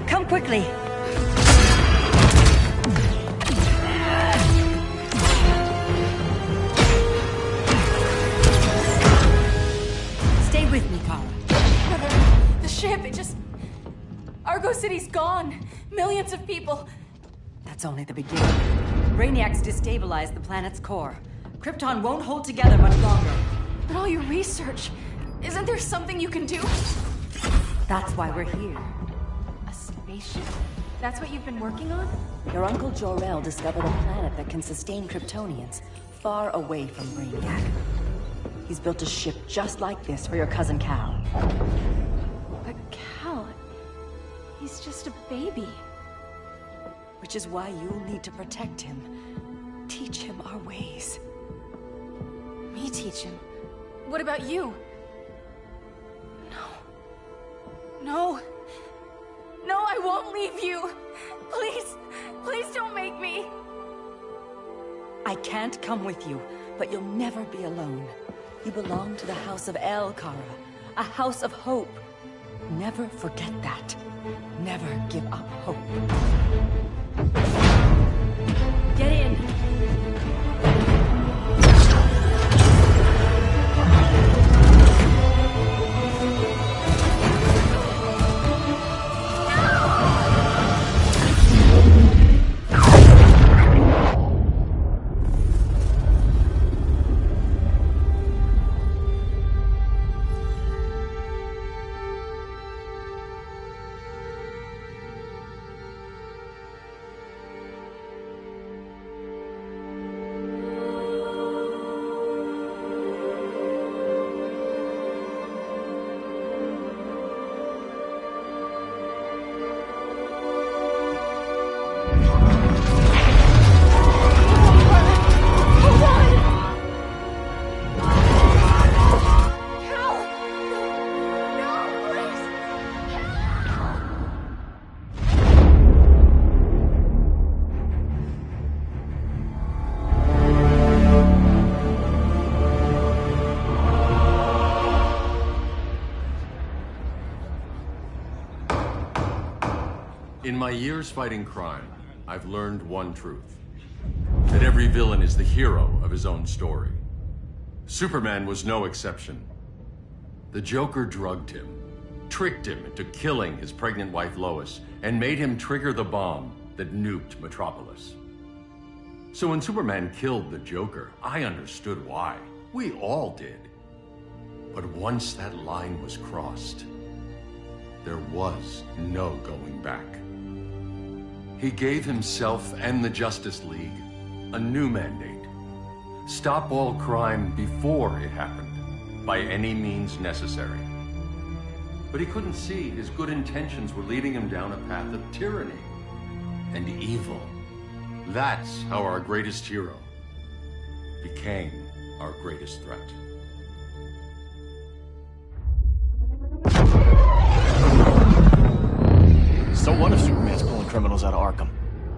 Come quickly. Stay with me, Kara. The ship, it just... Argo City's gone. Millions of people. That's only the beginning. Brainiac's destabilized the planet's core. Krypton won't hold together much longer. But all your research, isn't there something you can do? That's why we're here. A spaceship? That's what you've been working on? Your Uncle Jor-El discovered a planet that can sustain Kryptonians, far away from Brainiac. He's built a ship just like this for your cousin Cal. But Cal... he's just a baby. Which is why you'll need to protect him. Teach him our ways. Me teach him? What about you? No. No, I won't leave you. Please, please don't make me. I can't come with you, but you'll never be alone. You belong to the House of El, Kara. A house of hope. Never forget that. Never give up hope. Get in! In my years fighting crime, I've learned one truth. That every villain is the hero of his own story. Superman was no exception. The Joker drugged him, tricked him into killing his pregnant wife Lois, and made him trigger the bomb that nuked Metropolis. So when Superman killed the Joker, I understood why. We all did. But once that line was crossed, there was no going back. He gave himself and the Justice League a new mandate. Stop all crime before it happened, by any means necessary. But he couldn't see his good intentions were leading him down a path of tyranny and evil. That's how our greatest hero became our greatest threat. So what if Superman's pulling criminals out of Arkham?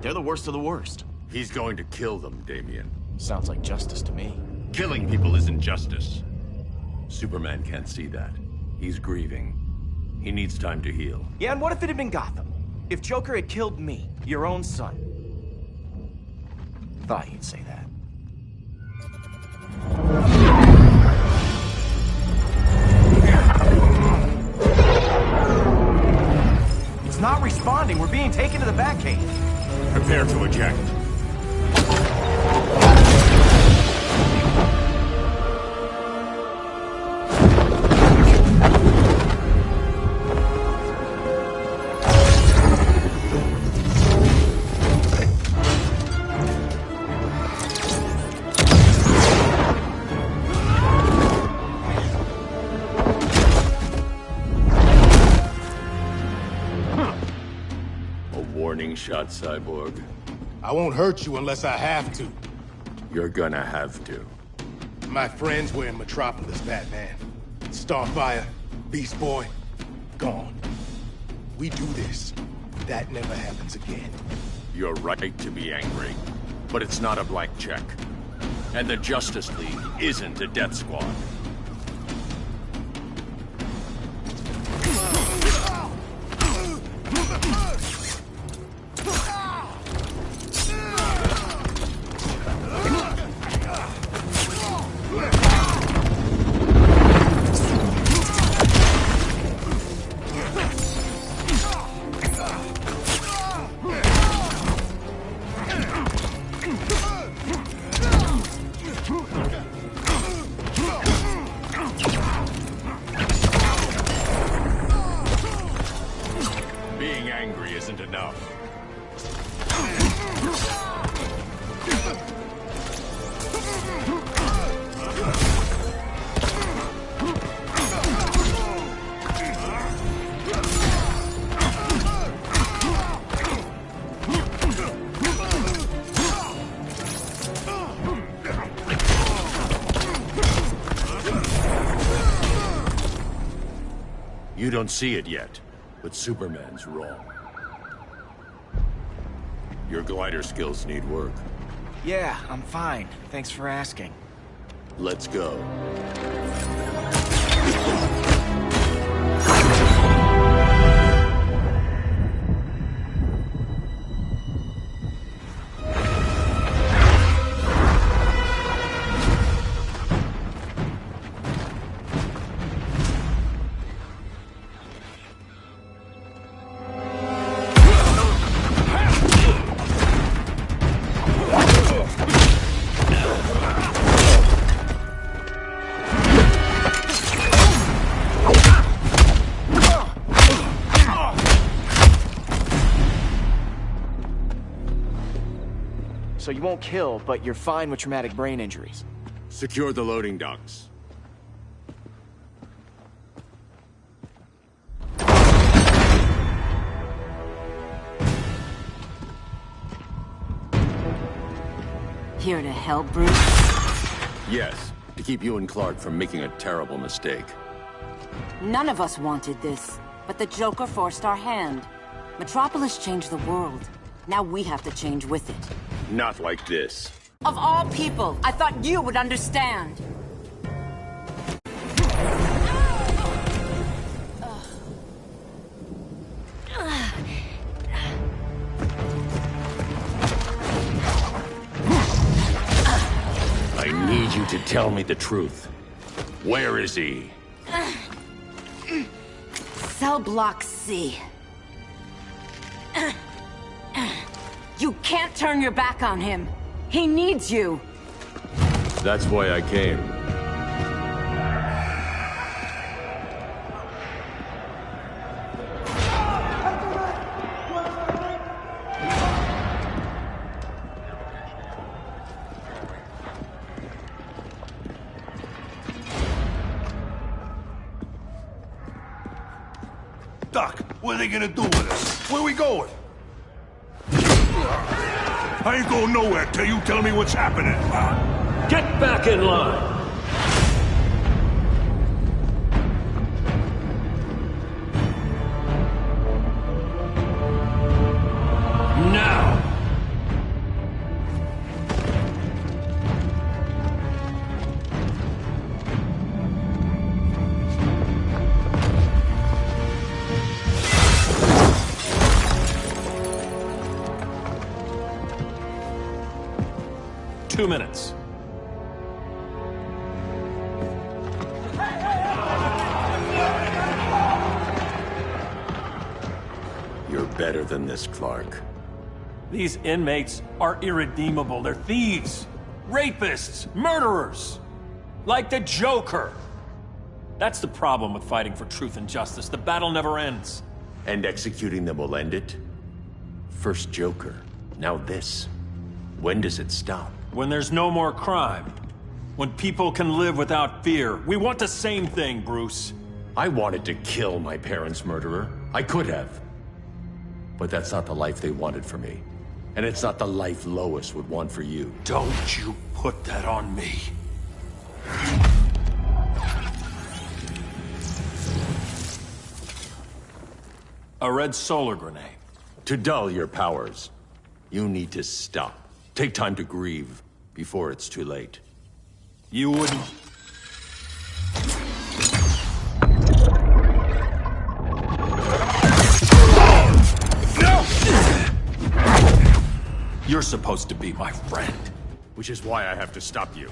They're the worst of the worst. He's going to kill them, Damian. Sounds like justice to me. Killing people isn't justice. Superman can't see that. He's grieving. He needs time to heal. Yeah, and what if it had been Gotham? If Joker had killed me, your own son? Thought you'd say that. It's not responding. We're being taken to the Batcave. Prepare to eject. Warning shot, Cyborg. I won't hurt you unless I have to. You're gonna have to. My friends were in Metropolis, Batman. Starfire, Beast Boy, gone. We do this. That never happens again. You're right to be angry, but it's not a blank check. And the Justice League isn't a death squad. being angry isn't enough. You don't see it yet, but Superman's wrong. Your glider skills need work. Yeah, I'm fine. Thanks for asking. Let's go. So you won't kill, but you're fine with traumatic brain injuries. Secure the loading docks. Here to help, Bruce? Yes, to keep you and Clark from making a terrible mistake. None of us wanted this, but the Joker forced our hand. Metropolis changed the world. Now we have to change with it. Not like this. Of all people, I thought you would understand. I need you to tell me the truth. Where is he? Cell Block C. You can't turn your back on him. He needs you. That's why I came. Doc, what are they gonna do with us? Where we going? I ain't going nowhere till you tell me what's happening. Get back in line! Now! Two minutes. You're better than this, Clark. These inmates are irredeemable. They're thieves, rapists, murderers. Like the Joker. That's the problem with fighting for truth and justice. The battle never ends. And executing them will end it? First Joker, now this. When does it stop? When there's no more crime. When people can live without fear. We want the same thing, Bruce. I wanted to kill my parents' murderer. I could have. But that's not the life they wanted for me. And it's not the life Lois would want for you. Don't you put that on me. A red solar grenade. To dull your powers, you need to stop. Take time to grieve before it's too late. You wouldn't... You're supposed to be my friend. Which is why I have to stop you.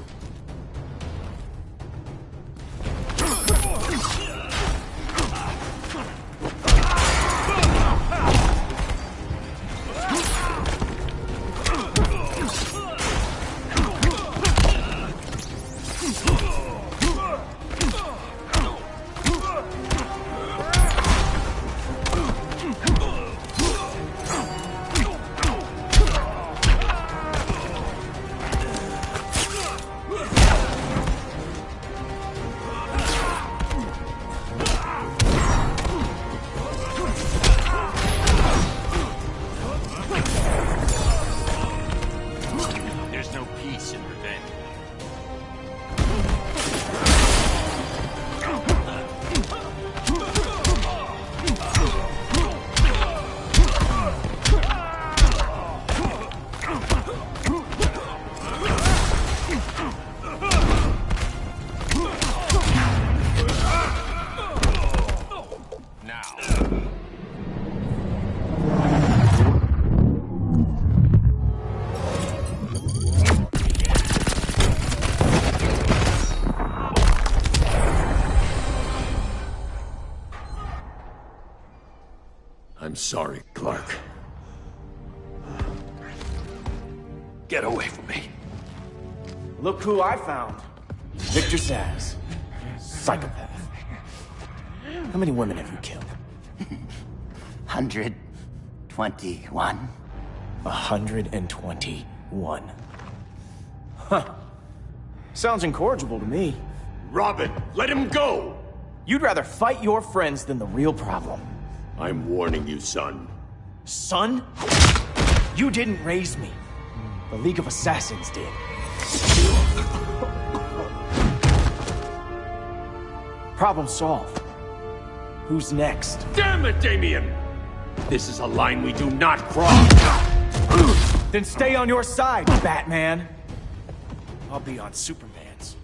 sorry, Clark. Get away from me. Look who I found. Victor Zsasz. Psychopath. How many women have you killed? 121. 121. Huh. Sounds incorrigible to me. Robin, let him go! You'd rather fight your friends than the real problem. I'm warning you, son. Son? You didn't raise me. The League of Assassins did. Problem solved. Who's next? Damn it, Damien! This is a line we do not cross! Then stay on your side, Batman. I'll be on Superman's.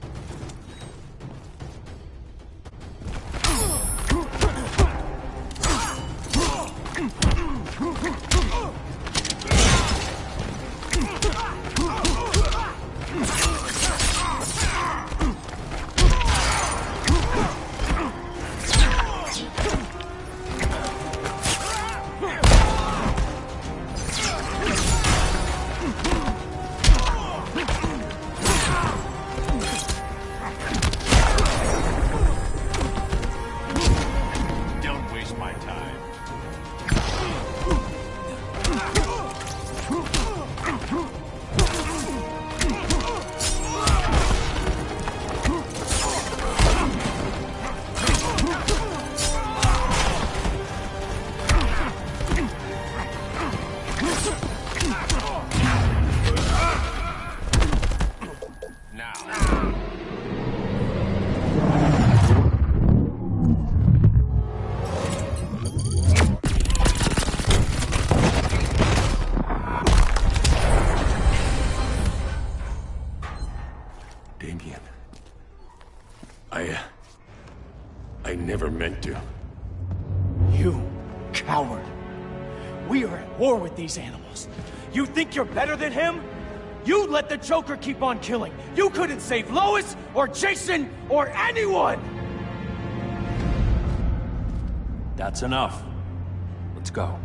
Damien. I never meant to. You coward. We are at war with these animals. You think you're better than him? You let the Joker keep on killing. You couldn't save Lois, or Jason, or anyone! That's enough. Let's go.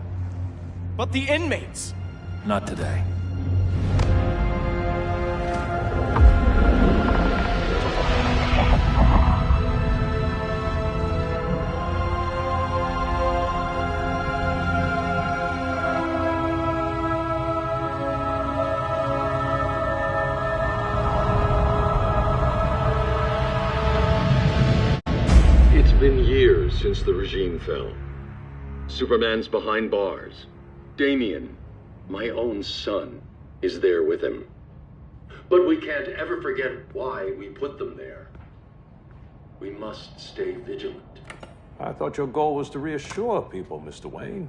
But the inmates. Not today. It's been years since the regime fell. Superman's behind bars. Damien, my own son, is there with him. But we can't ever forget why we put them there. We must stay vigilant. I thought your goal was to reassure people, Mr. Wayne.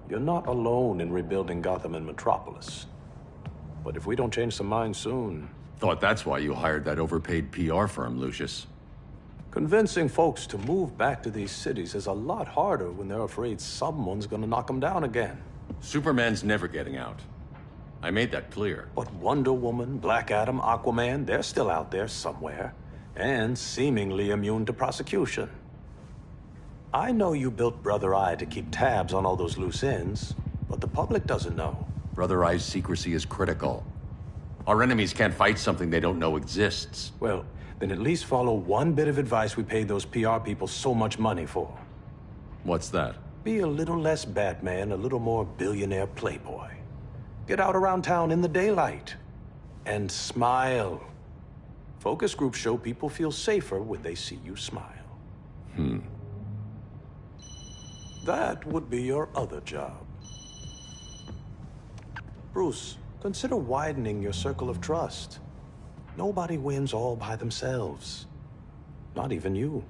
You're not alone in rebuilding Gotham and Metropolis. But if we don't change some minds soon... Thought that's why you hired that overpaid PR firm, Lucius. Convincing folks to move back to these cities is a lot harder when they're afraid someone's gonna knock them down again. Superman's never getting out. I made that clear. But Wonder Woman, Black Adam, Aquaman, they're still out there somewhere. And seemingly immune to prosecution. I know you built Brother Eye to keep tabs on all those loose ends, but the public doesn't know. Brother Eye's secrecy is critical. Our enemies can't fight something they don't know exists. Well, then at least follow one bit of advice we paid those PR people so much money for. What's that? Be a little less Batman, a little more billionaire playboy. Get out around town in the daylight. And smile. Focus groups show people feel safer when they see you smile. That would be your other job. Bruce, consider widening your circle of trust. Nobody wins all by themselves. Not even you.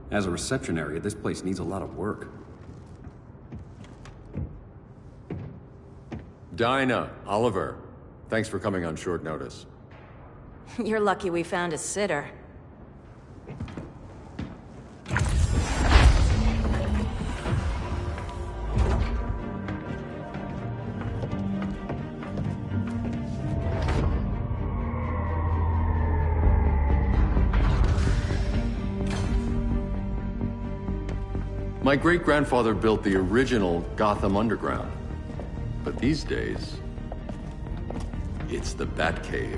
As a reception area, this place needs a lot of work. Dinah, Oliver, thanks for coming on short notice. You're lucky we found a sitter. My great-grandfather built the original Gotham Underground. But these days, it's the Batcave.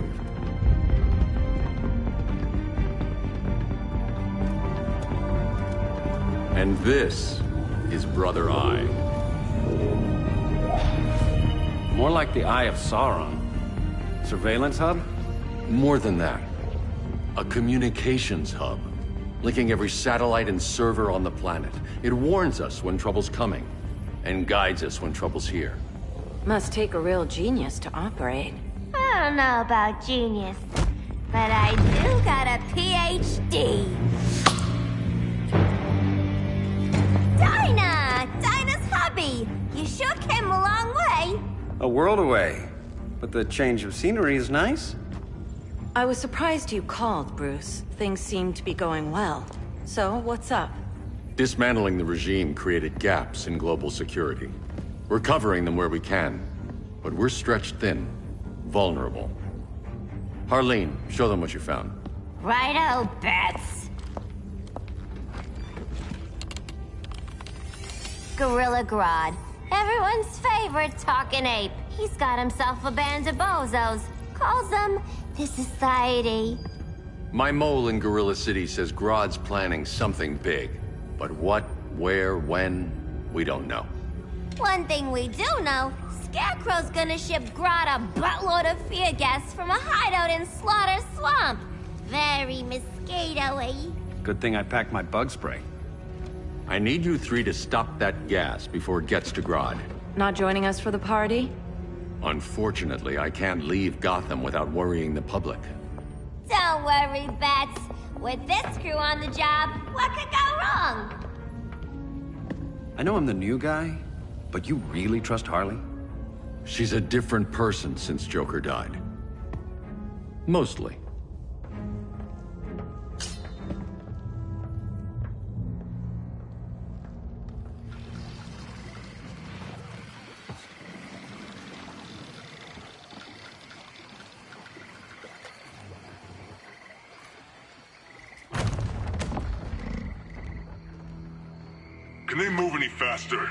And this is Brother Eye. More like the Eye of Sauron. Surveillance hub? More than that. A communications hub, linking every satellite and server on the planet. It warns us when trouble's coming, and guides us when trouble's here. Must take a real genius to operate. I don't know about genius, but I do got a PhD. Dinah's hubby! You sure came a long way. A world away. But the change of scenery is nice. I was surprised you called, Bruce. Things seem to be going well. So, what's up? Dismantling the regime created gaps in global security. We're covering them where we can, but we're stretched thin, vulnerable. Harleen, show them what you found. Righto, Bats. Gorilla Grodd. Everyone's favorite talking ape. He's got himself a band of bozos. Calls them the Society. My mole in Gorilla City says Grodd's planning something big. But what, where, when, we don't know. One thing we do know, Scarecrow's gonna ship Grodd a buttload of fear gas from a hideout in Slaughter Swamp. Very mosquito-y. Good thing I packed my bug spray. I need you three to stop that gas before it gets to Grodd. Not joining us for the party? Unfortunately, I can't leave Gotham without worrying the public. Don't worry, Bats. With this crew on the job, what could go wrong? I know I'm the new guy, but you really trust Harley? She's a different person since Joker died. Mostly. Can they move any faster?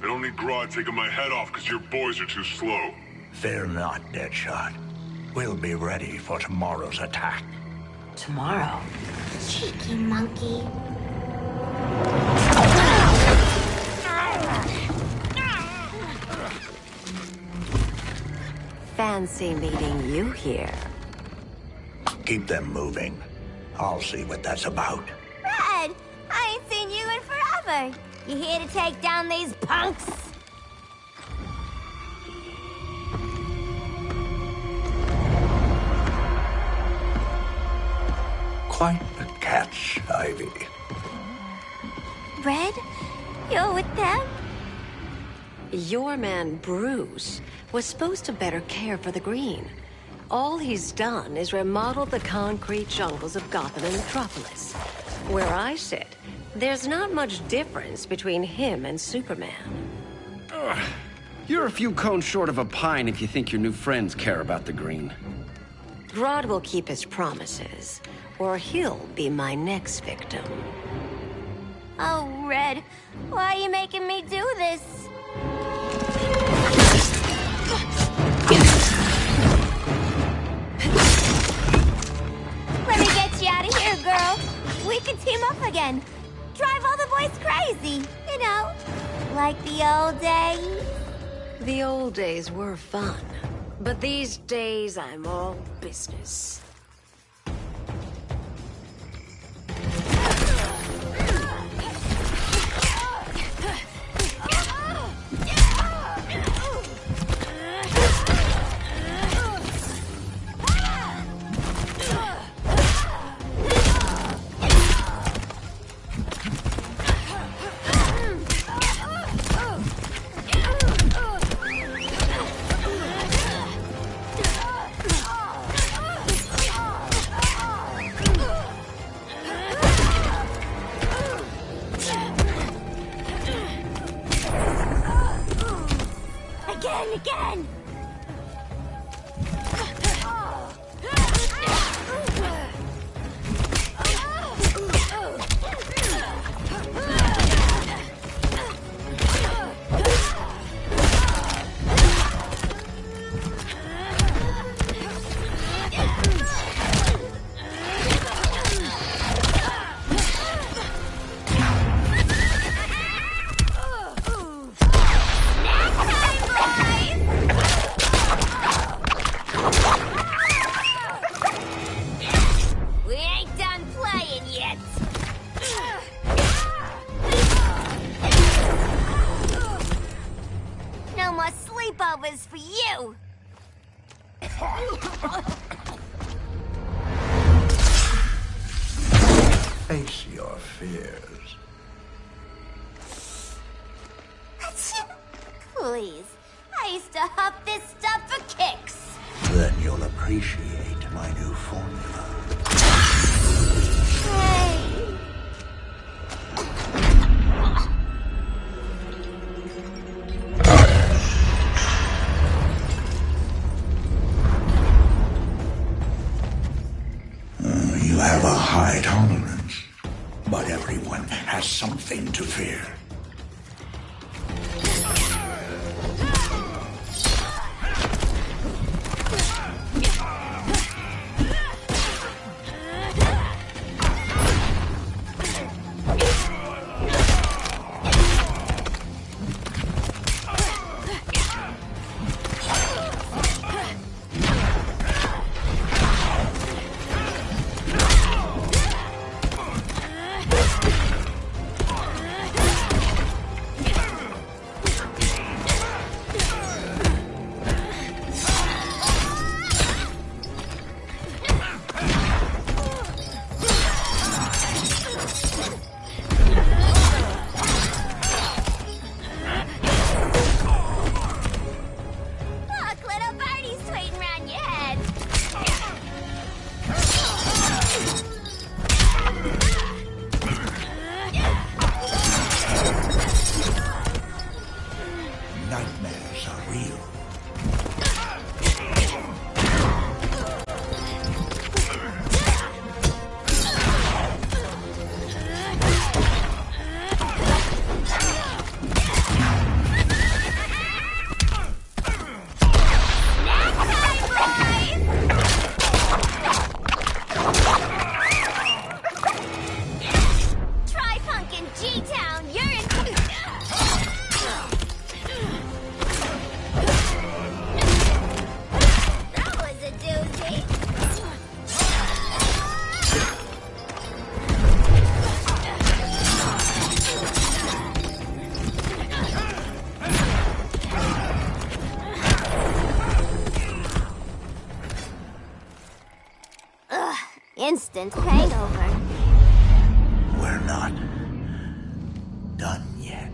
I don't need Grodd taking my head off because your boys are too slow. Fear not, Deadshot. We'll be ready for tomorrow's attack. Tomorrow? Cheeky monkey. Fancy meeting you here. Keep them moving. I'll see what that's about. Red, I ain't seen you in forever. You here to take down these punks? Quite the catch, Ivy. Red, you're with them? Your man, Bruce, was supposed to better care for the green. All he's done is remodel the concrete jungles of Gotham and Metropolis. Where I sit, there's not much difference between him and Superman. Ugh. You're a few cones short of a pine if you think your new friends care about the green. Grodd will keep his promises, or he'll be my next victim. Oh, Red, why are you making me do this? Let me get you out of here, girl. We can team up again. Drive all the boys crazy, you know, like the old days. The old days were fun, but these days I'm all business. Again! playing yet. No more sleepovers for you. Face your fears. Please. I used to huff this stuff for kicks. Then you'll appreciate my new formula. Hey. You have a high tolerance, but everyone has something to fear. Nightmares are real. Instant hangover. We're not done yet.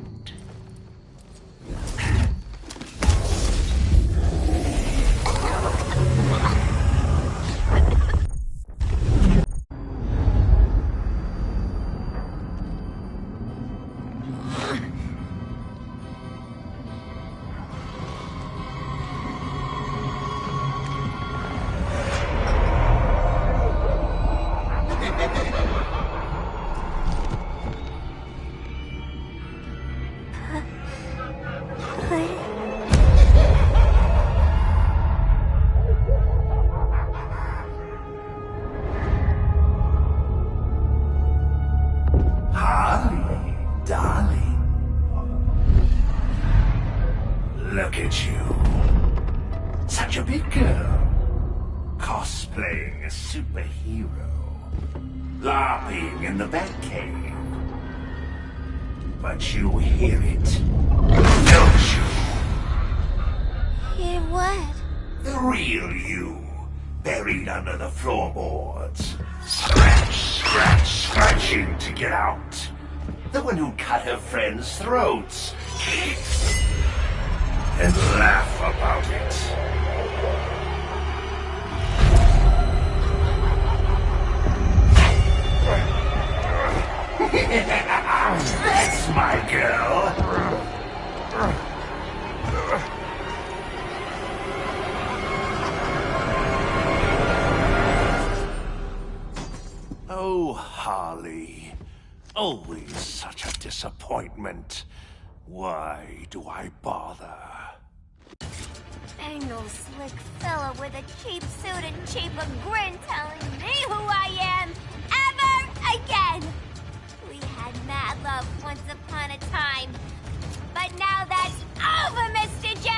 Harley, darling. Look at you. Such a big girl. Cosplaying a superhero. LARPing in the Batcave. But you hear it, don't you? Hear what? The real you, buried under the floorboards. Scratching to get out. The one who cut her friends' throats. And laugh about it. That's my girl. Oh, Harley. Always such a disappointment. Why do I bother? Ain't no slick fella with a cheap suit and cheaper grin telling me who I am ever again. We had mad love once upon a time, but now that's over, Mr. J.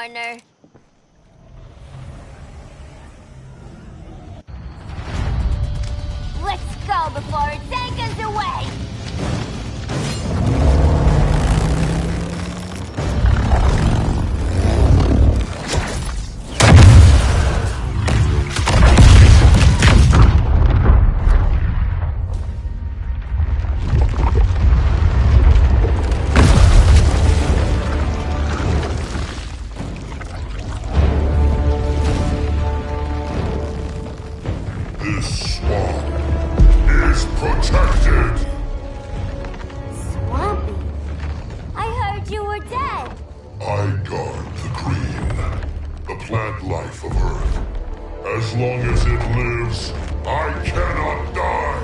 corner. Let's go before it takes us away! This swamp is protected! Swampy? I heard you were dead. I guard the green, the plant life of Earth. As long as it lives, I cannot die!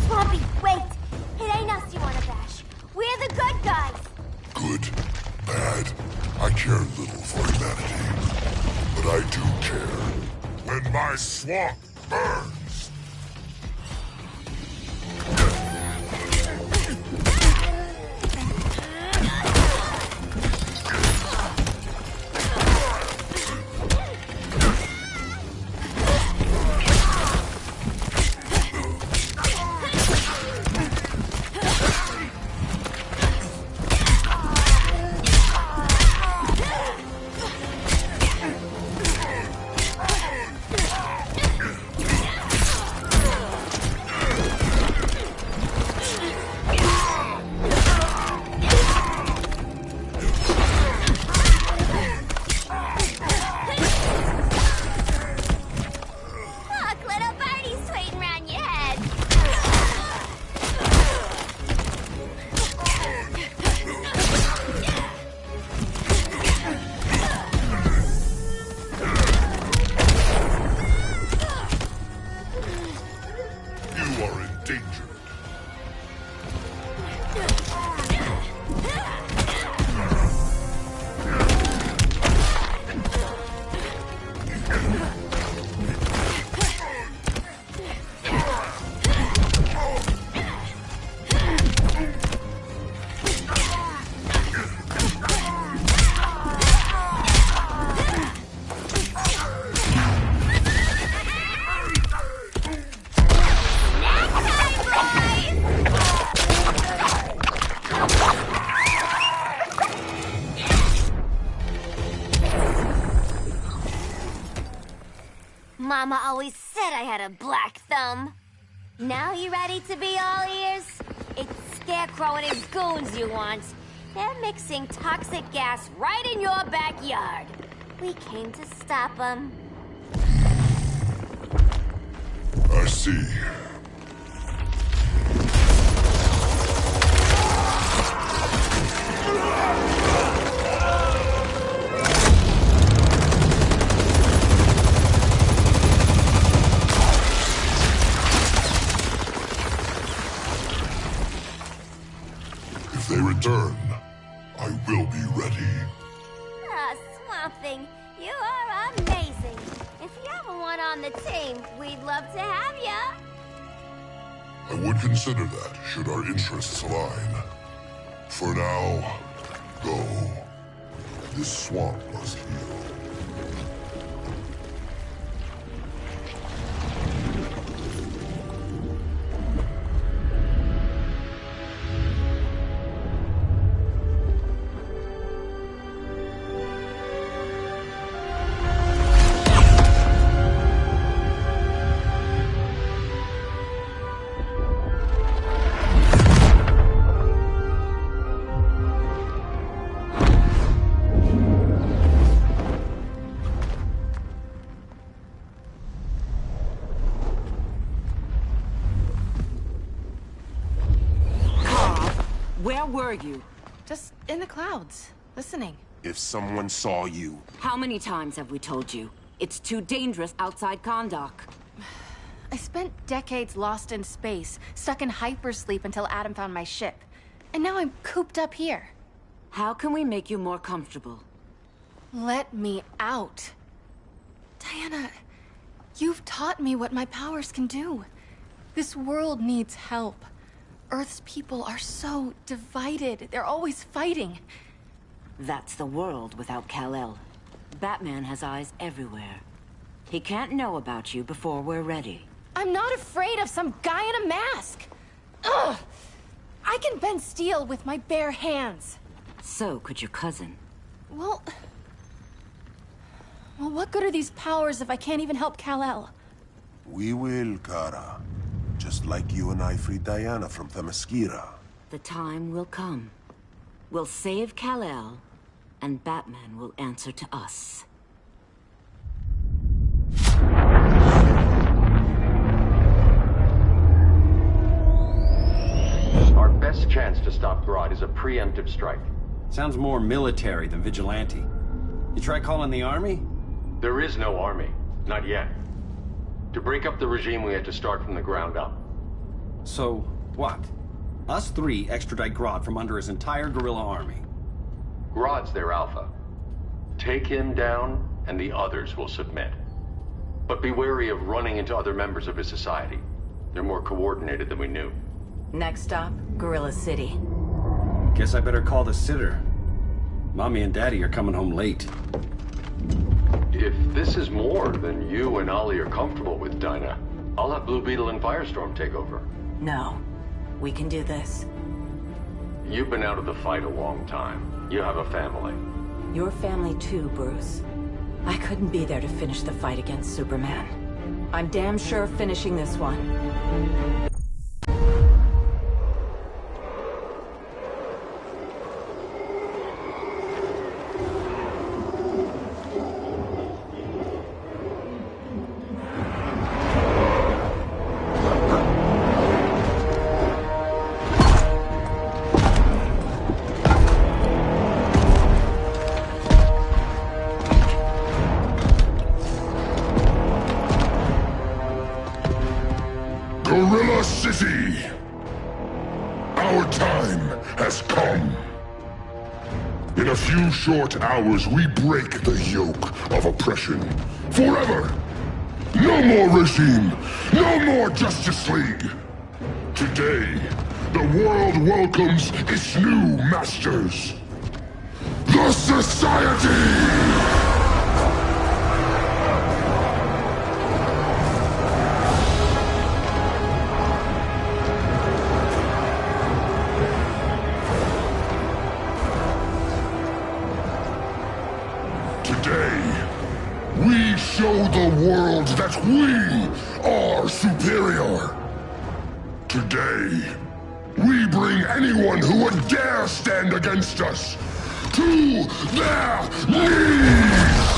Swampy, wait! It ain't us you wanna bash. We're the good guys! Good, bad, I care little for humanity. But I do care when my swamp burns! Look, little birdie's waiting around your head. You are endangered. Mama always said I had a black thumb. Now you ready to be all ears? It's Scarecrow and his goons you want. They're mixing toxic gas right in your backyard. We came to stop them. I see. If they return, I will be ready. Ah, Swamp Thing, you are amazing. If you ever want on the team, we'd love to have ya. I would consider that, should our interests align. For now, go. This swamp must heal. Where were you? Just in the clouds, listening. If someone saw you... How many times have we told you? It's too dangerous outside Kahndaq. I spent decades lost in space, stuck in hypersleep until Adam found my ship. And now I'm cooped up here. How can we make you more comfortable? Let me out. Diana, you've taught me what my powers can do. This world needs help. Earth's people are so divided. They're always fighting. That's the world without Kal-El. Batman has eyes everywhere. He can't know about you before we're ready. I'm not afraid of some guy in a mask! Ugh! I can bend steel with my bare hands. So could your cousin. Well, what good are these powers if I can't even help Kal-El? We will, Kara. Just like you and I freed Diana from Themyscira. The time will come. We'll save Kal-El, and Batman will answer to us. Our best chance to stop Grodd is a preemptive strike. Sounds more military than vigilante. You try calling the army? There is no army. Not yet. To break up the regime, we had to start from the ground up. So, what? Us three extradite Grodd from under his entire guerrilla army. Grodd's their alpha. Take him down, and the others will submit. But be wary of running into other members of his society. They're more coordinated than we knew. Next stop, Gorilla City. Guess I better call the sitter. Mommy and Daddy are coming home late. If this is more than you and Ollie are comfortable with, Dinah, I'll have Blue Beetle and Firestorm take over. No. We can do this. You've been out of the fight a long time. You have a family. Your family too, Bruce. I couldn't be there to finish the fight against Superman. I'm damn sure finishing this one. Gorilla City! Our time has come. In a few short hours, we break the yoke of oppression. Forever! No more regime! No more Justice League! Today, the world welcomes its new masters. The Society! We show the world that we are superior. Today, we bring anyone who would dare stand against us to their knees!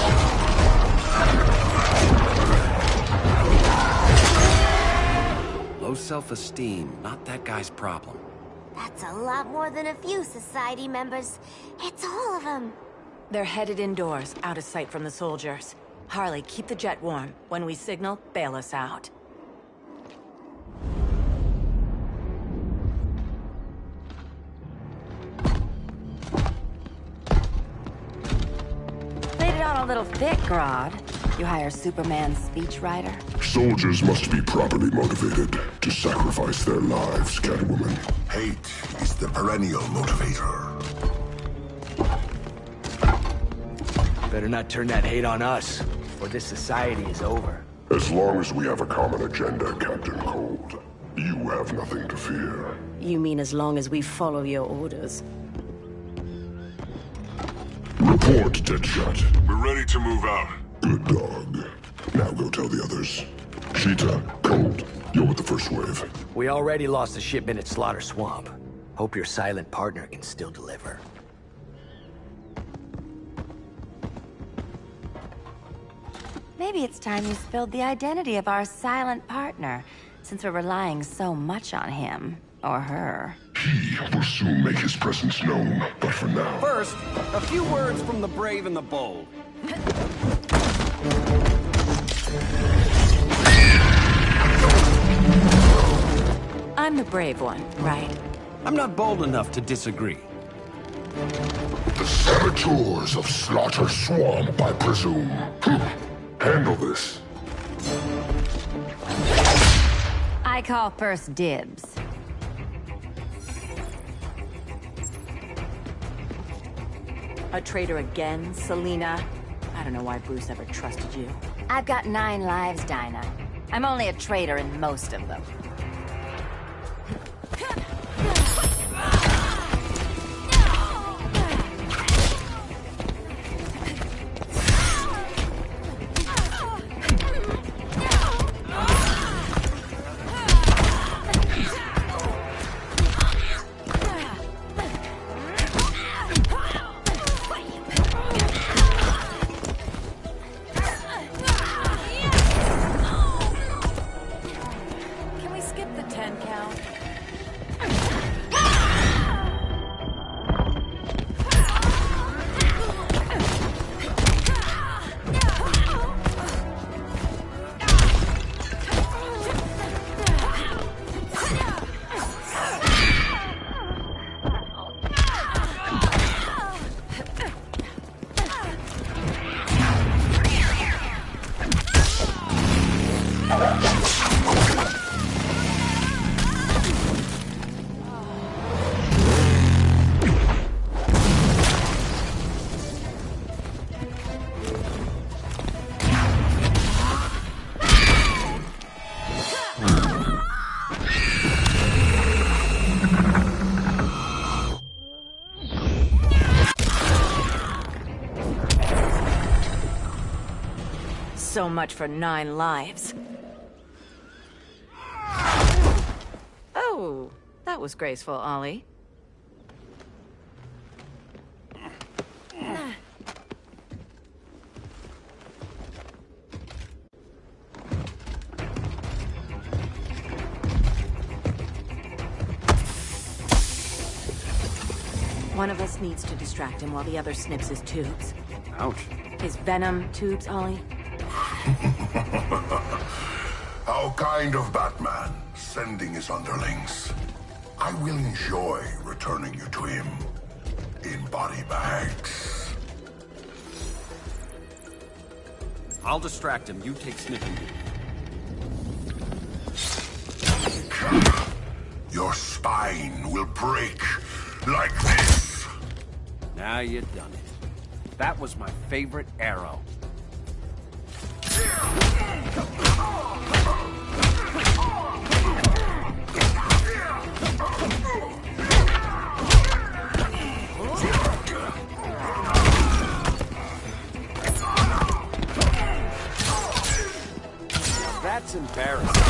Low self-esteem, not that guy's problem. That's a lot more than a few Society members. It's all of them. They're headed indoors, out of sight from the soldiers. Harley, keep the jet warm. When we signal, bail us out. Laid it on a little thick, Grodd. You hire Superman's speechwriter? Soldiers must be properly motivated to sacrifice their lives, Catwoman. Hate is the perennial motivator. Better not turn that hate on us, or this society is over. As long as we have a common agenda, Captain Cold, you have nothing to fear. You mean as long as we follow your orders? Report, Deadshot. We're ready to move out. Good dog. Now go tell the others. Cheetah, Cold, you're with the first wave. We already lost a shipment at Slaughter Swamp. Hope your silent partner can still deliver. Maybe it's time you spilled the identity of our silent partner, since we're relying so much on him. Or her. He will soon make his presence known, but for now... First, a few words from the brave and the bold. I'm the brave one, right? I'm not bold enough to disagree. The saboteurs of Slaughter Swamp, I presume. Handle this. I call first dibs. A traitor again, Selina? I don't know why Bruce ever trusted you. I've got 9 lives, Dinah. I'm only a traitor in most of them. Can we skip the 10 count? So much for 9 lives. Oh, that was graceful, Ollie. One of us needs to distract him while the other snips his tubes. Ouch. His venom tubes, Ollie. How kind of Batman, sending his underlings. I will enjoy returning you to him in body bags. I'll distract him. You take sniffing. Your spine will break like this. Now you done it. That was my favorite arrow. That's embarrassing.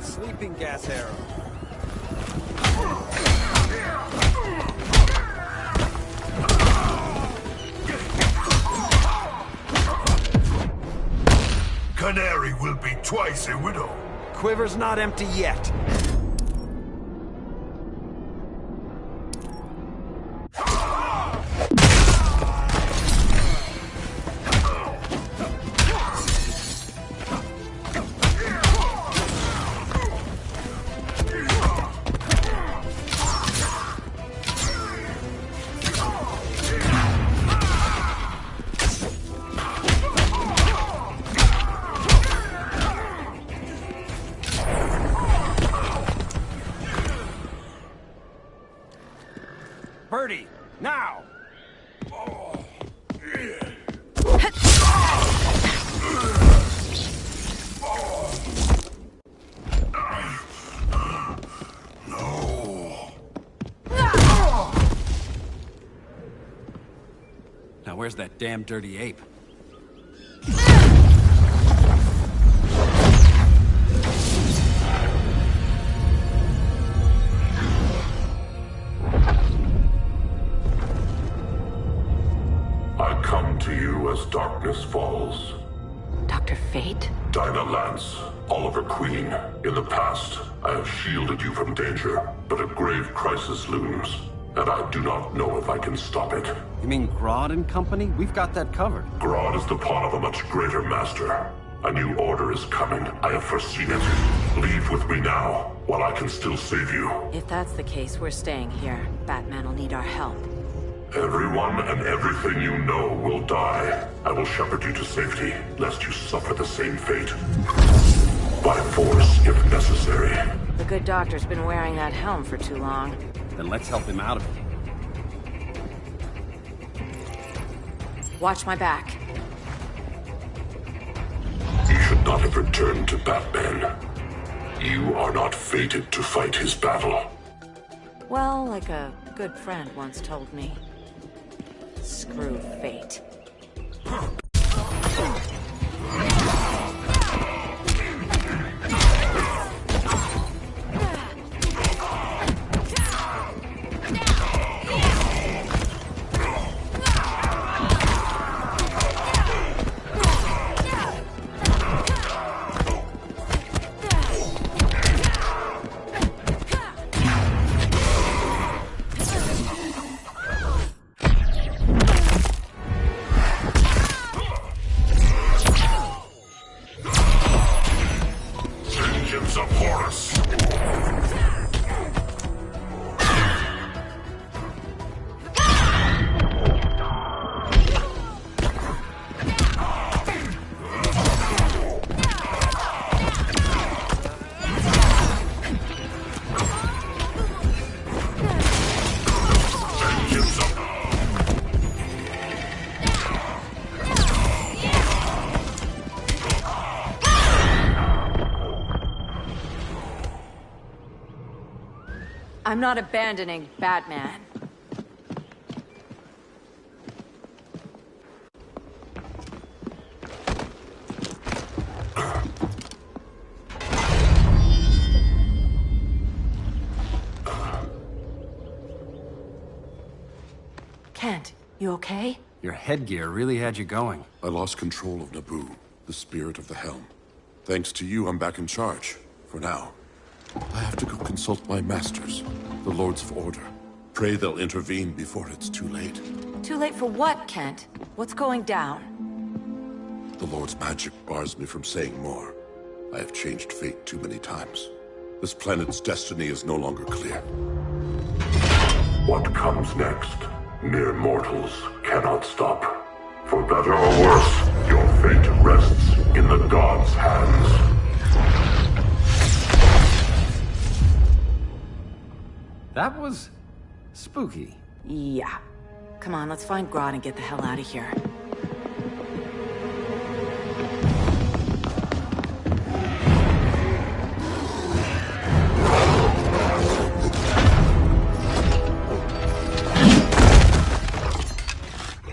Sleeping gas arrow. Canary will be twice a widow. Quiver's not empty yet. Birdie, now! No. Now where's that damn dirty ape? I come to you as darkness falls. Dr. Fate? Dinah Lance, Oliver Queen. In the past, I have shielded you from danger, but a grave crisis looms, and I do not know if I can stop it. You mean Grodd and company? We've got that covered. Grodd is the pawn of a much greater master. A new order is coming. I have foreseen it. Leave with me now, while I can still save you. If that's the case, we're staying here. Batman will need our help. Everyone and everything you know will die. I will shepherd you to safety, lest you suffer the same fate. By force, if necessary. The good doctor's been wearing that helm for too long. Then let's help him out of it. Watch my back. You should not have returned to Batman. You are not fated to fight his battle. Well, like a good friend once told me. Screw fate. I'm not abandoning Batman. Kent, you okay? Your headgear really had you going. I lost control of Naboo, the spirit of the helm. Thanks to you, I'm back in charge. For now. I have to go consult my masters, the Lords of Order. Pray they'll intervene before it's too late. Too late for what, Kent? What's going down? The Lord's magic bars me from saying more. I have changed fate too many times. This planet's destiny is no longer clear. What comes next, mere mortals cannot stop. For better or worse, your fate rests in the gods' hands. That was spooky. Yeah. Come on, let's find Grodd and get the hell out of here.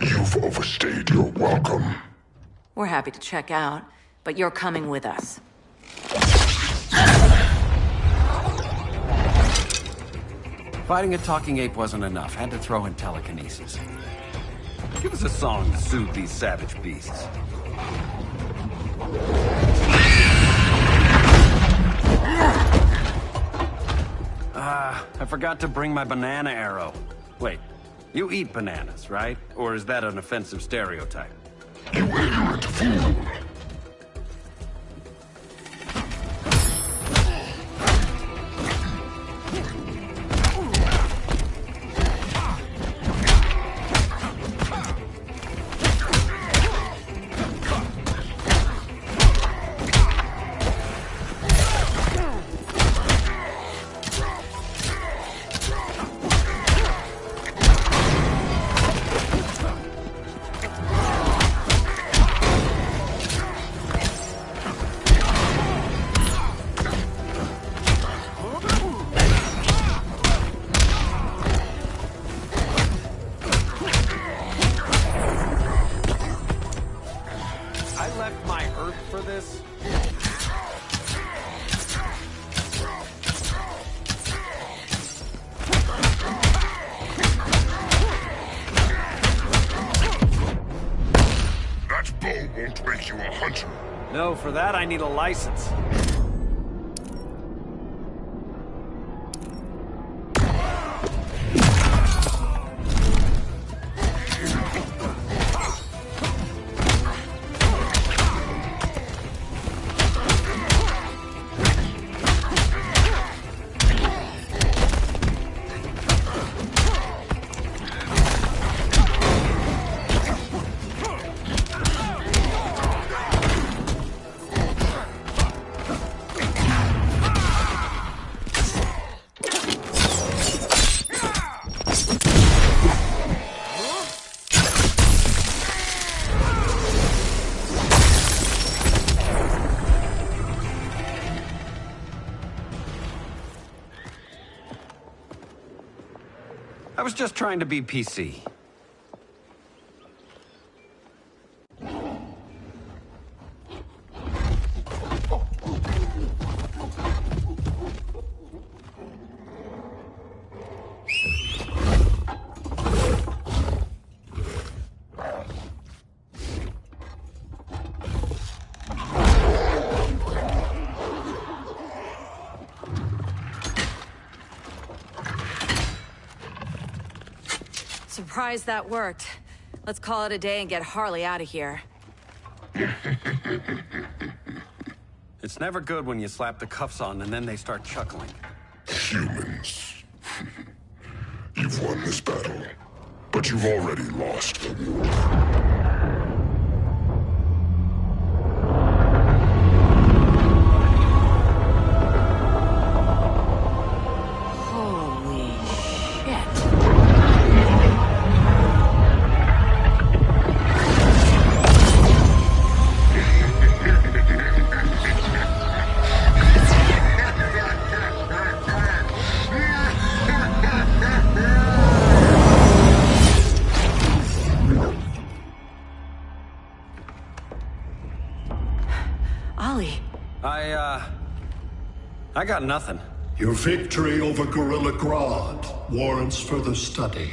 You've overstayed your welcome. We're happy to check out, but you're coming with us. Fighting a talking ape wasn't enough. Had to throw in telekinesis. Give us a song to soothe these savage beasts. I forgot to bring my banana arrow. Wait, you eat bananas, right? Or is that an offensive stereotype? You ignorant fool! Won't make you a hunter. No, for that I need a license. just trying to be PC. Surprised that worked. Let's call it a day and get Harley out of here. It's never good when you slap the cuffs on and then they start chuckling. Humans. You've won this battle, but you've already lost the war. I got nothing. Your victory over Gorilla Grodd warrants further study.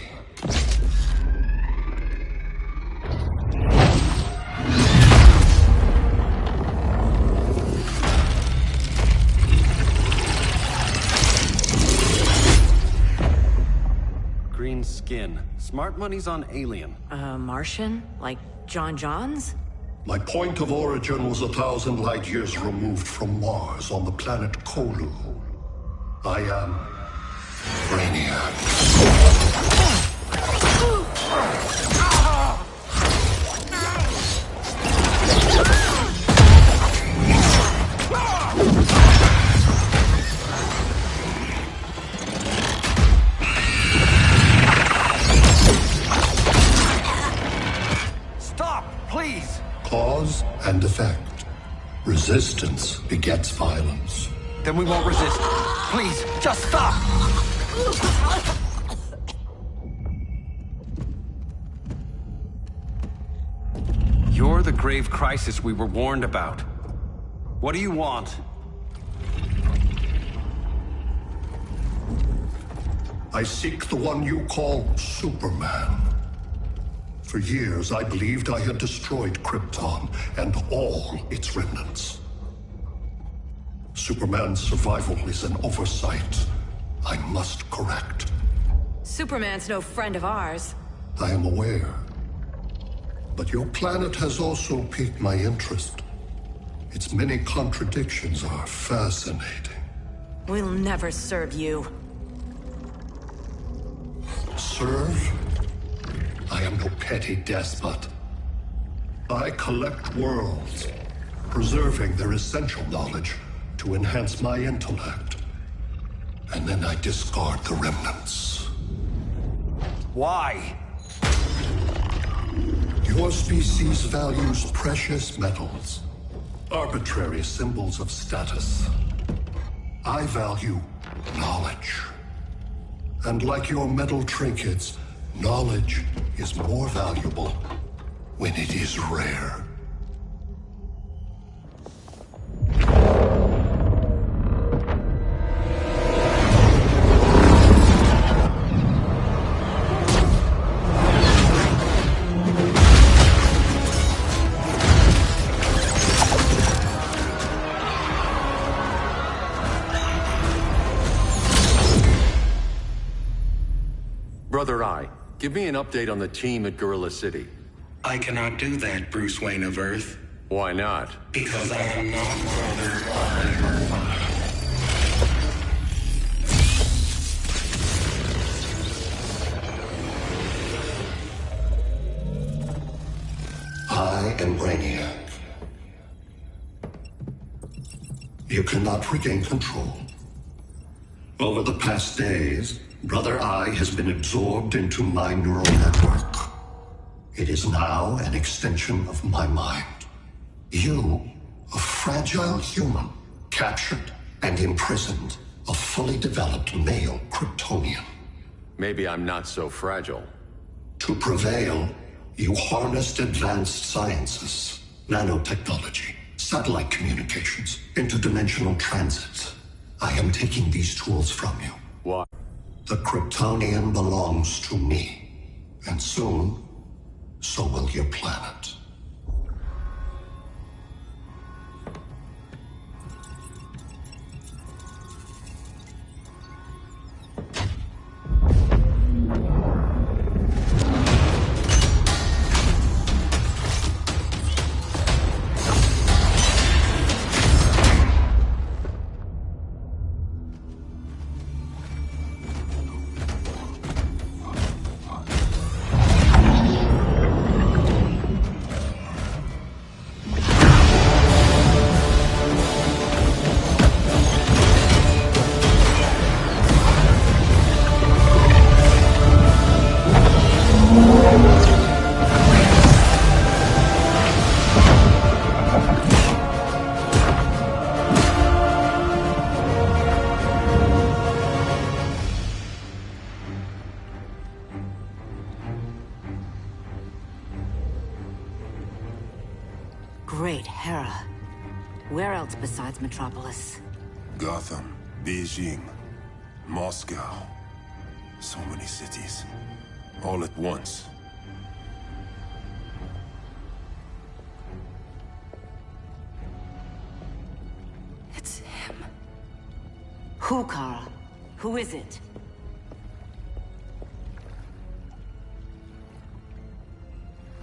Green skin. Smart money's on alien. Martian? Like John Johns? My point of origin was 1,000 light years removed from Mars on the planet Kolu. I am Brainiac. Stop, please! Cause and effect. Resistance begets violence. Then we won't resist. Please, just stop! You're the grave crisis we were warned about. What do you want? I seek the one you call Superman. For years, I believed I had destroyed Krypton and all its remnants. Superman's survival is an oversight I must correct. Superman's no friend of ours. I am aware. But your planet has also piqued my interest. Its many contradictions are fascinating. We'll never serve you. Serve? I am no petty despot. I collect worlds, preserving their essential knowledge to enhance my intellect. And then I discard the remnants. Why? Your species values precious metals, arbitrary symbols of status. I value knowledge. And like your metal trinkets, knowledge is more valuable when it is rare. Brother Eye, give me an update on the team at Gorilla City. I cannot do that, Bruce Wayne of Earth. Why not? Because I am not Brother Eye. I am Brainiac. You cannot regain control. Over the past days, Brother Eye has been absorbed into my neural network. It is now an extension of my mind. You, a fragile human, captured and imprisoned a fully developed male Kryptonian. Maybe I'm not so fragile. To prevail, you harnessed advanced sciences, nanotechnology, satellite communications, interdimensional transits. I am taking these tools from you. What? The Kryptonian belongs to me. And soon, so will your planet. Great Hera. Where else besides Metropolis? Gotham, Beijing, Moscow. So many cities. All at once. It's him. Who, Kara? Who is it?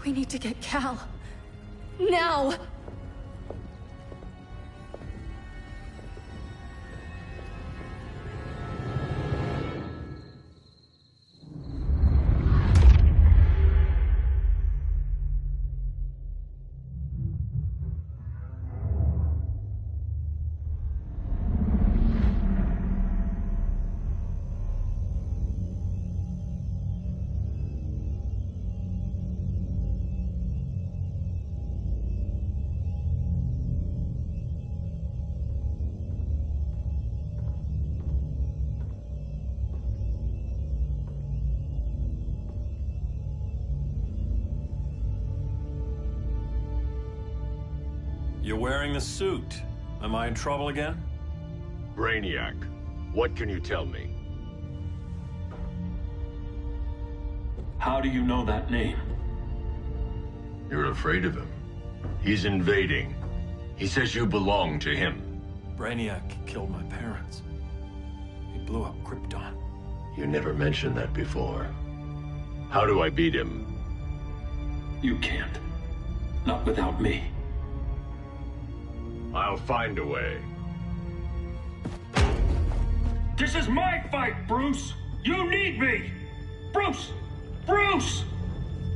We need to get Cal. Now! You're wearing the suit. Am I in trouble again? Brainiac, what can you tell me? How do you know that name? You're afraid of him. He's invading. He says you belong to him. Brainiac killed my parents. He blew up Krypton. You never mentioned that before. How do I beat him? You can't. Not without me. I'll find a way. This is my fight, Bruce! You need me! Bruce! Bruce!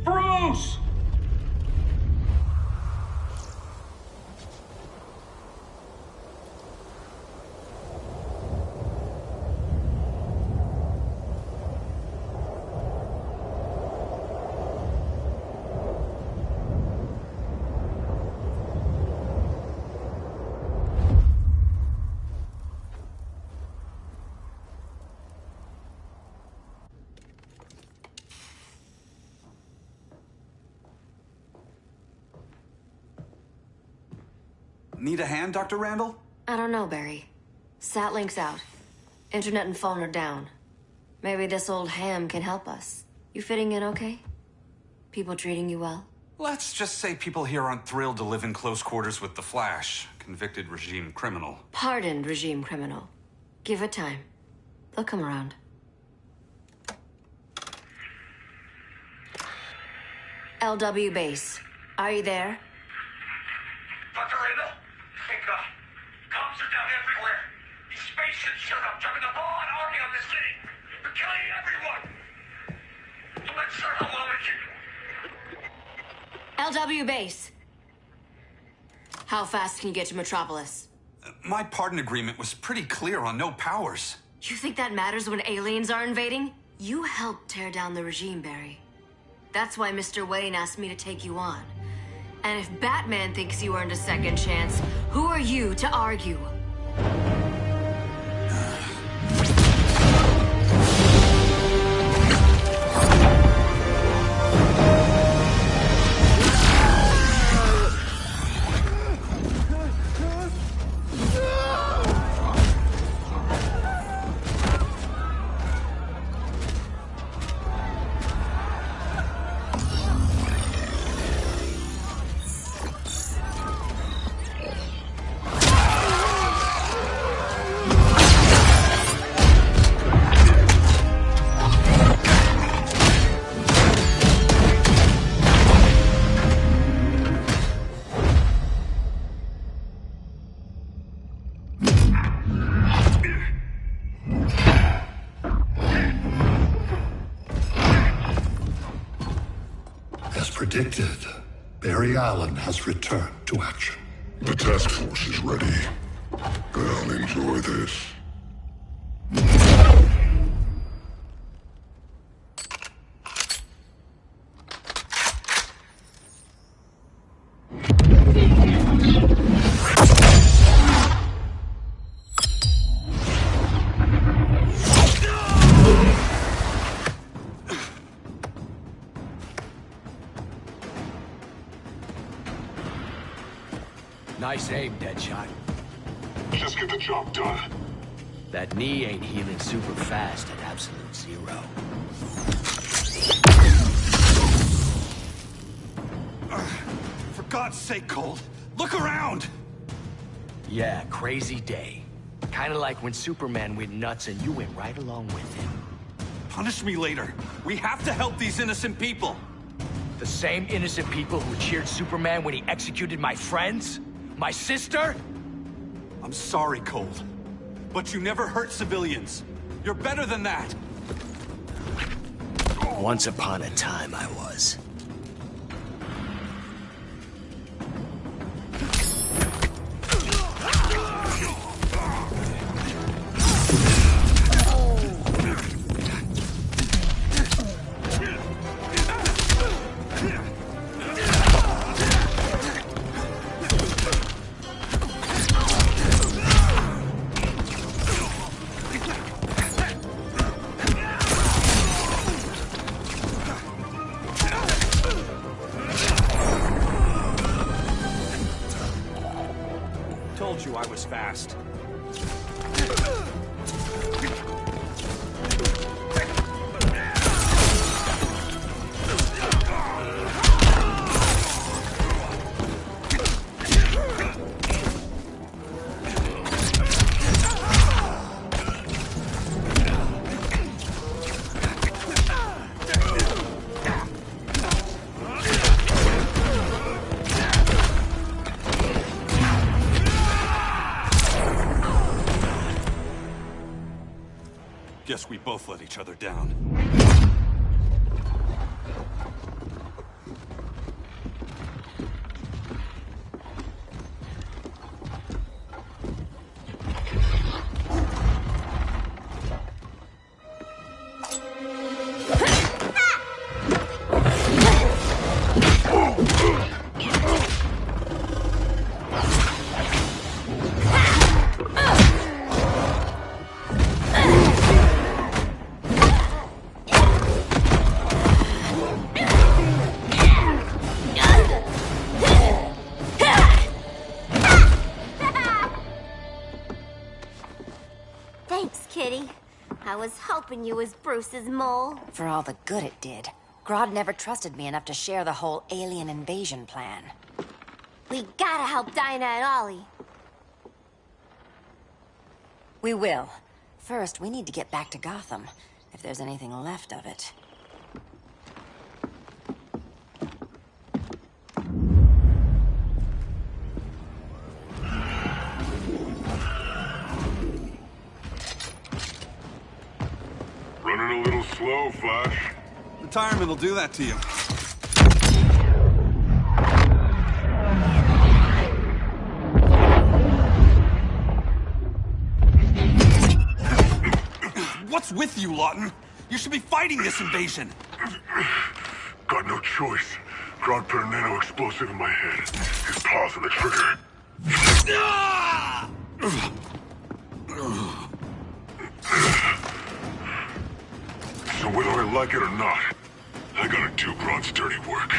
Bruce! Need a hand, Dr. Randall? I don't know, Barry. Satlink's out. Internet and phone are down. Maybe this old ham can help us. You fitting in okay? People treating you well? Let's just say people here aren't thrilled to live in close quarters with the Flash, convicted regime criminal. Pardoned regime criminal. Give it time. They'll come around. LW base. Are you there? Dr. Randall? Hey, cops are down everywhere. These spaceships showed up, driving the ball and army on this city. They're killing everyone. I'm not sure how long it can... LW base. How fast can you get to Metropolis? My pardon agreement was pretty clear on no powers. You think that matters when aliens are invading? You helped tear down the regime, Barry. That's why Mr. Wayne asked me to take you on. And if Batman thinks you earned a second chance, who are you to argue? As predicted, Barry Allen has returned to action. The task force is ready. I'll enjoy this. Nice aim, Deadshot. Just get the job done. That knee ain't healing super fast at absolute zero. For God's sake, Colt, look around! Yeah, crazy day. Kinda like when Superman went nuts and you went right along with him. Punish me later. We have to help these innocent people. The same innocent people who cheered Superman when he executed my friends? My sister? I'm sorry, Colt. But you never hurt civilians. You're better than that. Once upon a time, I was. Told you I was fast. Guess we both let each other down. Thanks, Kitty. I was hoping you was Bruce's mole. For all the good it did. Grodd never trusted me enough to share the whole alien invasion plan. We gotta help Dinah and Ollie. We will. First, we need to get back to Gotham, if there's anything left of it. Running a little slow, Flash. Retirement will do that to you. What's with you, Lawton? You should be fighting this invasion. Got no choice. Grodd put a nano explosive in my head. His paws on the trigger. So whether I like it or not, I gotta do Grodd's dirty work.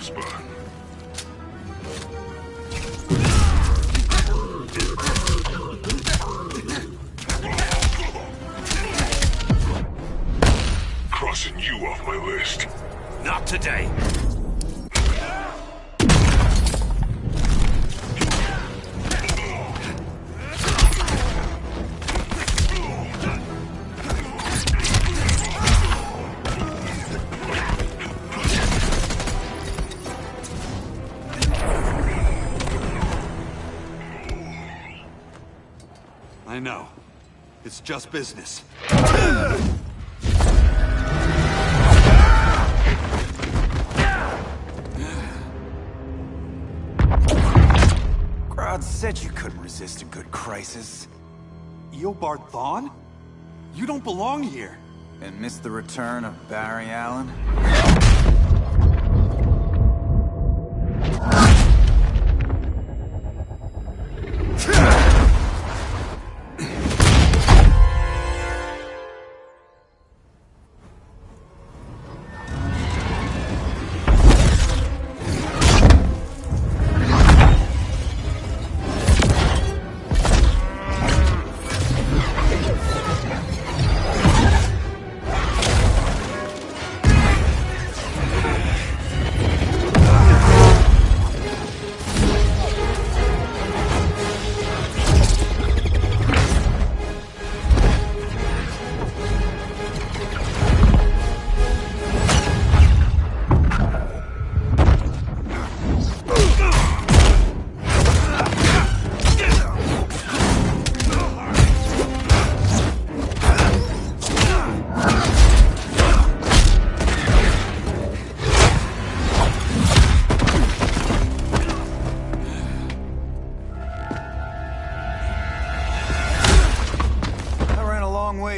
whisper. Crossing you off my list. Not today. I know. It's just business. Grodd said you couldn't resist a good crisis. Eobard Thawne? You don't belong here. And miss the return of Barry Allen?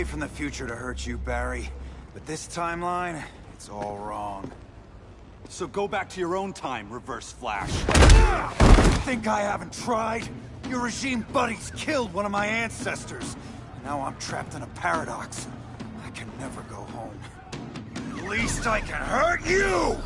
From the future to hurt you, Barry. But this timeline, it's all wrong. So go back to your own time, Reverse Flash. Think I haven't tried? Your regime buddies killed one of my ancestors. Now I'm trapped in a paradox. I can never go home. At least I can hurt you!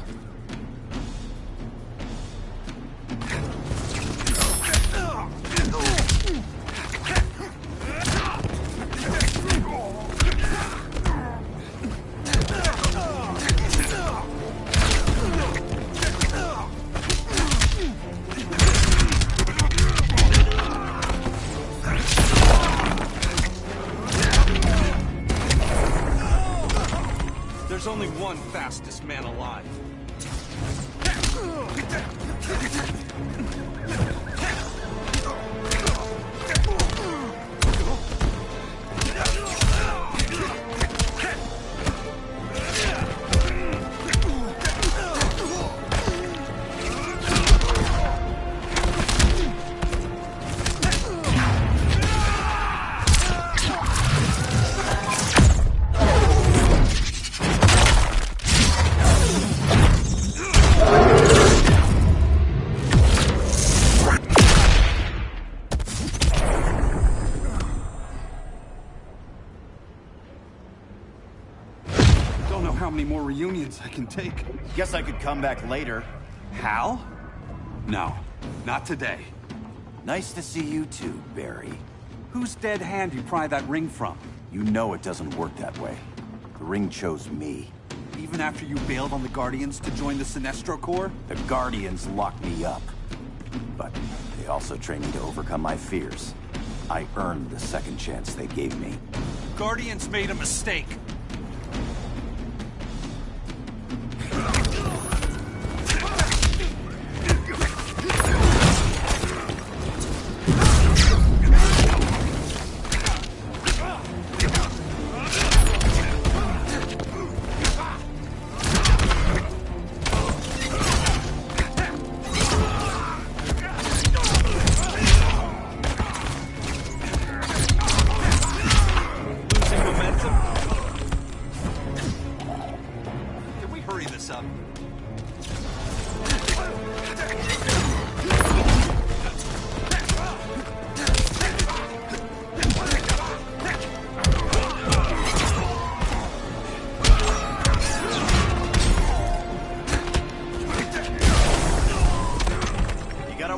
There's only one fastest man alive. How many more reunions I can take. Guess I could come back later. Hal? No, not today. Nice to see you too, Barry. Whose dead hand you pry that ring from? You know it doesn't work that way. The ring chose me. Even after you bailed on the Guardians to join the Sinestro Corps? The Guardians locked me up. But they also trained me to overcome my fears. I earned the second chance they gave me. Guardians made a mistake.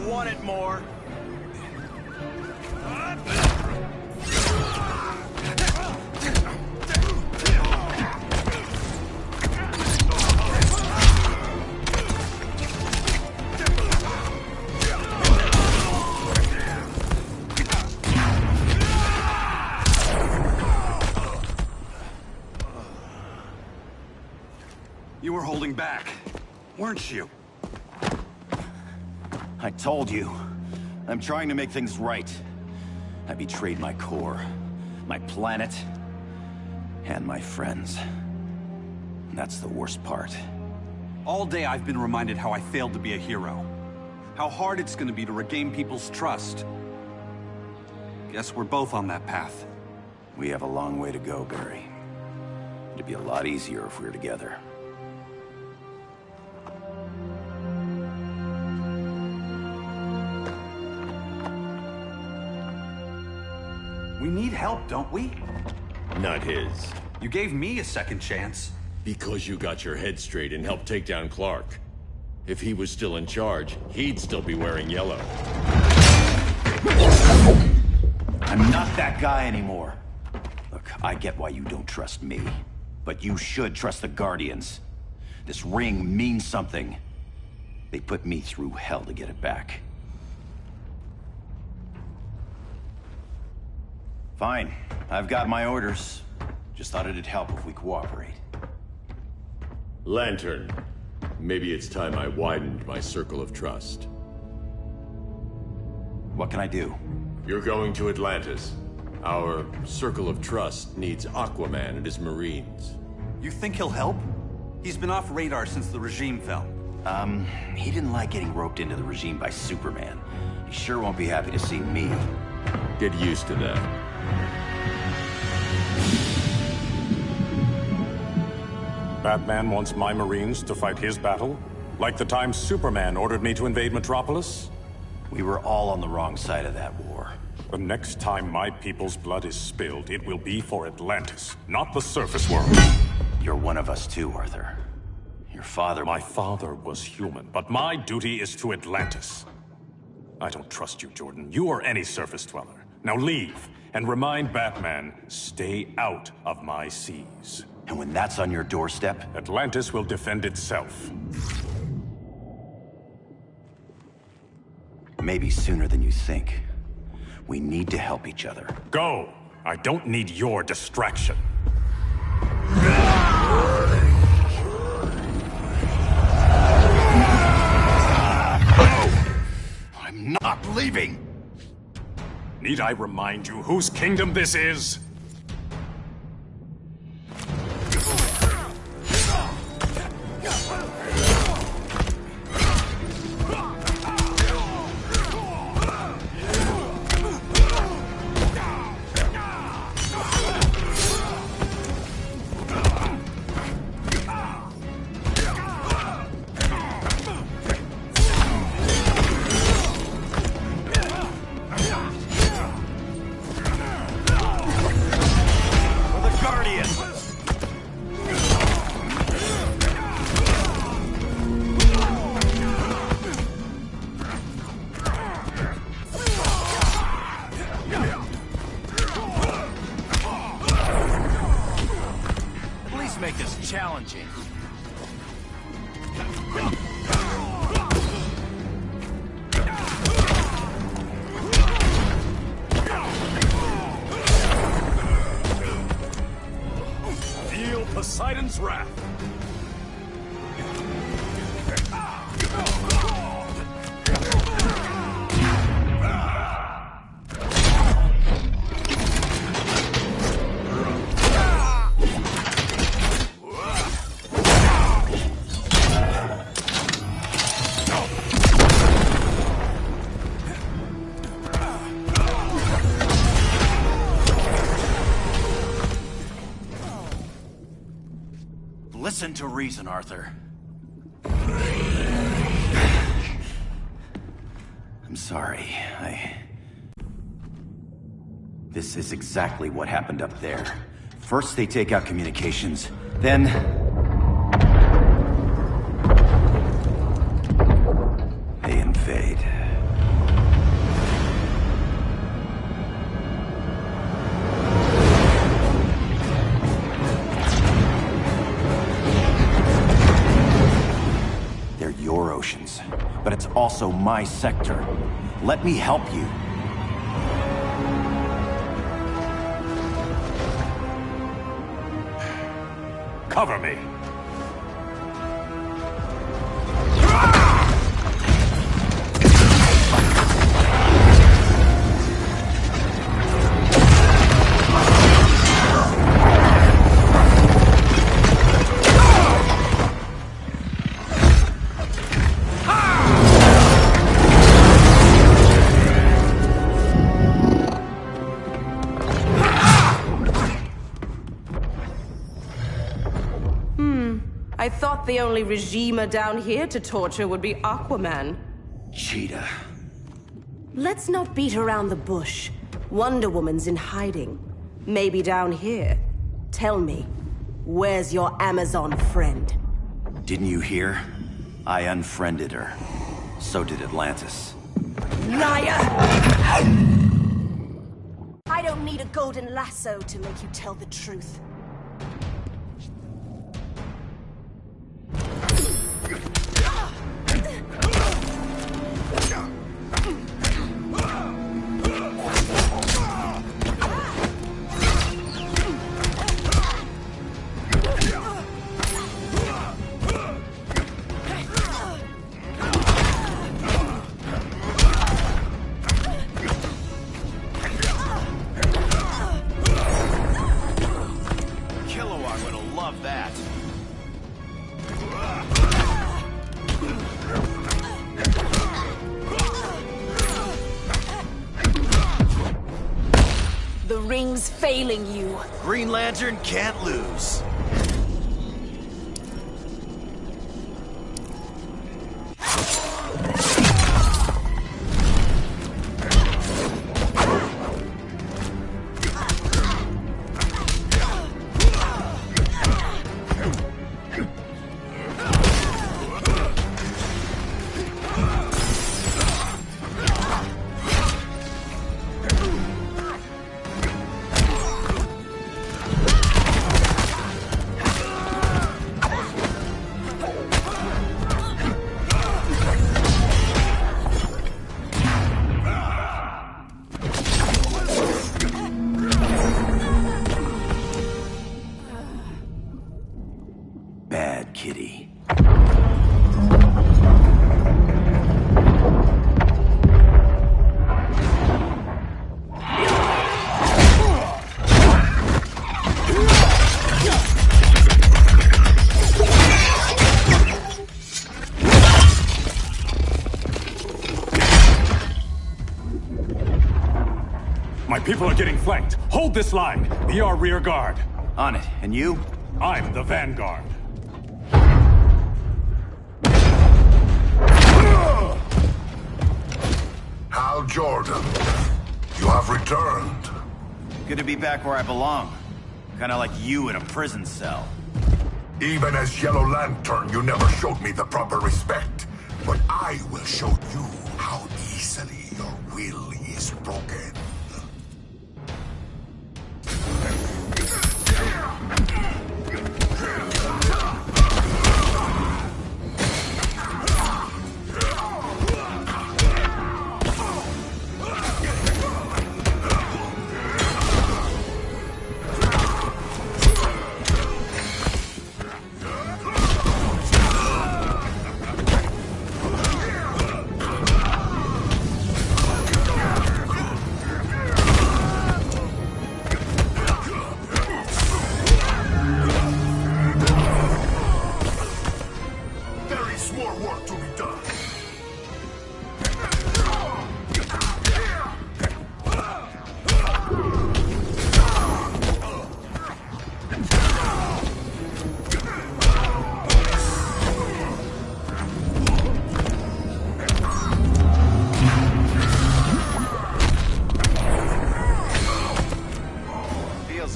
want it more. You were holding back, weren't you? I told you. I'm trying to make things right. I betrayed my core, my planet, and my friends. And that's the worst part. All day I've been reminded how I failed to be a hero. How hard it's gonna be to regain people's trust. Guess we're both on that path. We have a long way to go, Barry. It'd be a lot easier if we were together. We need help, don't we? Not his. You gave me a second chance. Because you got your head straight and helped take down Clark. If he was still in charge, he'd still be wearing yellow. I'm not that guy anymore. Look, I get why you don't trust me. But you should trust the Guardians. This ring means something. They put me through hell to get it back. Fine. I've got my orders. Just thought it'd help if we cooperate. Lantern. Maybe it's time I widened my circle of trust. What can I do? You're going to Atlantis. Our circle of trust needs Aquaman and his Marines. You think he'll help? He's been off radar since the regime fell. He didn't like getting roped into the regime by Superman. He sure won't be happy to see me. Get used to that. Batman wants my Marines to fight his battle? Like the time Superman ordered me to invade Metropolis? We were all on the wrong side of that war. The next time my people's blood is spilled, it will be for Atlantis, not the surface world. You're one of us too, Arthur. Your father... My father was human, but my duty is to Atlantis. I don't trust you, Jordan. You or any surface dweller. Now leave, and remind Batman, stay out of my seas. And when that's on your doorstep? Atlantis will defend itself. Maybe sooner than you think. We need to help each other. Go! I don't need your distraction. I'm not leaving! Need I remind you whose kingdom this is? Make this challenging. Feel Poseidon's wrath. Listen to reason, Arthur. I'm sorry. This is exactly what happened up there. First they take out communications, then... they invade. your oceans, but it's also my sector. Let me help you. Cover me. I thought the only regimer down here to torture would be Aquaman. Cheetah. Let's not beat around the bush. Wonder Woman's in hiding. Maybe down here. Tell me, where's your Amazon friend? Didn't you hear? I unfriended her. So did Atlantis. Liar! I don't need a golden lasso to make you tell the truth. The ring's failing you. Green Lantern can't lose. Bad kitty. My people are getting flanked. Hold this line. Be our rear guard. On it. And you? I'm the vanguard. Hal Jordan, you have returned. Good to be back where I belong. Kinda like you in a prison cell. Even as Yellow Lantern, you never showed me the proper respect. But I will show you how easily your will is broken.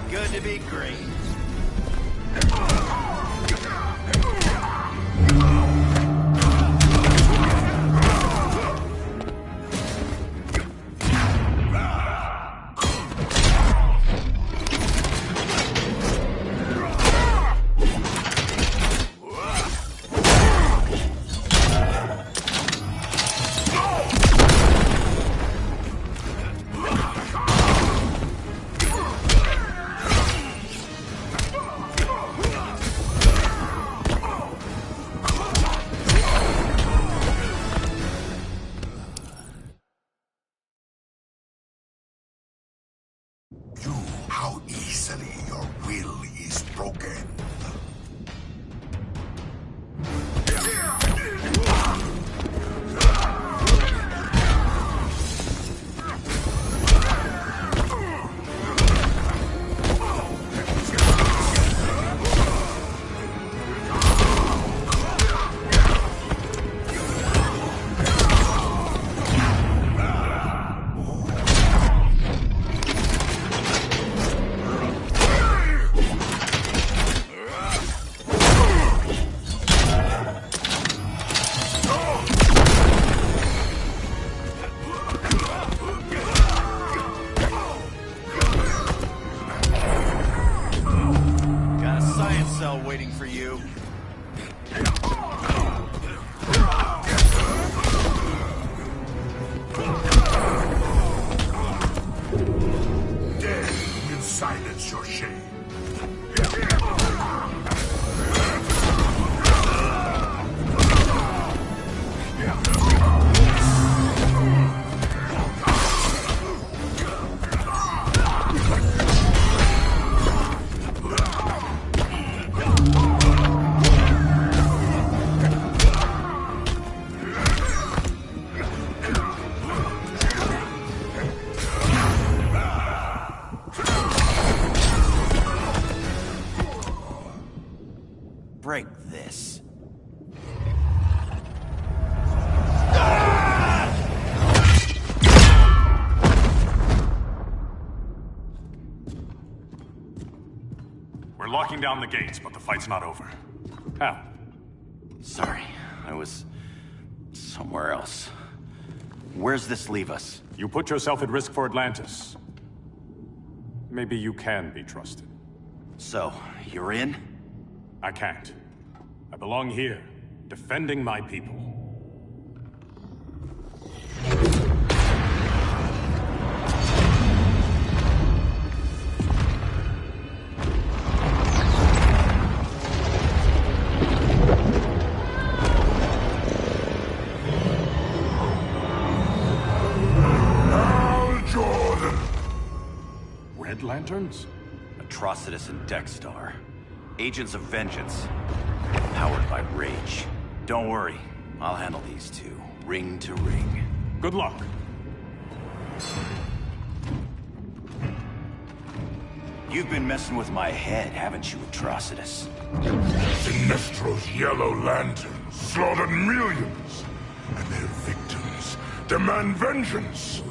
Good to be green. locking down the gates, but the fight's not over. Hal. Sorry, I was somewhere else. Where's this leave us? You put yourself at risk for Atlantis. Maybe you can be trusted. So, you're in? I can't. I belong here, defending my people. Red Lanterns? Atrocitus and Dexstar. Agents of Vengeance. Powered by rage. Don't worry, I'll handle these two, ring to ring. Good luck. You've been messing with my head, haven't you, Atrocitus? Sinestro's Yellow Lanterns slaughtered millions, and their victims demand vengeance.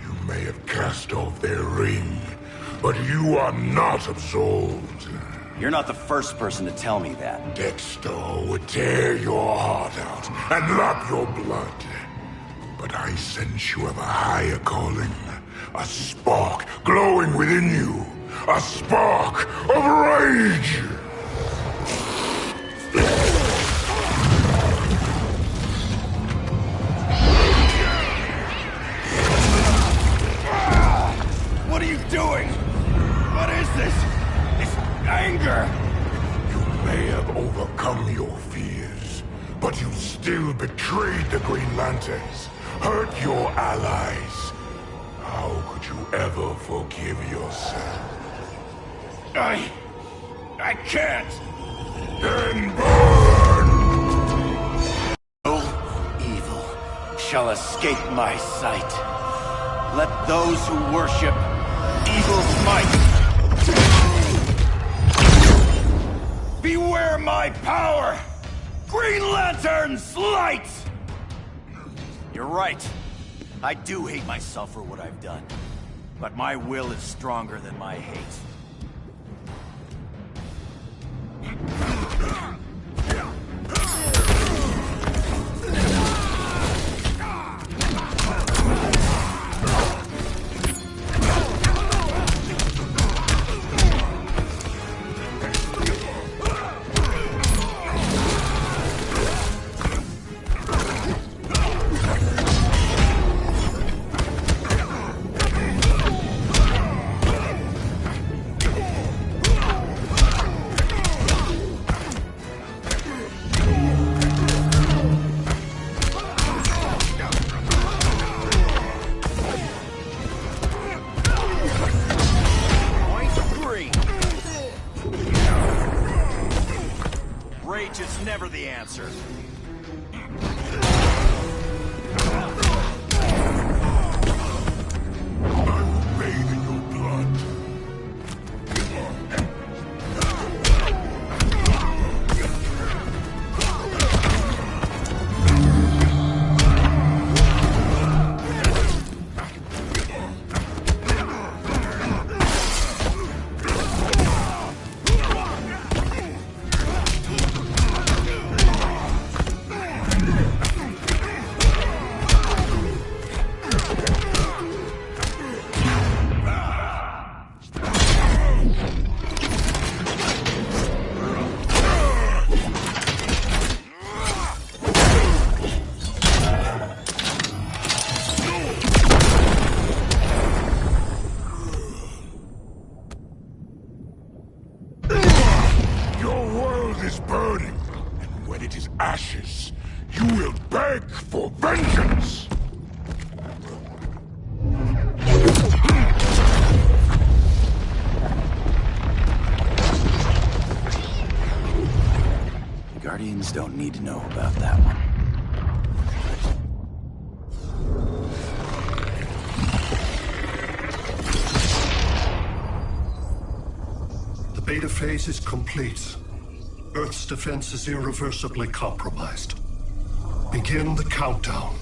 You may have cast off their ring, but you are not absolved. You're not the first person to tell me that. Dexter would tear your heart out and lap your blood. But I sense you have a higher calling. A spark glowing within you. A spark of rage! What are you doing? What is this? This anger! You may have overcome your fears, but you still betrayed the Green Lanterns, hurt your allies. How could you ever forgive yourself? I can't! Then burn! No evil shall escape my sight. Let those who worship evil's might beware my power! Green Lantern's light! You're right. I do hate myself for what I've done. But my will is stronger than my hate. Rage is never the answer. Is burning, and when it is ashes, you will beg for vengeance! The Guardians don't need to know about that one. The beta phase is complete. Earth's defense is irreversibly compromised. Begin the countdown.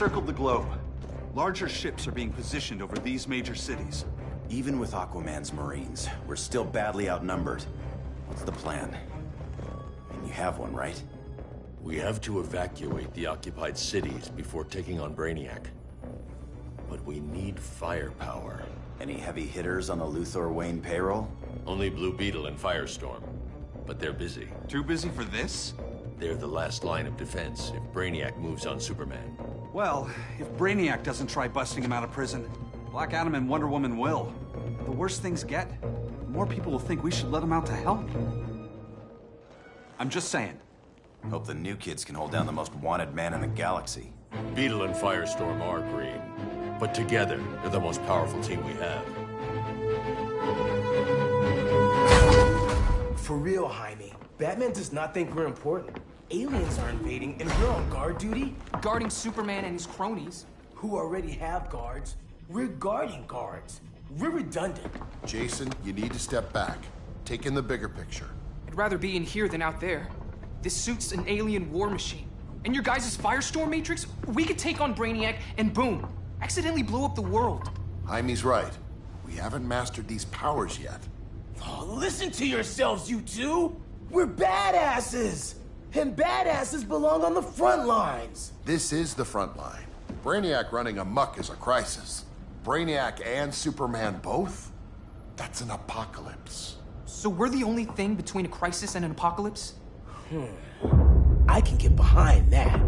circled the globe. Larger ships are being positioned over these major cities. Even with Aquaman's Marines, we're still badly outnumbered. What's the plan? And you have one, right? We have to evacuate the occupied cities before taking on Brainiac. But we need firepower. Any heavy hitters on the Luthor Wayne payroll? Only Blue Beetle and Firestorm. But they're busy. Too busy for this? They're the last line of defense if Brainiac moves on Superman. Well, if Brainiac doesn't try busting him out of prison, Black Adam and Wonder Woman will. And the worse things get, the more people will think we should let him out to help. I'm just saying. Hope the new kids can hold down the most wanted man in the galaxy. Beetle and Firestorm are green, but together, they're the most powerful team we have. For real, Jaime. Batman does not think we're important. Aliens are invading, and we're on guard duty? Guarding Superman and his cronies. Who already have guards. We're guarding guards. We're redundant. Jason, you need to step back. Take in the bigger picture. I'd rather be in here than out there. This suit's an alien war machine. And your guys' Firestorm Matrix, we could take on Brainiac and boom, accidentally blow up the world. Jaime's right. We haven't mastered these powers yet. Oh, listen to yourselves, you two! We're badasses! And badasses belong on the front lines! This is the front line. Brainiac running amok is a crisis. Brainiac and Superman both? That's an apocalypse. So we're the only thing between a crisis and an apocalypse? I can get behind that.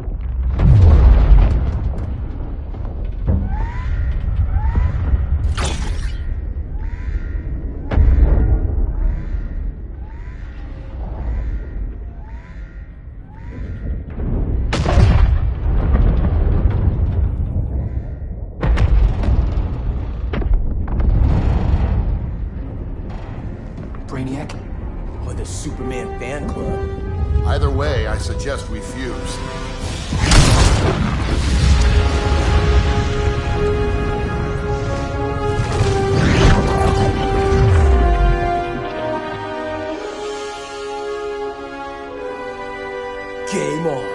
Brainiac? Or the Superman fan club? Either way, I suggest we fuse. Game on.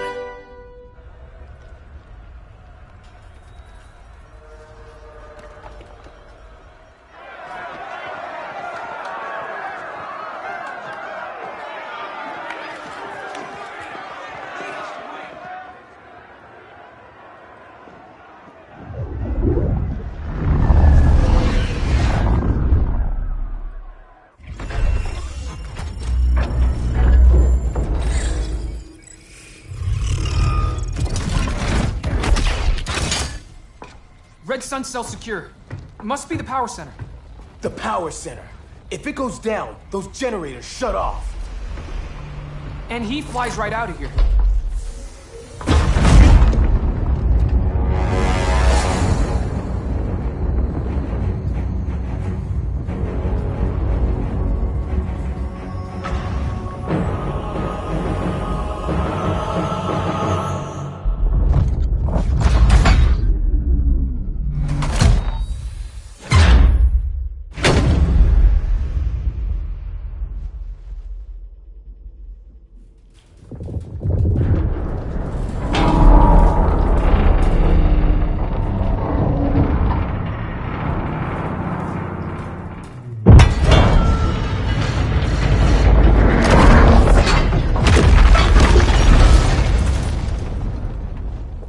Red Sun cell secure. Must be the power center. The power center. If it goes down, those generators shut off. And he flies right out of here.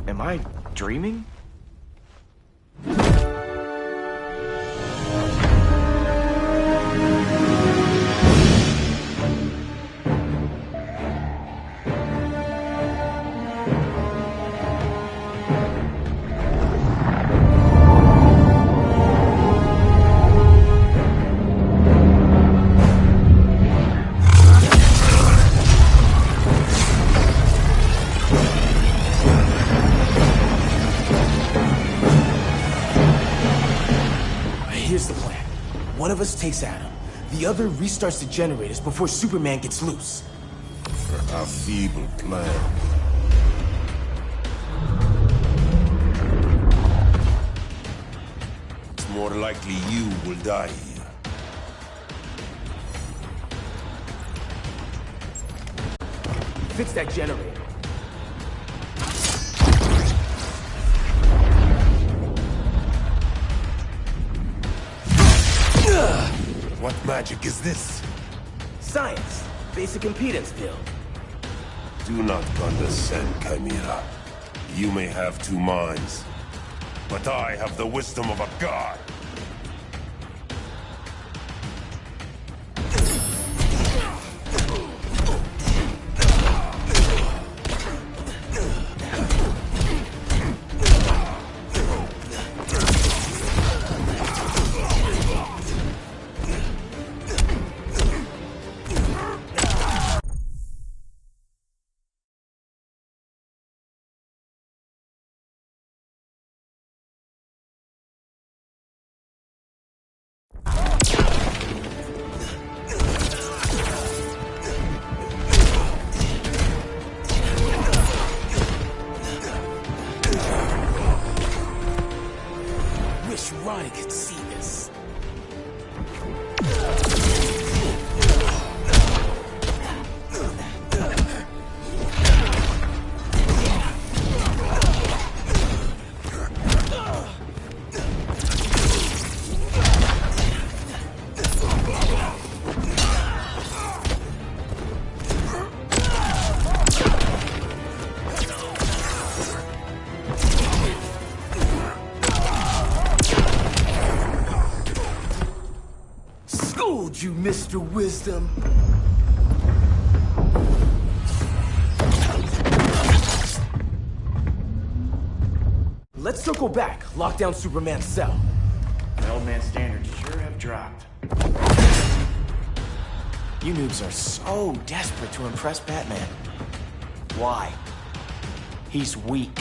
Am I dreaming? Here's the plan. One of us takes Adam. The other restarts the generators before Superman gets loose. A feeble plan. It's more likely you will die here. Fix that generator. What magic is this? Science. Basic impedance field. Do not condescend, Chimera. You may have two minds, but I have the wisdom of a god. Wish Ronnie could see this. Schooled you, Mr. Wisdom. Let's circle back, lock down Superman's cell. The old man's standards sure have dropped. You noobs are so desperate to impress Batman. Why? He's weak.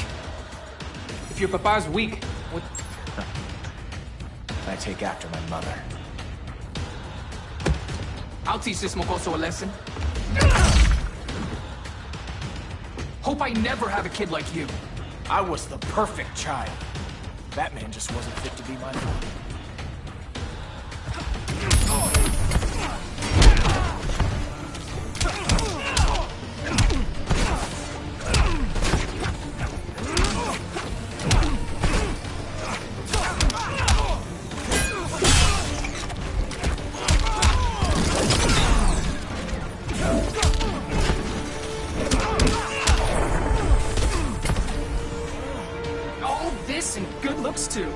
If your papa's weak, what? I take after my mother. I'll teach this mocoso a lesson. Hope I never have a kid like you. I was the perfect child. Batman just wasn't fit to be my father. All this and good looks too.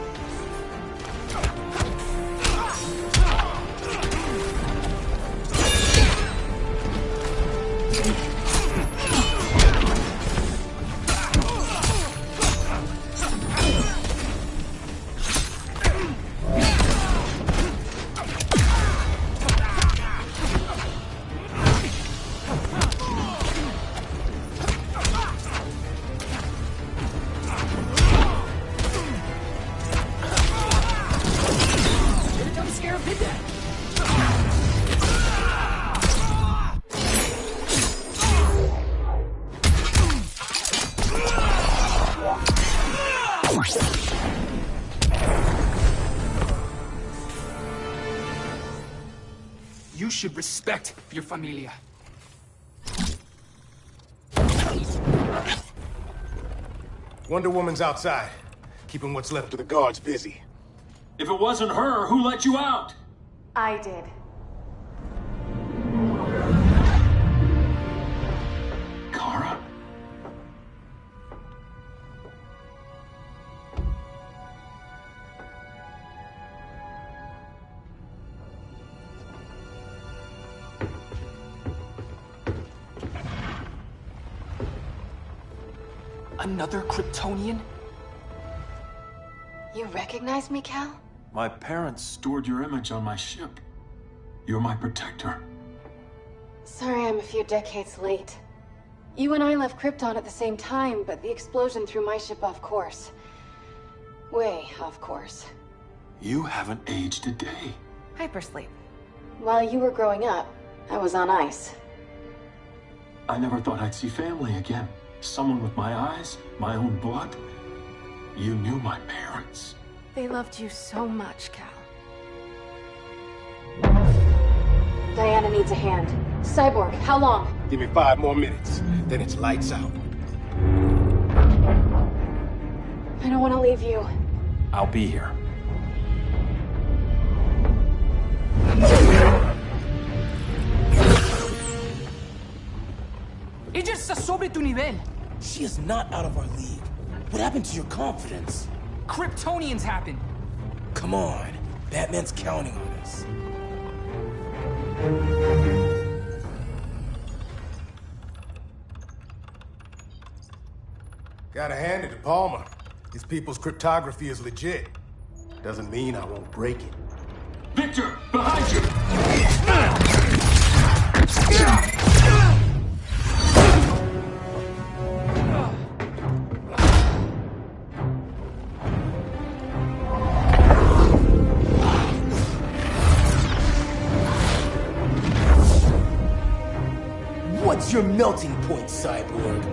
You should respect your familia. Wonder Woman's outside, keeping what's left of the guards busy. If it wasn't her, who let you out? I did. Kara? Another Kryptonian? You recognize me, Cal? My parents stored your image on my ship. You're my protector. Sorry I'm a few decades late. You and I left Krypton at the same time, but the explosion threw my ship off course. Way off course. You haven't aged a day. Hypersleep. While you were growing up, I was on ice. I never thought I'd see family again. Someone with my eyes, my own blood. You knew my parents. They loved you so much, Cal. Diana needs a hand. Cyborg, how long? Give me 5 more minutes, then it's lights out. I don't want to leave you. I'll be here. Ella está sobre tu nivel. She is not out of our league. What happened to your confidence? Kryptonians happen. Come on. Batman's counting on us. Gotta hand it to Palmer. His people's cryptography is legit. Doesn't mean I won't break it. Victor, behind you! What's your melting point, Cyborg?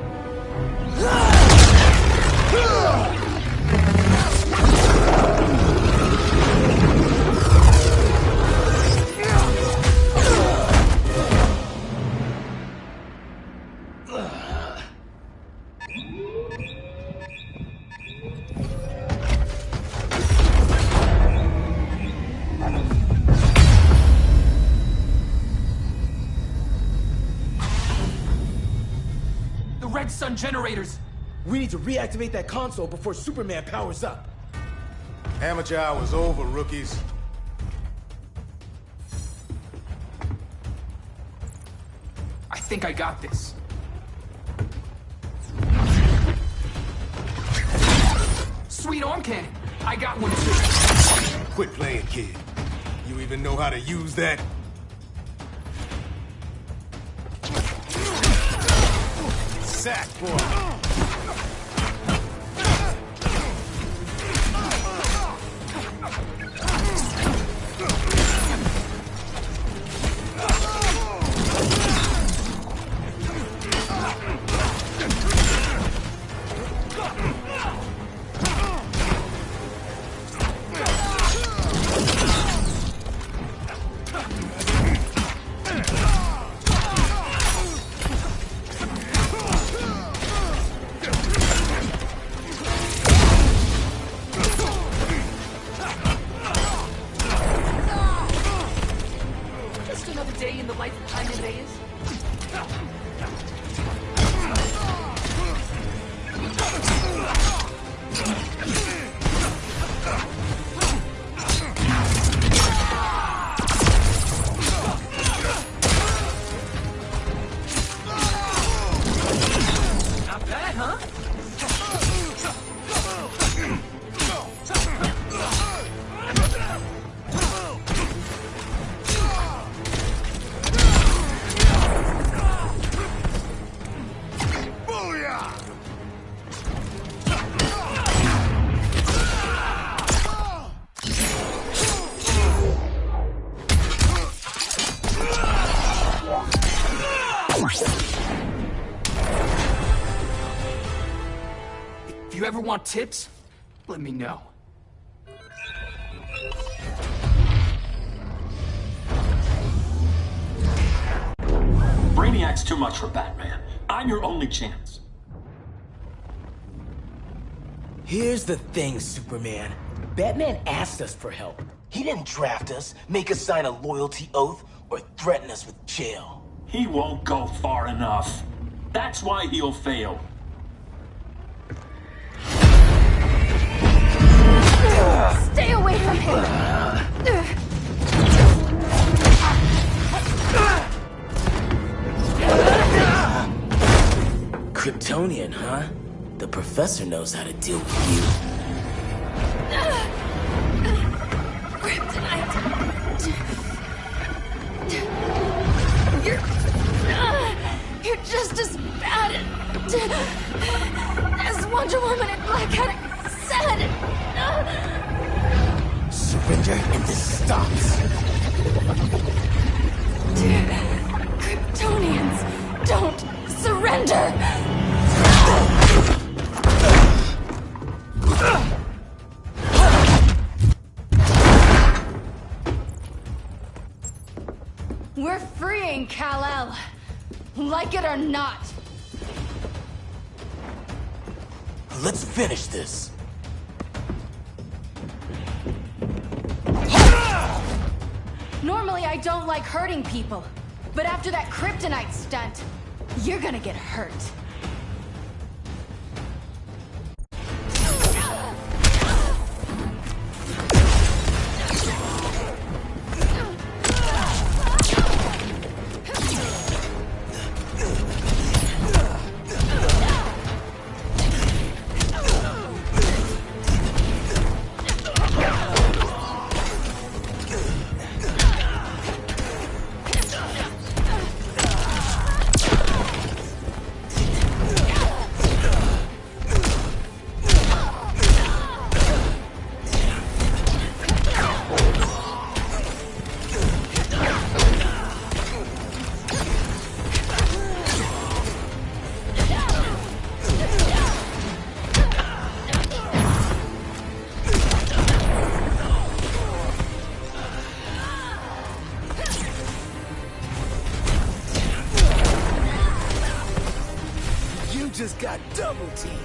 Red Sun generators! We need to reactivate that console before Superman powers up. Amateur hour's over, rookies. I think I got this. Sweet arm cannon! I got one too. Quit playing, kid. You even know how to use that? Sack, boy. If you ever want tips, let me know. Brainiac's too much for Batman. I'm your only chance. Here's the thing, Superman. Batman asked us for help. He didn't draft us, make us sign a loyalty oath, or threaten us with jail. He won't go far enough. That's why he'll fail. Stay away from him! Kryptonian, huh? The professor knows how to deal with you. Kryptonite! You're just as bad as Wonder Woman and Black Cat said! Surrender and this stops. Kryptonians don't surrender! We're freeing Kal-El. Like it or not. Let's finish this. Normally I don't like hurting people. But after that kryptonite stunt, you're gonna get hurt. Just got double teamed.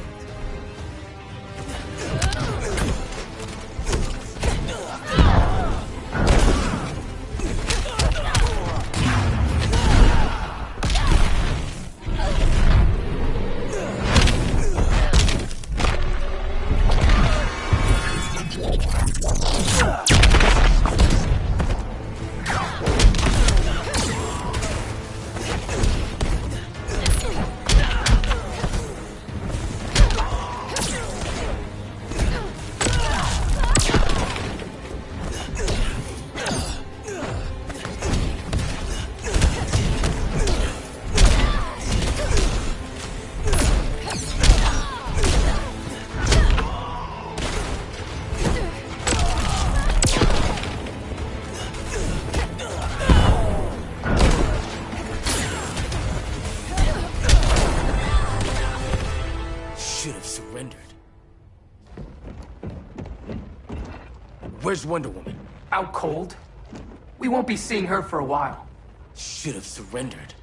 Where's Wonder Woman? Out cold. We won't be seeing her for a while. Should have surrendered.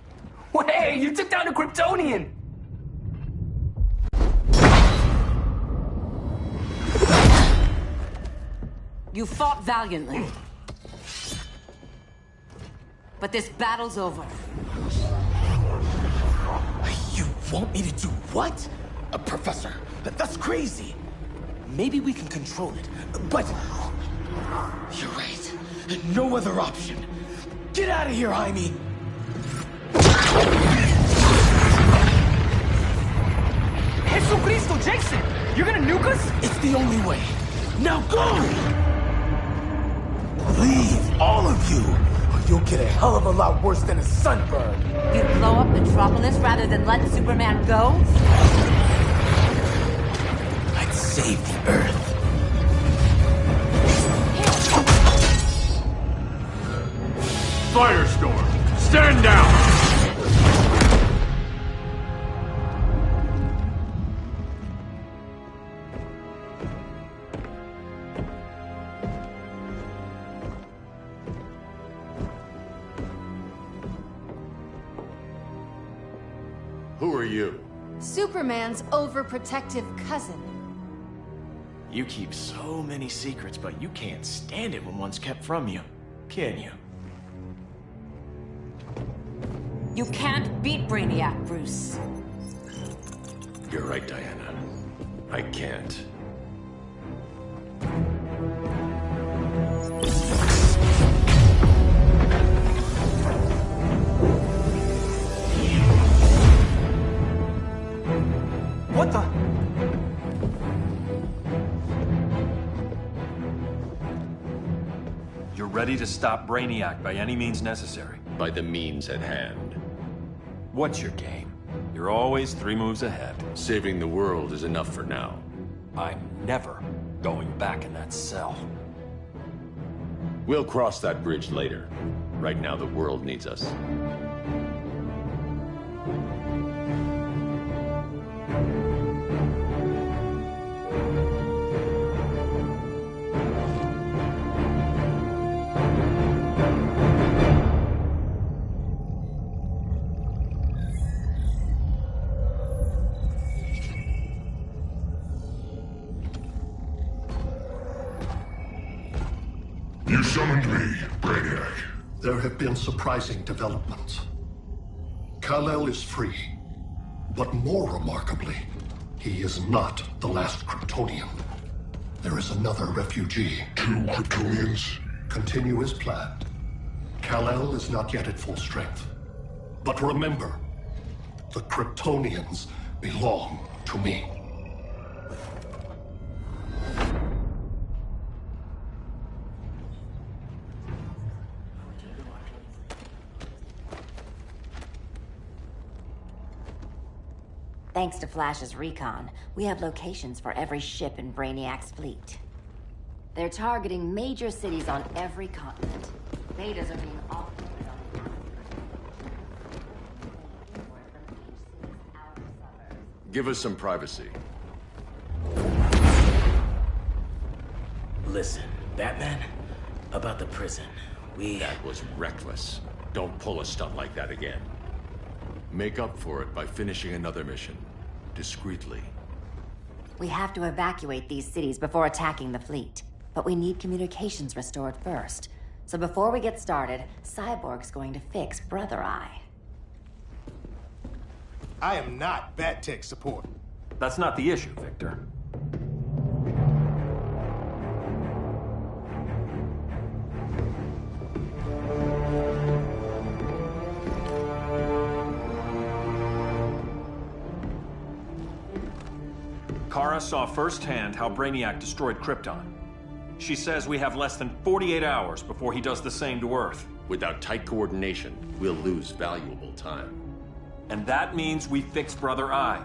Hey, you took down a Kryptonian! You fought valiantly. But this battle's over. You want me to do what? Professor, that's crazy. Maybe we can control it, but... You're right. No other option. Get out of here, Jaime! Jesucristo, Jason! You're gonna nuke us? It's the only way. Now go! Leave, all of you, or you'll get a hell of a lot worse than a sunburn. You'd blow up Metropolis rather than let Superman go? I'd save the Earth. Firestorm, stand down! Who are you? Superman's overprotective cousin. You keep so many secrets, but you can't stand it when one's kept from you, can you? You can't beat Brainiac, Bruce. You're right, Diana. I can't. What the? You're ready to stop Brainiac by any means necessary. By the means at hand. What's your game? You're always 3 moves ahead. Saving the world is enough for now. I'm never going back in that cell. We'll cross that bridge later. Right now, the world needs us. You summoned me, Brainiac. There have been surprising developments. Kal-El is free, but more remarkably, he is not the last Kryptonian. There is another refugee. 2 Kryptonians? Continue as planned. Kal-El is not yet at full strength. But remember, the Kryptonians belong to me. Thanks to Flash's recon, we have locations for every ship in Brainiac's fleet. They're targeting major cities on every continent. Betas are being offloaded on Give us some privacy. Listen, Batman, about the prison, That was reckless. Don't pull a stunt like that again. Make up for it by finishing another mission. Discreetly. We have to evacuate these cities before attacking the fleet. But we need communications restored first. So before we get started, Cyborg's going to fix Brother Eye. I am not Bat-Tech support. That's not the issue, Victor. Kara saw firsthand how Brainiac destroyed Krypton. She says we have less than 48 hours before he does the same to Earth. Without tight coordination, we'll lose valuable time. And that means we fix Brother Eye.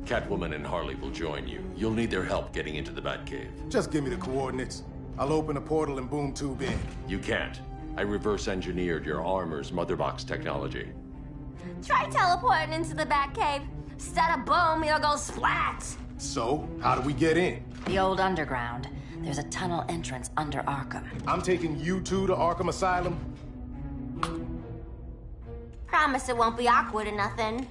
Catwoman and Harley will join you. You'll need their help getting into the Batcave. Just give me the coordinates. I'll open a portal and boom tube in. You can't. I reverse engineered your armor's motherbox technology. Try teleporting into the Batcave. Instead of boom, you'll go splat. So, how do we get in? The old underground. There's a tunnel entrance under Arkham. I'm taking you two to Arkham Asylum. Promise it won't be awkward or nothing.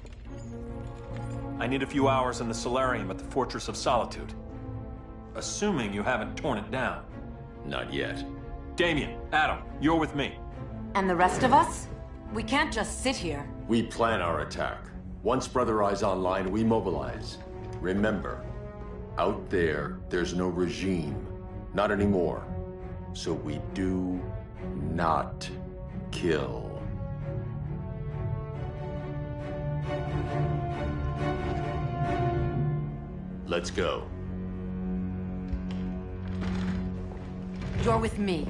I need a few hours in the solarium at the Fortress of Solitude. Assuming you haven't torn it down. Not yet. Damien, Adam, you're with me. And the rest of us? We can't just sit here. We plan our attack. Once Brother Eye's online, we mobilize. Remember, out there's no regime. Not anymore. So we do not kill. Let's go. You're with me.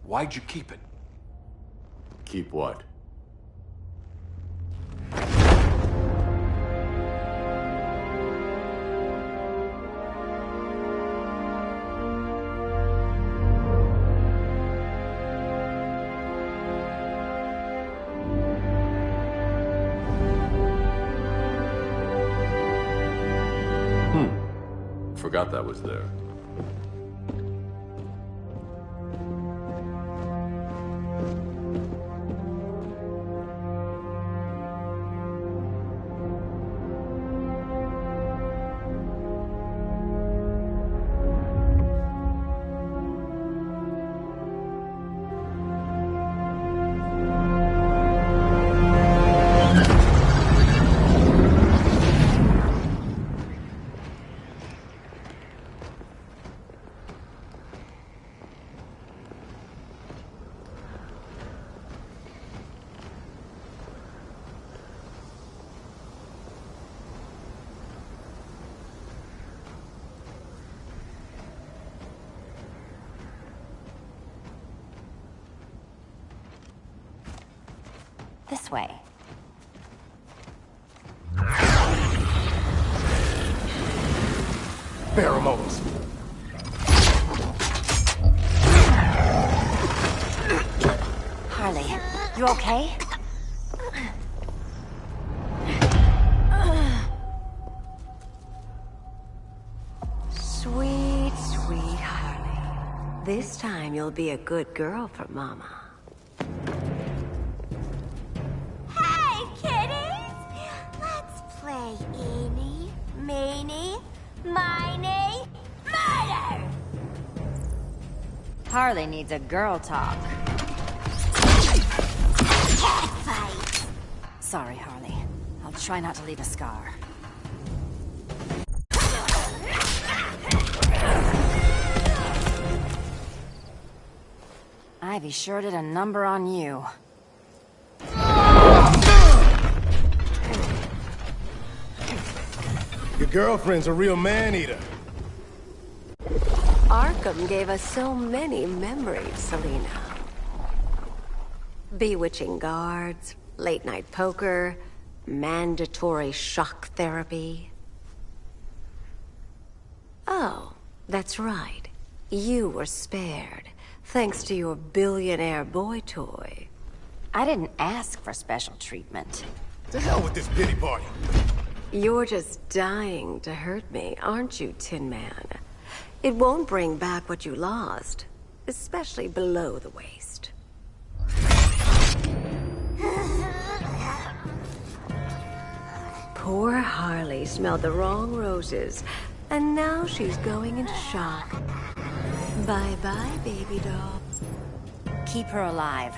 Why'd you keep it? Keep what? Forgot that was there. This way. Pheromones. Harley, you okay? Sweet, sweet Harley. This time you'll be a good girl for Mama. Miney, murder! Harley needs a girl talk. Cat fight! Sorry, Harley. I'll try not to leave a scar. Ivy sure did a number on you. Your girlfriend's a real man-eater. Arkham gave us so many memories, Selina. Bewitching guards, late-night poker, mandatory shock therapy. Oh, that's right. You were spared, thanks to your billionaire boy toy. I didn't ask for special treatment. To hell with this pity party. You're just dying to hurt me, aren't you, Tin Man? It won't bring back what you lost, especially below the waist. Poor Harley smelled the wrong roses, and now she's going into shock. Bye-bye, baby doll. Keep her alive.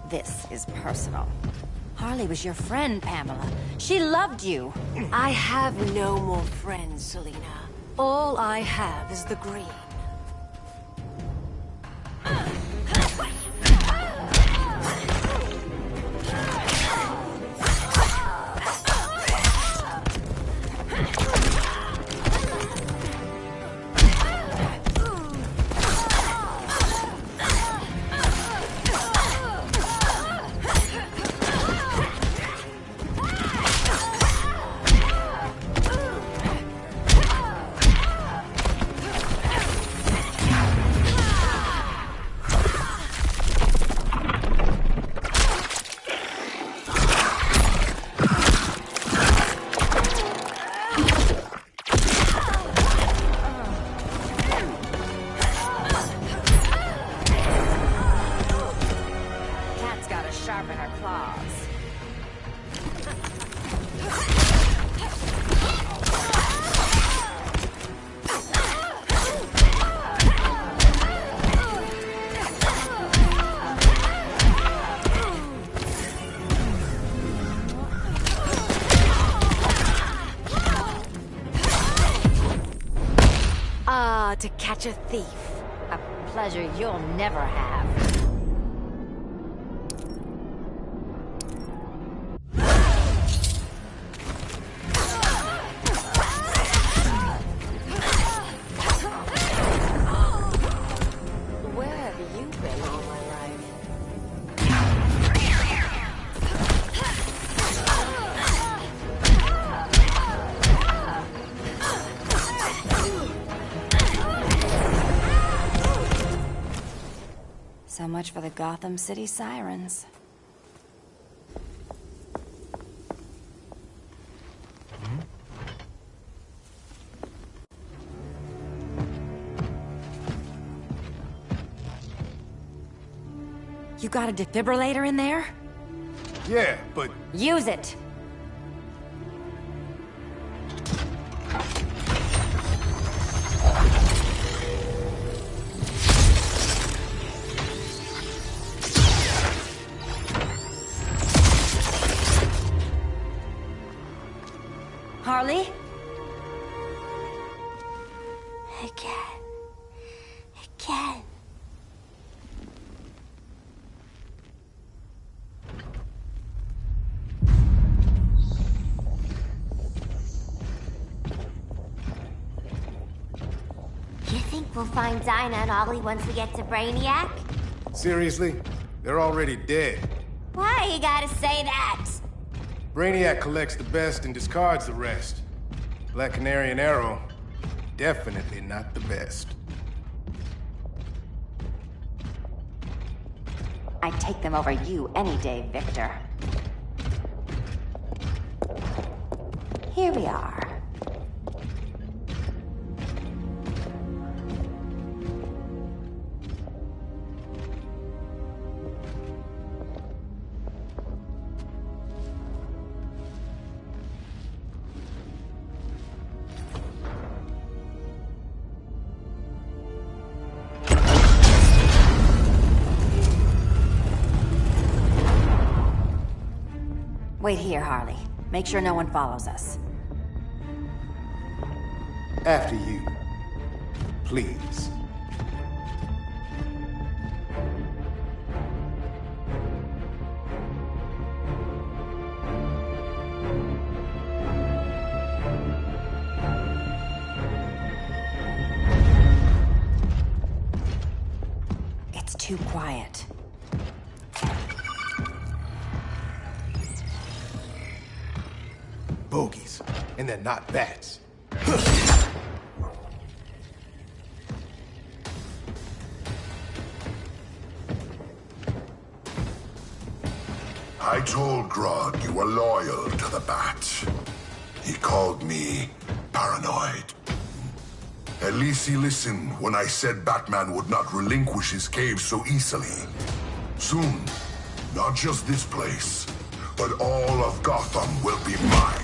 This is personal. Harley was your friend, Pamela. She loved you. I have no more friends, Selina. All I have is the green. To catch a thief. A pleasure you'll never have. Where have you been all my life? So much for the Gotham City Sirens. You got a defibrillator in there? Yeah, but... Use it! Harley? Again. You think we'll find Dinah and Ollie once we get to Brainiac? Seriously? They're already dead. Why you gotta say that? Brainiac collects the best and discards the rest. Black Canary and Arrow, definitely not the best. I'd take them over you any day, Victor. Here we are. Wait here, Harley. Make sure no one follows us. After you. Please. It's too quiet. Bogies. And they're not bats. I told Grodd you were loyal to the Bat. He called me paranoid. At least he listened when I said Batman would not relinquish his cave so easily. Soon, not just this place, but all of Gotham will be mine.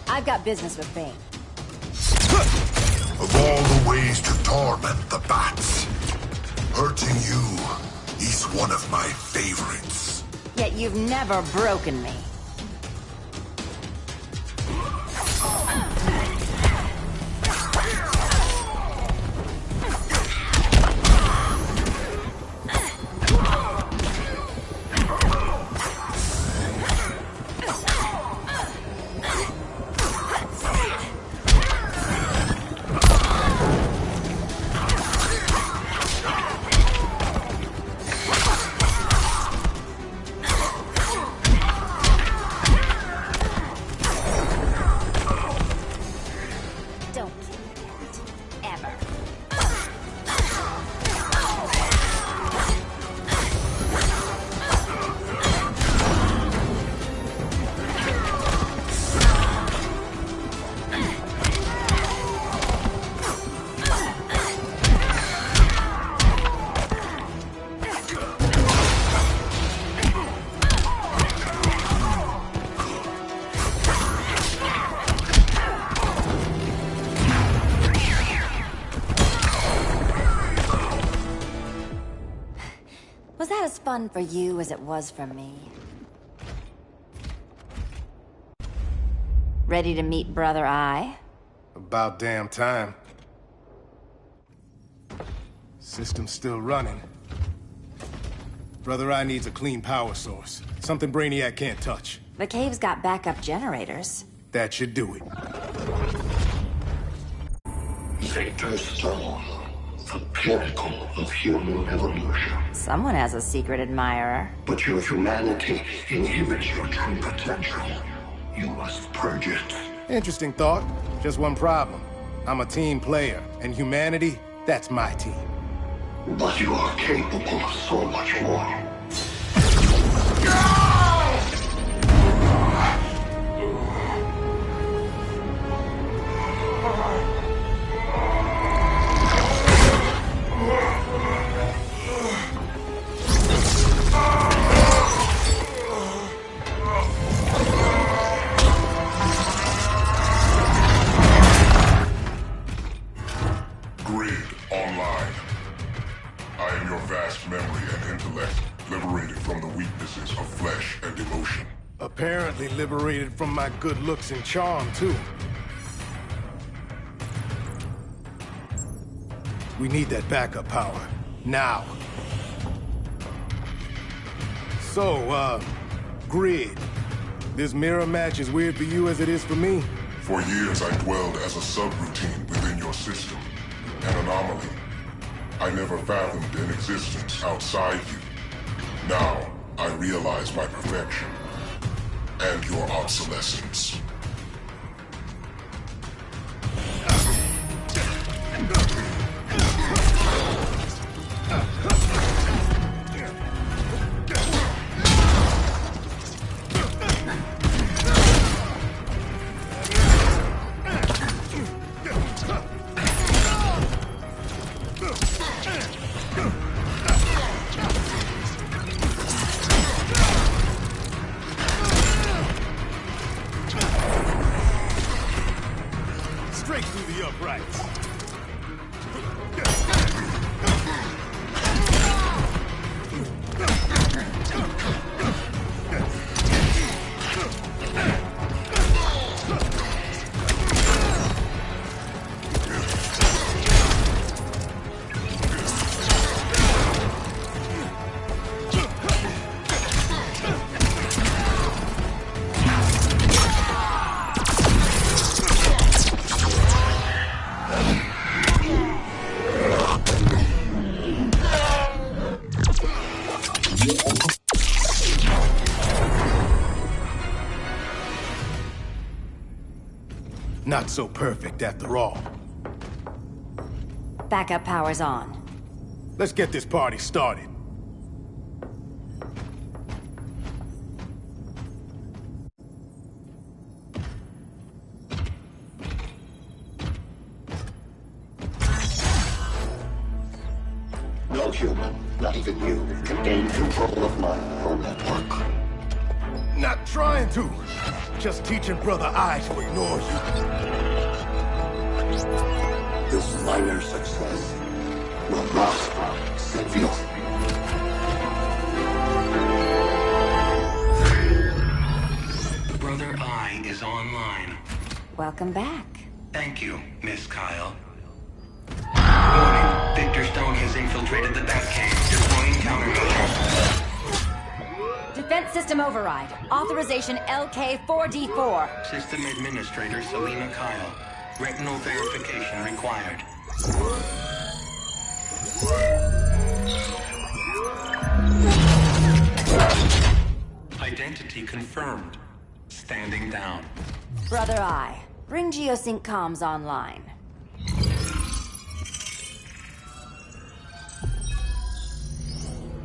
I've got business with Bane. Of all the ways to torment the Bats, hurting you is one of my favorites. Yet you've never broken me. Was that as fun for you as it was for me? Ready to meet Brother Eye? About damn time. System's still running. Brother Eye needs a clean power source. Something Brainiac can't touch. The cave's got backup generators. That should do it. Victor Stone, the pinnacle of human evolution. Someone has a secret admirer. But your humanity inhibits your true potential. You must purge it. Interesting thought. Just one problem. I'm a team player, and humanity, that's my team. But you are capable of so much more. Apparently liberated from my good looks and charm, too. We need that backup power. Now. So, Grid. This mirror match as weird for you as it is for me? For years I dwelled as a subroutine within your system. An anomaly. I never fathomed an existence outside you. Now, I realize my perfection. And your obsolescence. Straight through the uprights. not so perfect after all. Backup power's on. Let's get this party started. No human, not even you, can gain control of my neural network. Not trying to. Just teaching Brother Eye to ignore you. This minor success will not save you. Brother Eye is online. Welcome back. Thank you, Miss Kyle. Warning, Victor Stone has infiltrated the Batcave, deploying countermeasures. Defense system override. Authorization LK4D4. System Administrator Selena Kyle. Retinal verification required. Identity confirmed. Standing down. Brother Eye, bring Geosync comms online.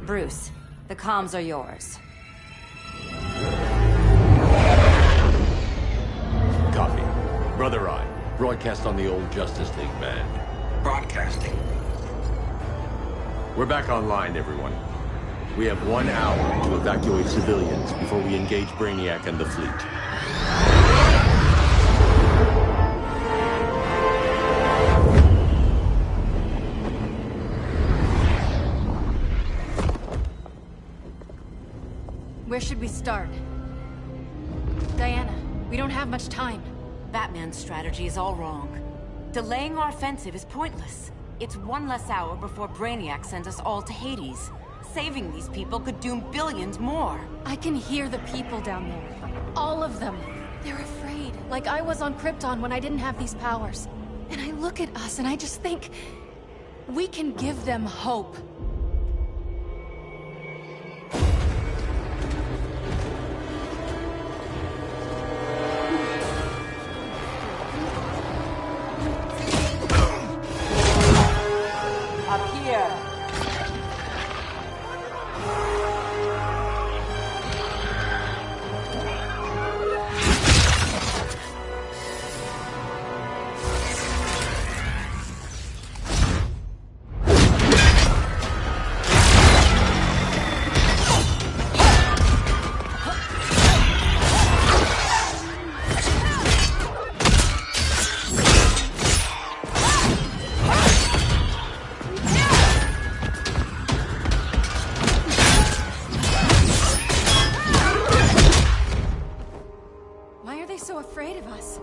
Bruce, the comms are yours. Copy. Brother Eye, broadcast on the old Justice League band. Broadcasting. We're back online, everyone. We have 1 hour to evacuate civilians before we engage Brainiac and the fleet. Where should we start? Diana, we don't have much time. Batman's strategy is all wrong. Delaying our offensive is pointless. It's 1 less hour before Brainiac sends us all to Hades. Saving these people could doom billions more. I can hear the people down there. All of them. They're afraid, like I was on Krypton when I didn't have these powers. And I look at us and I just think, we can give them hope. Up here. Why are they so afraid of us?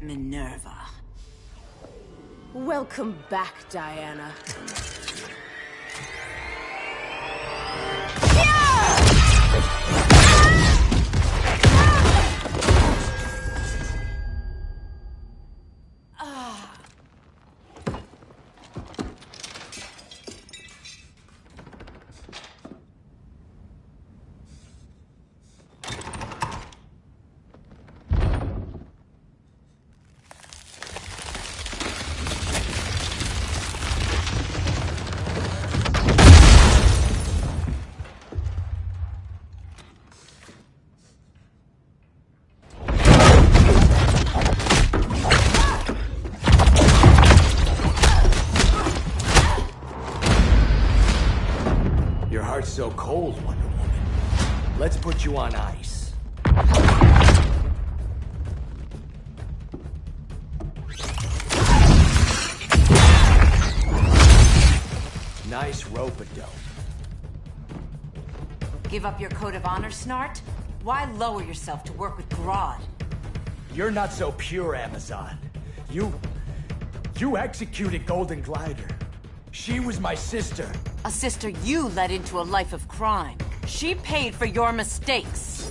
Minerva. Welcome back, Diana. Your heart's so cold, Wonder Woman. Let's put you on ice. Nice rope-a-dope. Give up your code of honor, Snart? Why lower yourself to work with Grodd? You're not so pure, Amazon. You executed Golden Glider. She was my sister. A sister you led into a life of crime. She paid for your mistakes.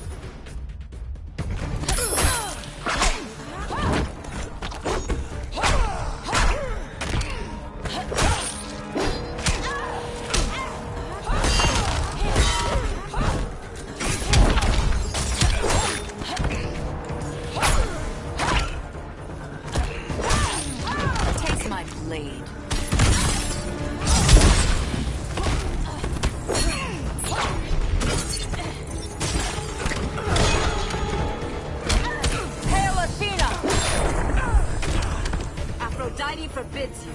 Duty forbids you.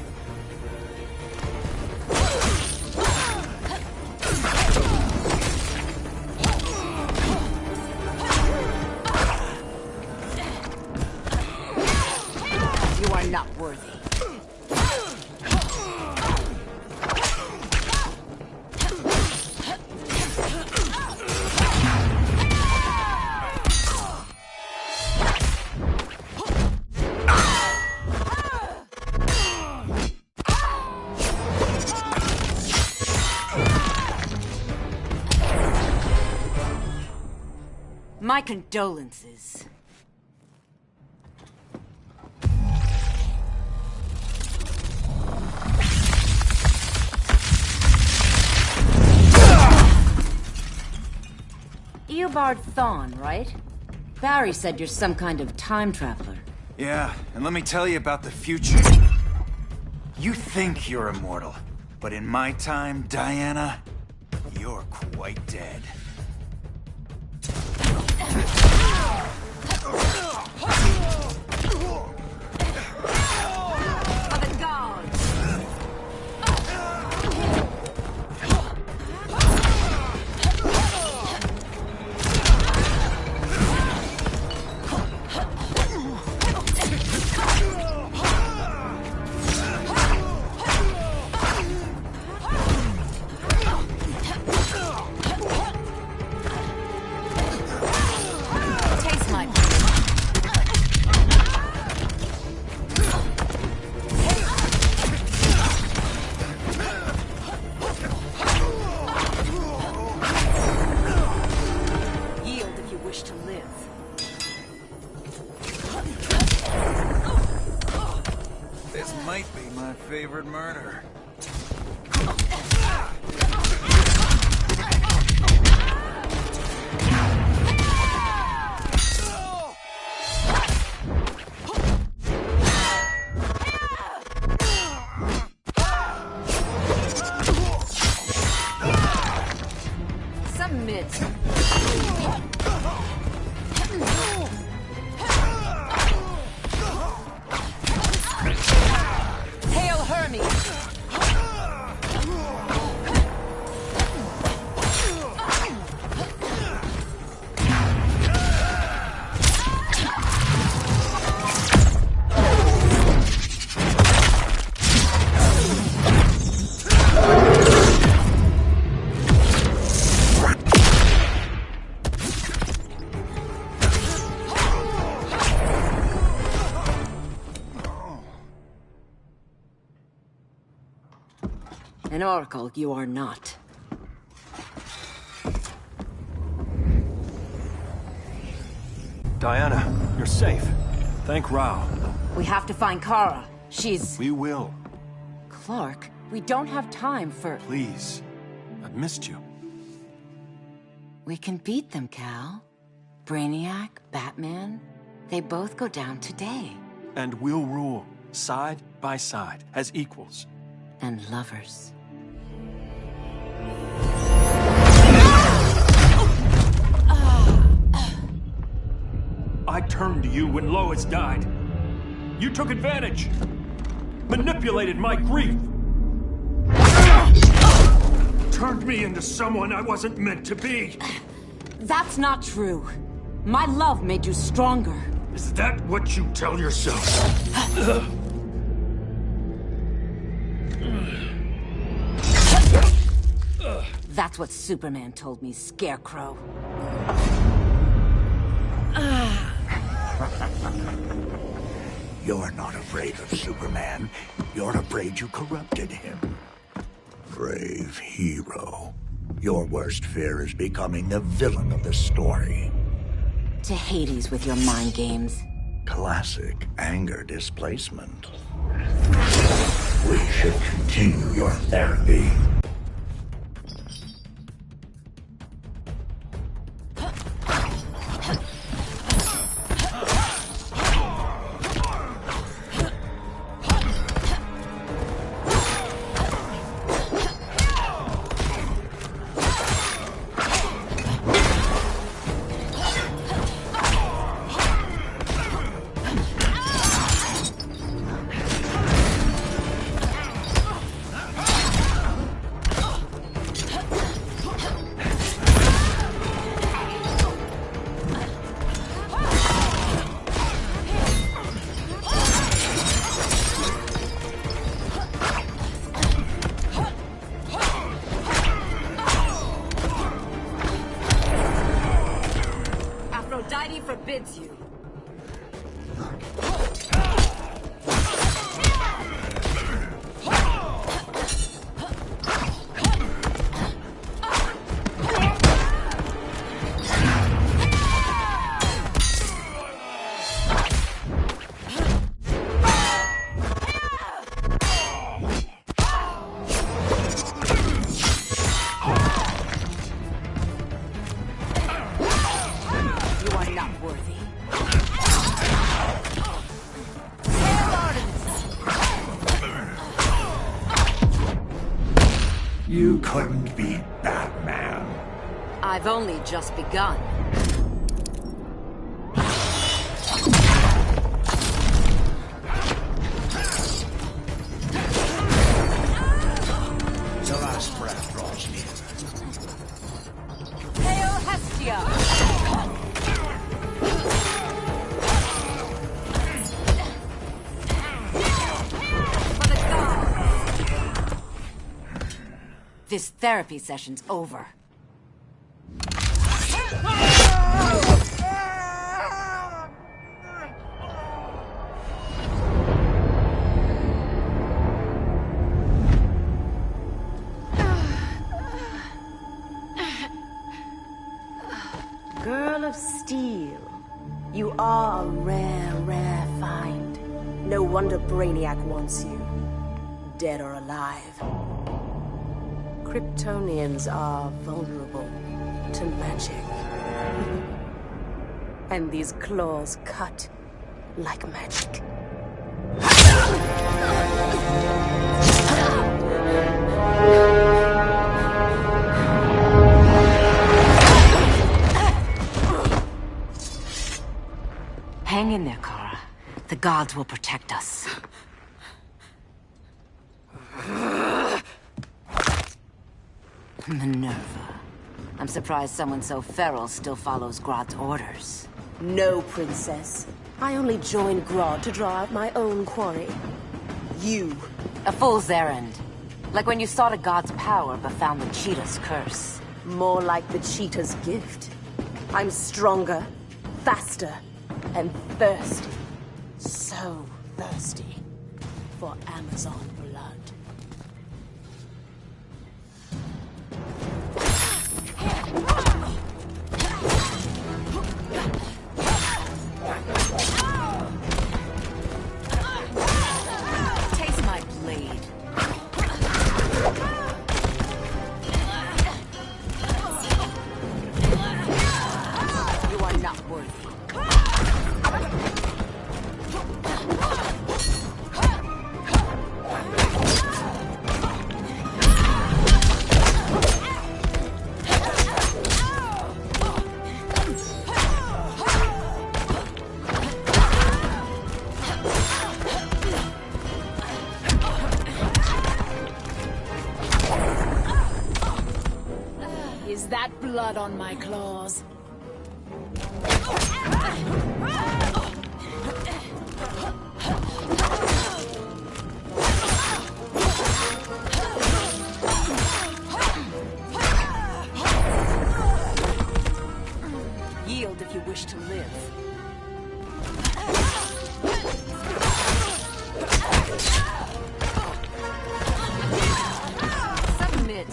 You are not worthy. My condolences. Eobard Thawne, right? Barry said you're some kind of time traveler. Yeah, and let me tell you about the future. You think you're immortal, but in my time, Diana, you're quite dead. Favorite murder. Submit. Hail Hermes! An oracle you are not. Diana, you're safe. Thank Rao. We have to find Kara. She's... We will. Clark, we don't have time for... Please. I've missed you. We can beat them, Cal. Brainiac, Batman, they both go down today. And we'll rule, side by side, as equals. And lovers. I turned to you when Lois died. You took advantage. Manipulated my grief. Turned me into someone I wasn't meant to be. That's not true. My love made you stronger. Is that what you tell yourself? That's what Superman told me, Scarecrow. You're not afraid of Superman. You're afraid you corrupted him. Brave hero. Your worst fear is becoming the villain of the story. To Hades with your mind games. Classic anger displacement. We should continue your therapy. You couldn't beat Batman. I've only just begun. The last breath draws near. Hail Hestia! For the gods! This therapy session's over. Girl of Steel, you are a rare, rare find. No wonder Brainiac wants you, dead or alive. Kryptonians are vulnerable to magic. And these claws cut like magic. Hang in there, Kara. The gods will protect us. Minerva. I'm surprised someone so feral still follows Grodd's orders. No, Princess. I only joined Grodd to draw out my own quarry. You. A fool's errand. Like when you sought a god's power but found the cheetah's curse. More like the cheetah's gift. I'm stronger, faster, and thirsty. So thirsty for Amazon blood. Taste my blade. You are not worthy. Is that blood on my claws? Yield if you wish to live. Submit.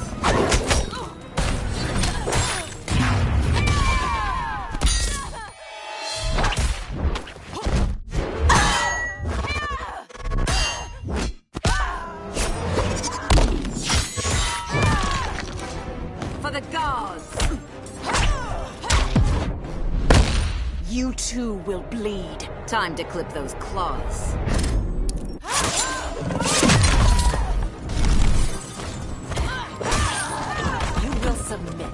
For the gods! You too will bleed. Time to clip those claws. You will submit.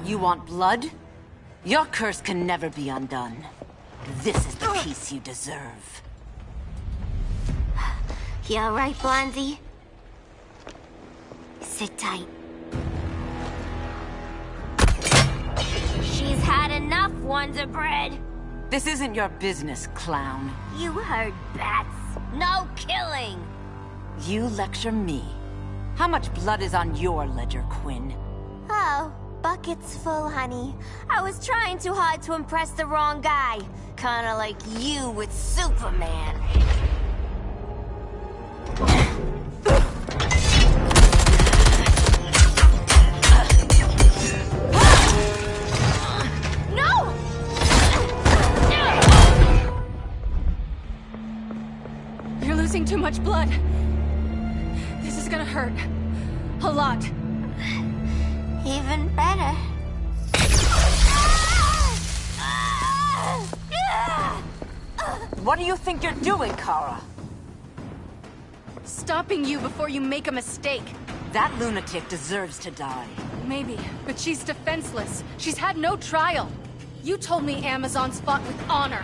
You want blood? Your curse can never be undone. This is the peace you deserve. You alright, Blondie? Sit tight. She's had enough, Wonder Bread. This isn't your business, clown. You heard bats. No killing. You lecture me. How much blood is on your ledger, Quinn? Oh, buckets full, honey. I was trying too hard to impress the wrong guy. Kinda like you with Superman. No! Too much blood. This is gonna hurt. A lot. Even better. What do you think you're doing, Kara? Stopping you before you make a mistake. That lunatic deserves to die. Maybe, but she's defenseless. She's had no trial. You told me Amazons fought with honor.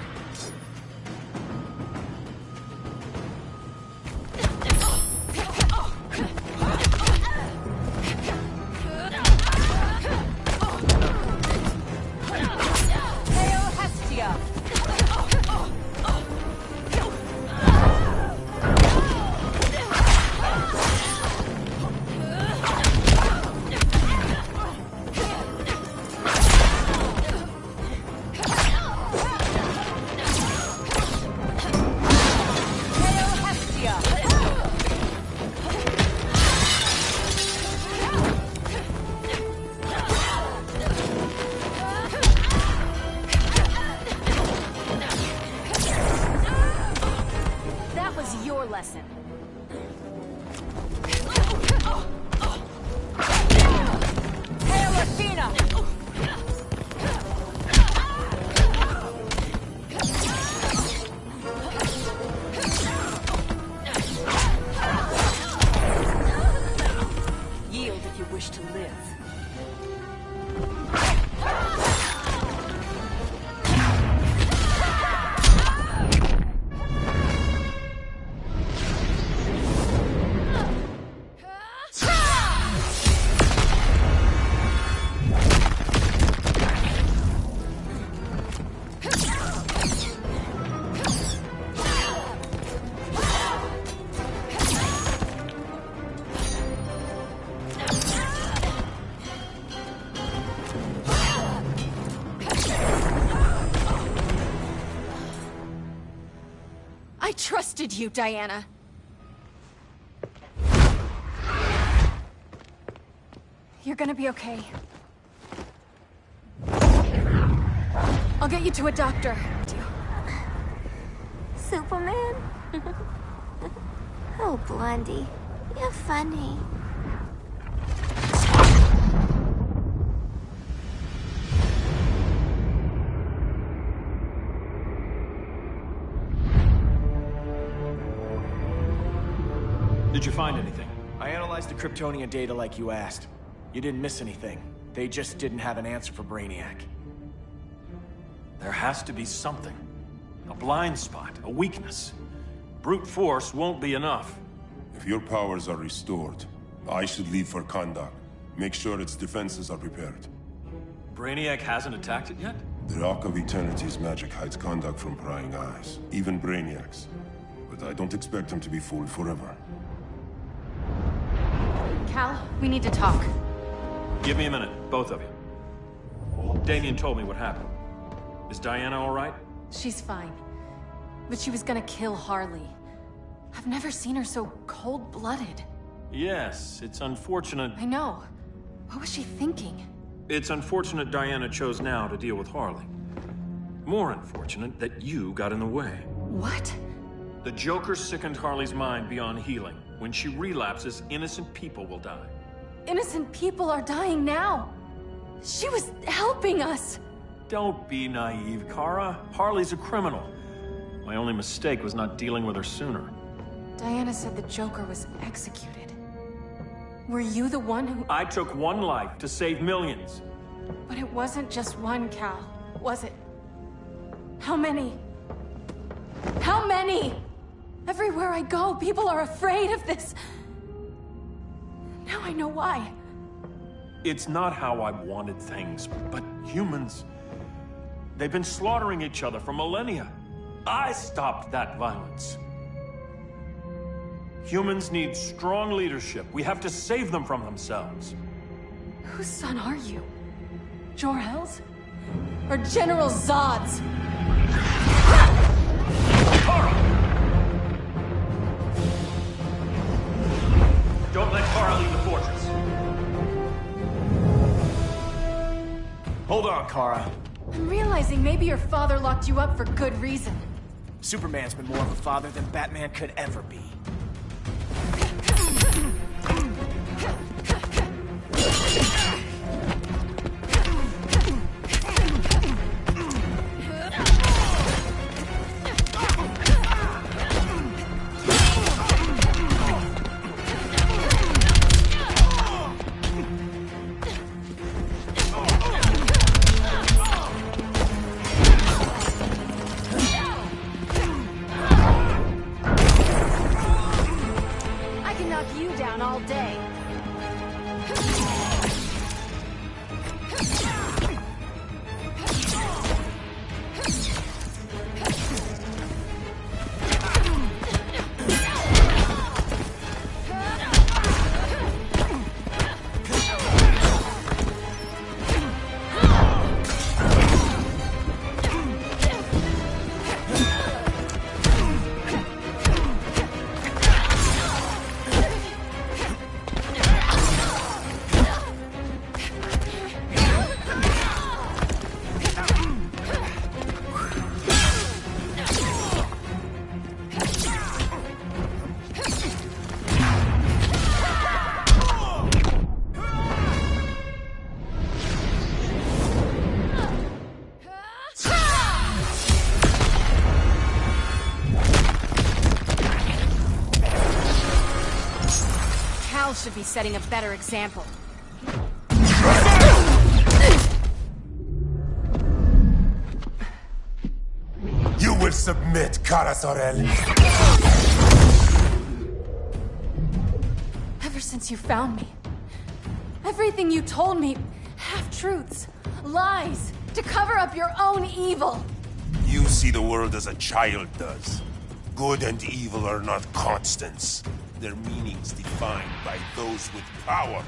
I trusted you, Diana. You're gonna be okay. I'll get you to a doctor. Superman? Oh, Blondie, you're funny. Did you find anything? I analyzed the Kryptonian data like you asked. You didn't miss anything. They just didn't have an answer for Brainiac. There has to be something. A blind spot, a weakness. Brute force won't be enough. If your powers are restored, I should leave for Kahndaq. Make sure its defenses are prepared. Brainiac hasn't attacked it yet? The Rock of Eternity's magic hides Kahndaq from prying eyes, even Brainiac's. But I don't expect him to be fooled forever. Cal, we need to talk. Give me a minute, both of you. Damien told me what happened. Is Diana all right? She's fine. But she was gonna kill Harley. I've never seen her so cold-blooded. Yes, it's unfortunate. I know. What was she thinking? It's unfortunate Diana chose now to deal with Harley. More unfortunate that you got in the way. What? The Joker sickened Harley's mind beyond healing. When she relapses, innocent people will die. Innocent people are dying now. She was helping us. Don't be naive, Kara. Harley's a criminal. My only mistake was not dealing with her sooner. Diana said the Joker was executed. Were you the one who... I took one life to save millions. But it wasn't just one, Cal, was it? How many? How many? Everywhere I go, people are afraid of this. Now I know why. It's not how I wanted things, but humans... They've been slaughtering each other for millennia. I stopped that violence. Humans need strong leadership. We have to save them from themselves. Whose son are you? Jor-El's? Or General Zod's? Kara! Don't let Kara leave the fortress. Hold on, Kara. I'm realizing maybe your father locked you up for good reason. Superman's been more of a father than Batman could ever be. Should be setting a better example. You will submit, Kara Zor-El. Ever since you found me, everything you told me, half-truths, lies, to cover up your own evil. You see the world as a child does. Good and evil are not constants. Their meanings defined by those with power.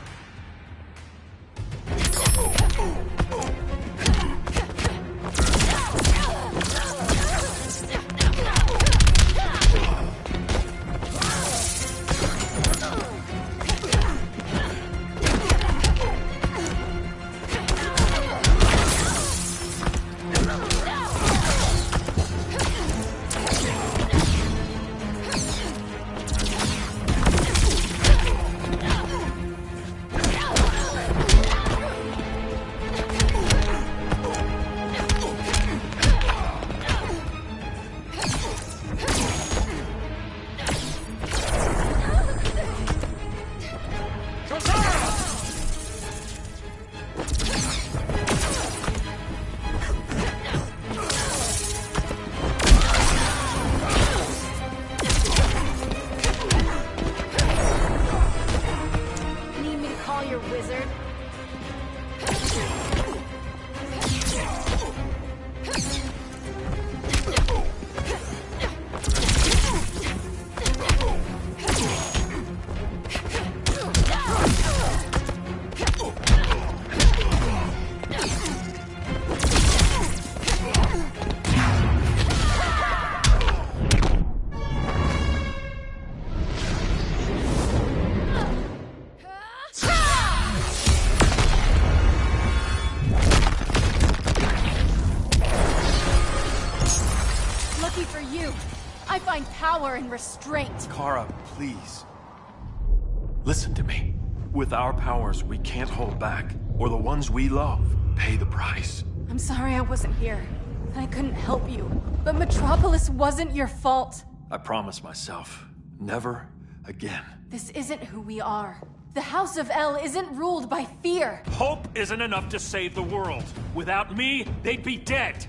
And restraint. Kara, please. Listen to me. With our powers, we can't hold back, or the ones we love pay the price. I'm sorry I wasn't here, and I couldn't help you. But Metropolis wasn't your fault. I promise myself, never again. This isn't who we are. The House of El isn't ruled by fear. Hope isn't enough to save the world. Without me, they'd be dead.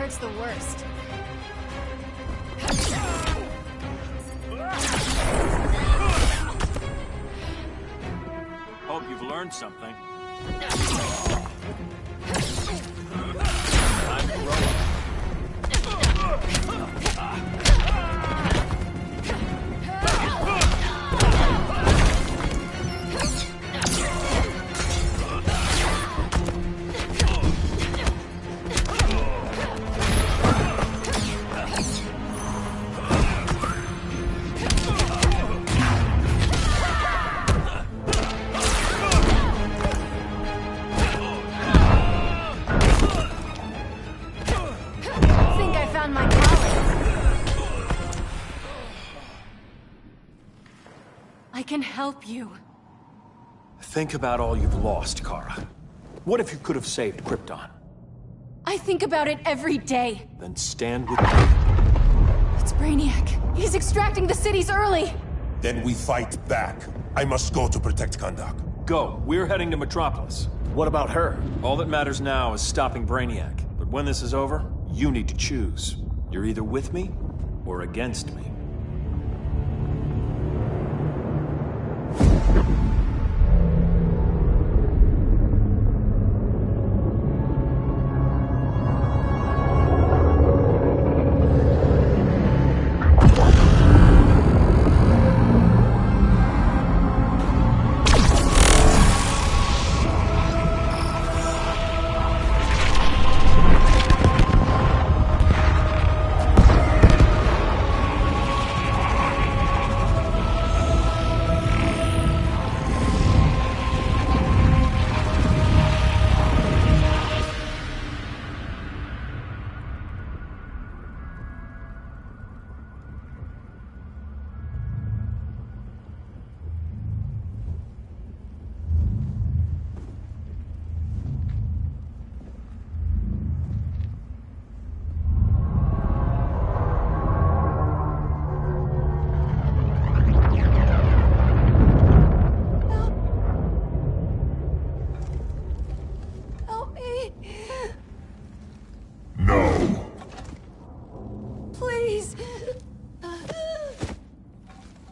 hurts the worst. Hope you've learned something. I can help you. Think about all you've lost, Kara. What if you could have saved Krypton? I think about it every day. Then stand with me. It's Brainiac. He's extracting the cities early. Then we fight back. I must go to protect Kahndaq. Go. We're heading to Metropolis. What about her? All that matters now is stopping Brainiac. But when this is over, you need to choose. You're either with me or against me.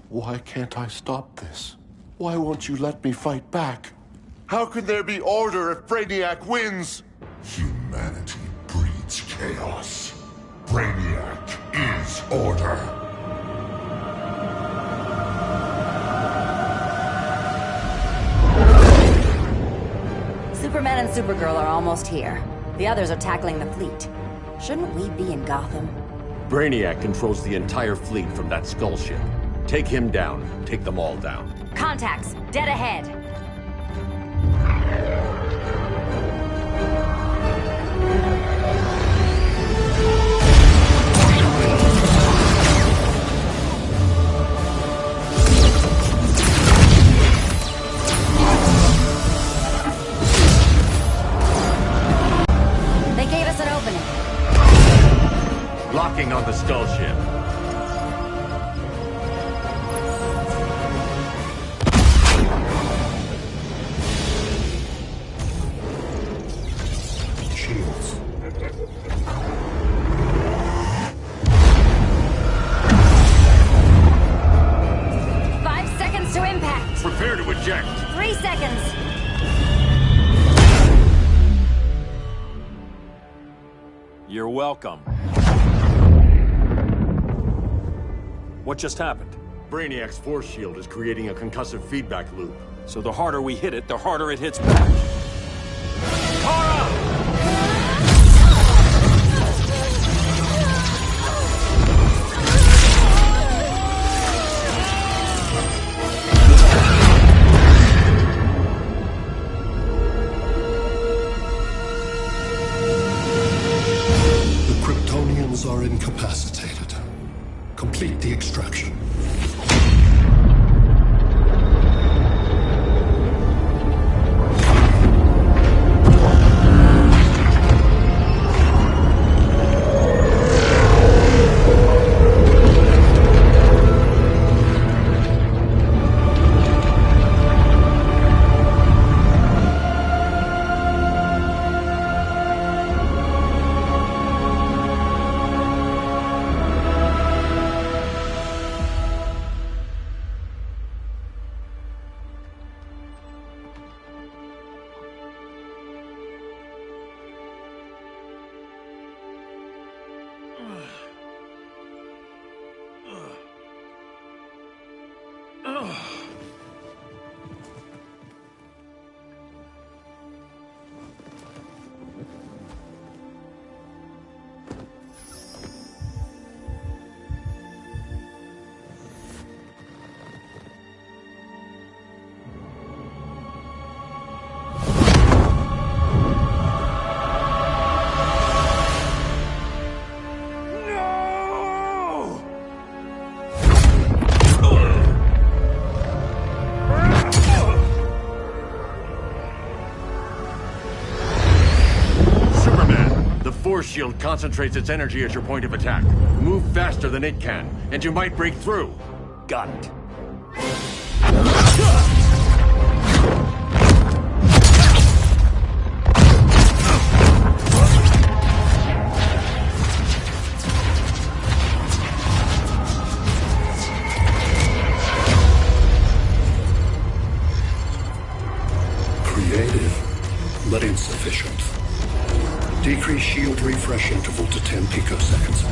Why can't I stop this? Why won't you let me fight back? How can there be order if Brainiac wins? Humanity breeds chaos. Brainiac is order. Superman and Supergirl are almost here. The others are tackling the fleet. Shouldn't we be in Gotham? Brainiac controls the entire fleet from that skull ship. Take him down. Take them all down. Contacts, dead ahead. They gave us an opening. Locking on the skull ship. Shields. 5 seconds to impact. Prepare to eject. 3 seconds. You're welcome. What just happened? Brainiac's force shield is creating a concussive feedback loop. So the harder we hit it, the harder it hits back. Kara! The Kryptonians are incapacitated. Complete the extraction. Force shield concentrates its energy as your point of attack. Move faster than it can, and you might break through. Got it. Creative, but insufficient. Decrease shield refresh interval to 10 picoseconds.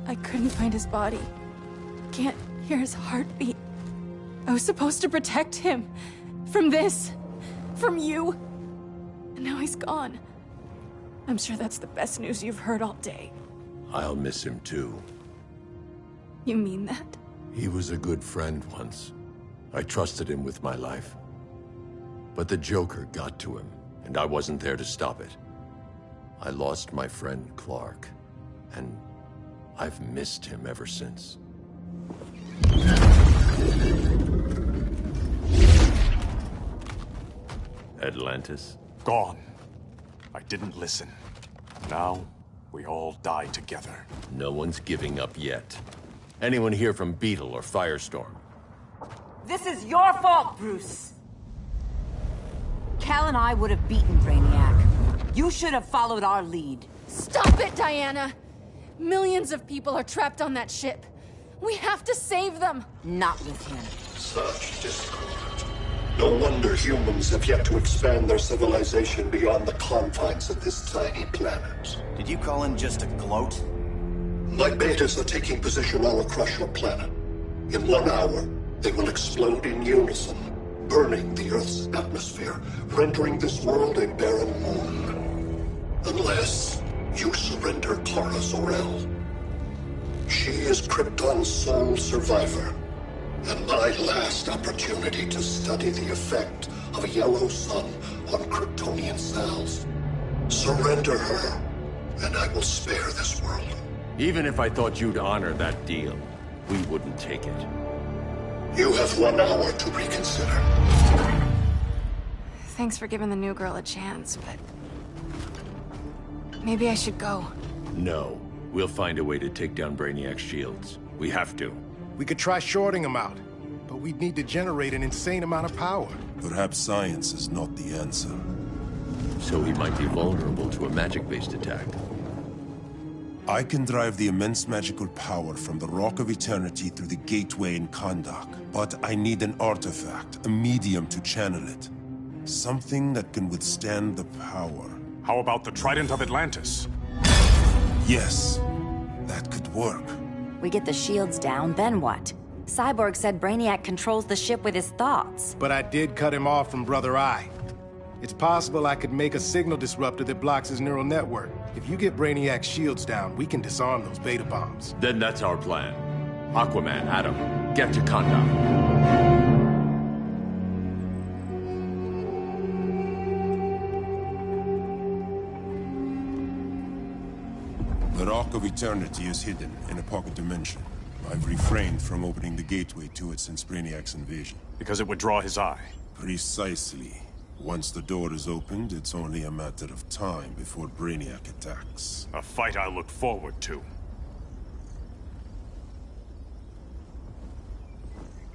I couldn't find his body. Can't hear his heartbeat. I was supposed to protect him. From this. From you. And now he's gone. I'm sure that's the best news you've heard all day. I'll miss him too. You mean that? He was a good friend once. I trusted him with my life. But the Joker got to him, and I wasn't there to stop it. I lost my friend Clark, and I've missed him ever since. Atlantis? Gone. I didn't listen. Now, we all die together. No one's giving up yet. Anyone here from Beetle or Firestorm? This is your fault, Bruce. Cal and I would have beaten Brainiac. You should have followed our lead. Stop it, Diana! Millions of people are trapped on that ship. We have to save them! Not with him. Such discord. No wonder humans have yet to expand their civilization beyond the confines of this tiny planet. Did you call him just a gloat? My betas are taking position all across your planet. In 1 hour, they will explode in unison, burning the Earth's atmosphere, rendering this world a barren moon. Unless you surrender Kara Zor-El. She is Krypton's sole survivor, and my last opportunity to study the effect of a yellow sun on Kryptonian cells. Surrender her, and I will spare this world. Even if I thought you'd honor that deal, we wouldn't take it. You have 1 hour to reconsider. Thanks for giving the new girl a chance, but... maybe I should go. No. We'll find a way to take down Brainiac's shields. We have to. We could try shorting him out, but we'd need to generate an insane amount of power. Perhaps science is not the answer. So he might be vulnerable to a magic-based attack. I can drive the immense magical power from the Rock of Eternity through the gateway in Kahndaq, but I need an artifact, a medium to channel it. Something that can withstand the power. How about the Trident of Atlantis? Yes, that could work. We get the shields down, then what? Cyborg said Brainiac controls the ship with his thoughts. But I did cut him off from Brother Eye. It's possible I could make a signal disruptor that blocks his neural network. If you get Brainiac's shields down, we can disarm those beta bombs. Then that's our plan. Aquaman, Adam, get to Kahndaq. The Rock of Eternity is hidden in a pocket dimension. I've refrained from opening the gateway to it since Brainiac's invasion. Because it would draw his eye. Precisely. Once the door is opened, it's only a matter of time before Brainiac attacks. A fight I look forward to.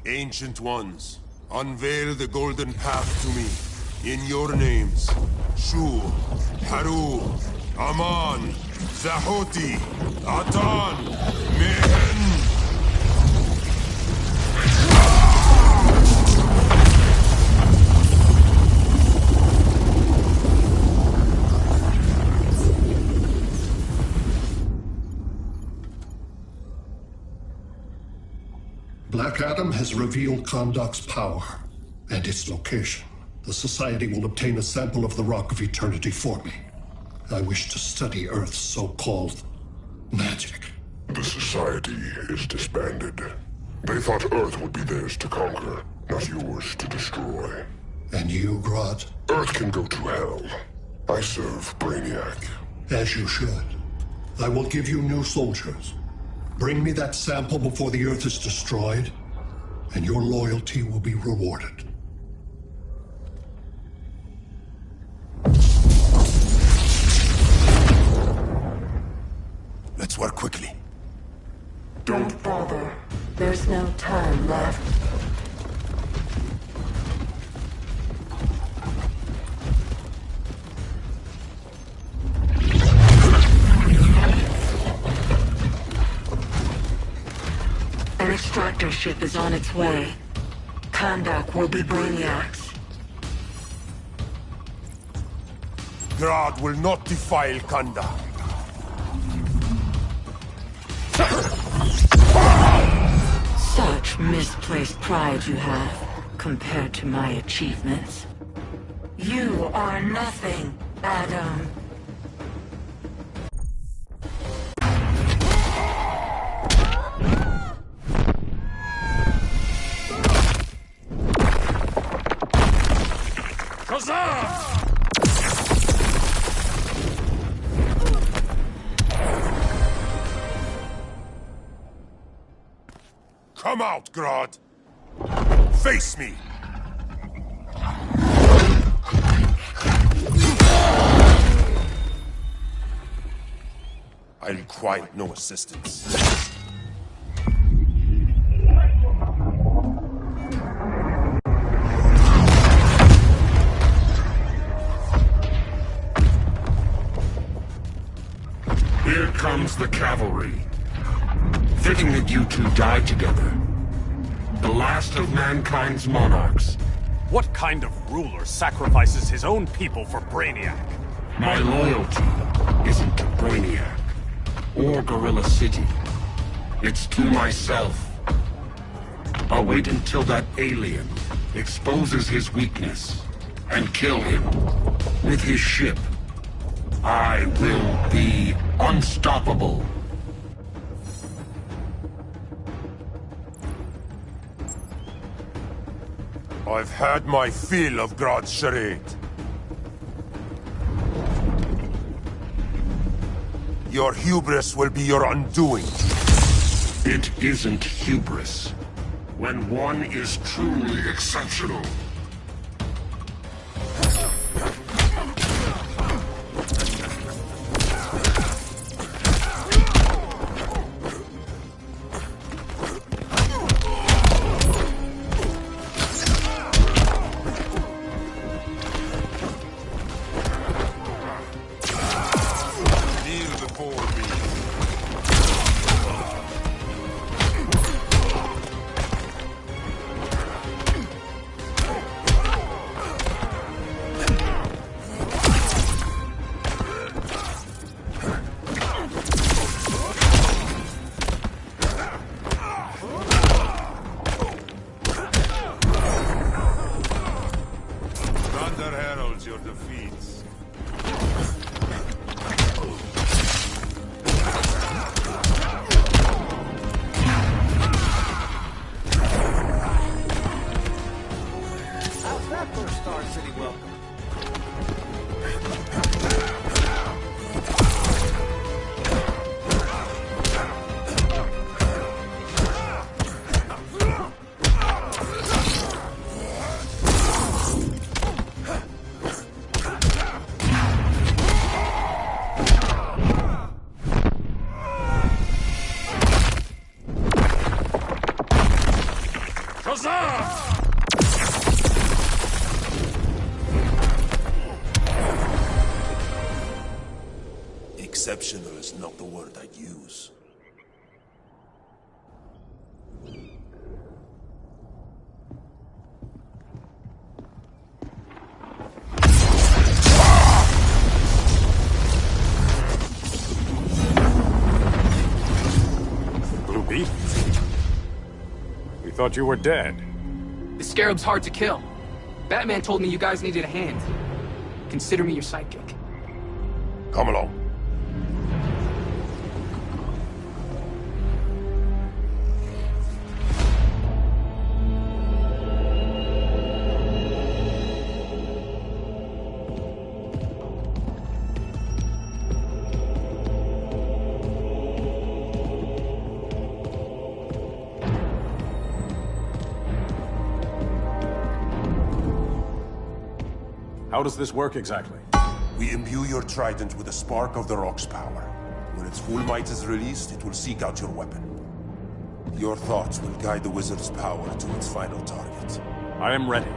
Ancient Ones, unveil the golden path to me. In your names, Shu, Haru, Aman, Zahoti, Atan, Mehen! Black Adam has revealed Kahndaq's power and its location. The Society will obtain a sample of the Rock of Eternity for me. I wish to study Earth's so-called magic. The Society is disbanded. They thought Earth would be theirs to conquer, not yours to destroy. And you, Grodd? Earth can go to hell. I serve Brainiac. As you should. I will give you new soldiers. Bring me that sample before the Earth is destroyed, and your loyalty will be rewarded. Let's work quickly. Don't bother. There's no time left. An extractor ship is on its way. Kahndaq will be Brainiac's. Grodd will not defile Kahndaq. Such misplaced pride you have, compared to my achievements. You are nothing, Adam. Come out, Grodd! Face me! I require no assistance. Here comes the cavalry. Fitting that you two die together. The last of mankind's monarchs. What kind of ruler sacrifices his own people for Brainiac? My loyalty isn't to Brainiac or Gorilla City. It's to myself. I'll wait until that alien exposes his weakness and kill him with his ship. I will be unstoppable. I've had my fill of Grodd's charade. Your hubris will be your undoing. It isn't hubris. When one is truly exceptional. Exceptional is not the word I'd use. Blue Beetle? We thought you were dead. The Scarab's hard to kill. Batman told me you guys needed a hand. Consider me your sidekick. Come along. How does this work exactly? We imbue your trident with a spark of the Rock's power. When its full might is released, it will seek out your weapon. Your thoughts will guide the wizard's power to its final target. I am ready.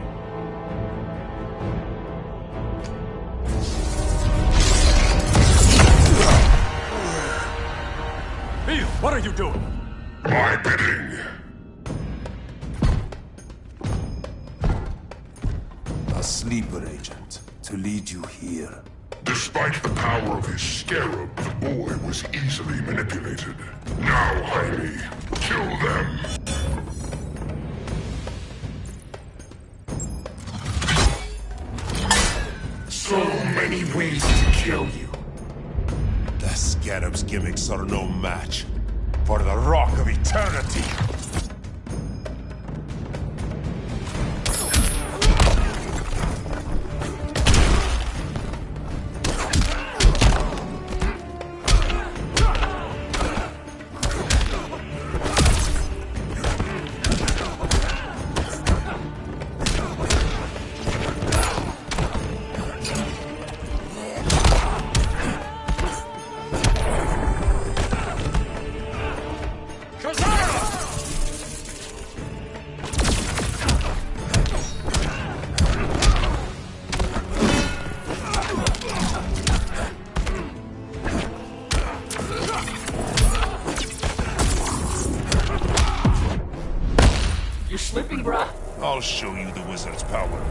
Beetle, what are you doing? My bidding. A sleeper agent to lead you here. Despite the power of his scarab, the boy was easily manipulated. Now, Jaime, kill them. So many ways to kill you. The scarab's gimmicks are no match for the Rock of Eternity. I'll show you the wizard's power.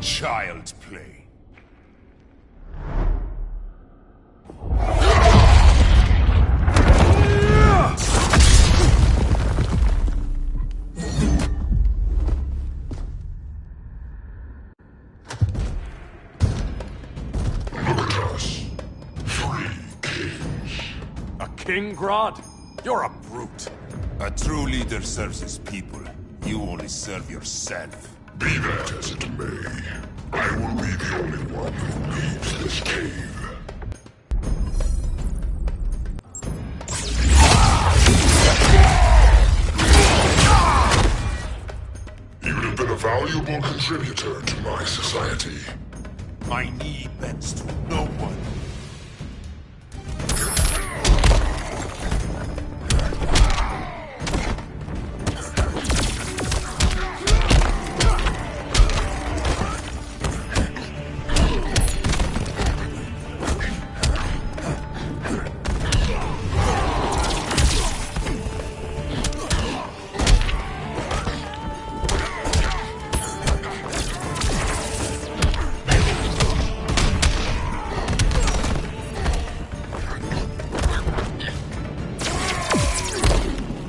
Child's play. Look at us. 3 kings. A king, Grodd? You're a brute. A true leader serves his people. You only serve yourself. Be that as it may, I will be the only one who leaves this cave. You would have been a valuable contributor to my society. My knee bends to no one.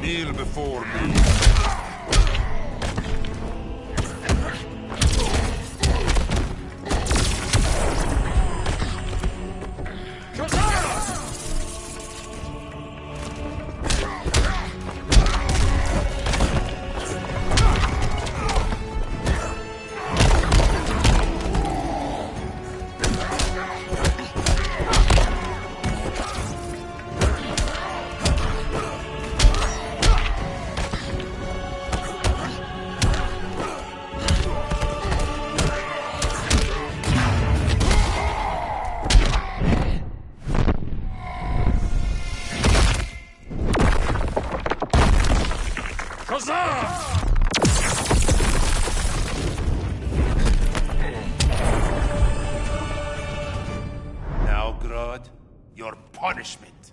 Kneel before me. Now, Grodd, your punishment.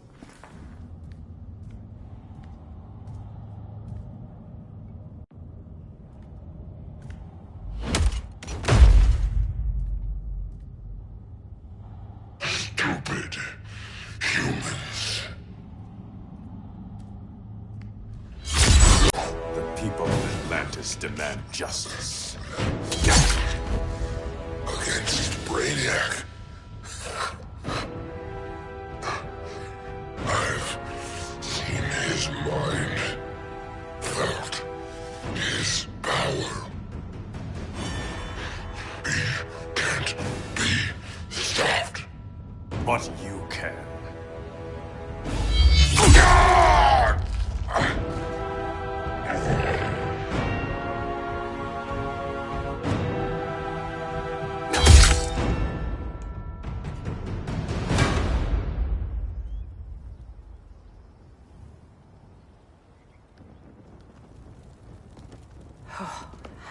Stupid humans. The people of Atlantis demand justice. Against Brainiac. I've seen his mind, felt his power. He can't be stopped. But you can.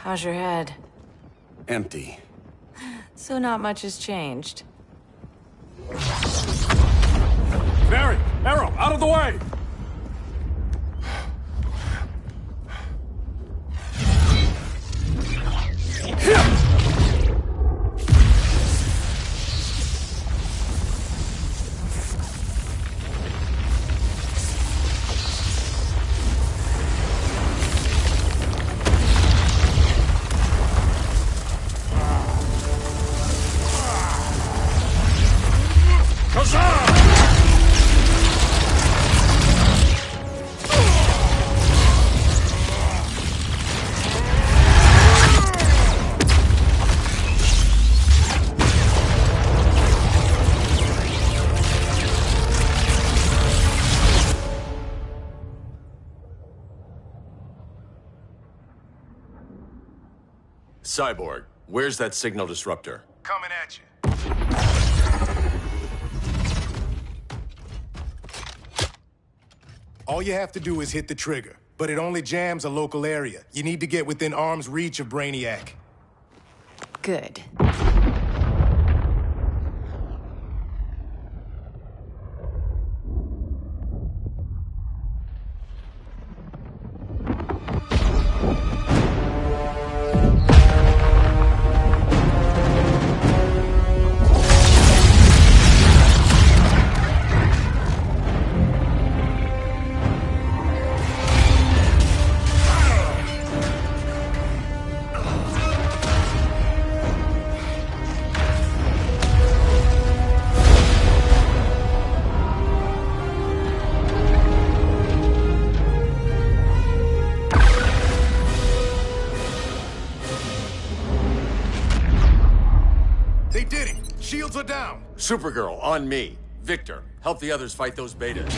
How's your head? Empty. So not much has changed. Barry! Arrow, out of the way! Cyborg, where's that signal disruptor? Coming at you. All you have to do is hit the trigger, but it only jams a local area. You need to get within arm's reach of Brainiac. Good. They did it! Shields are down! Supergirl, on me. Victor, help the others fight those betas.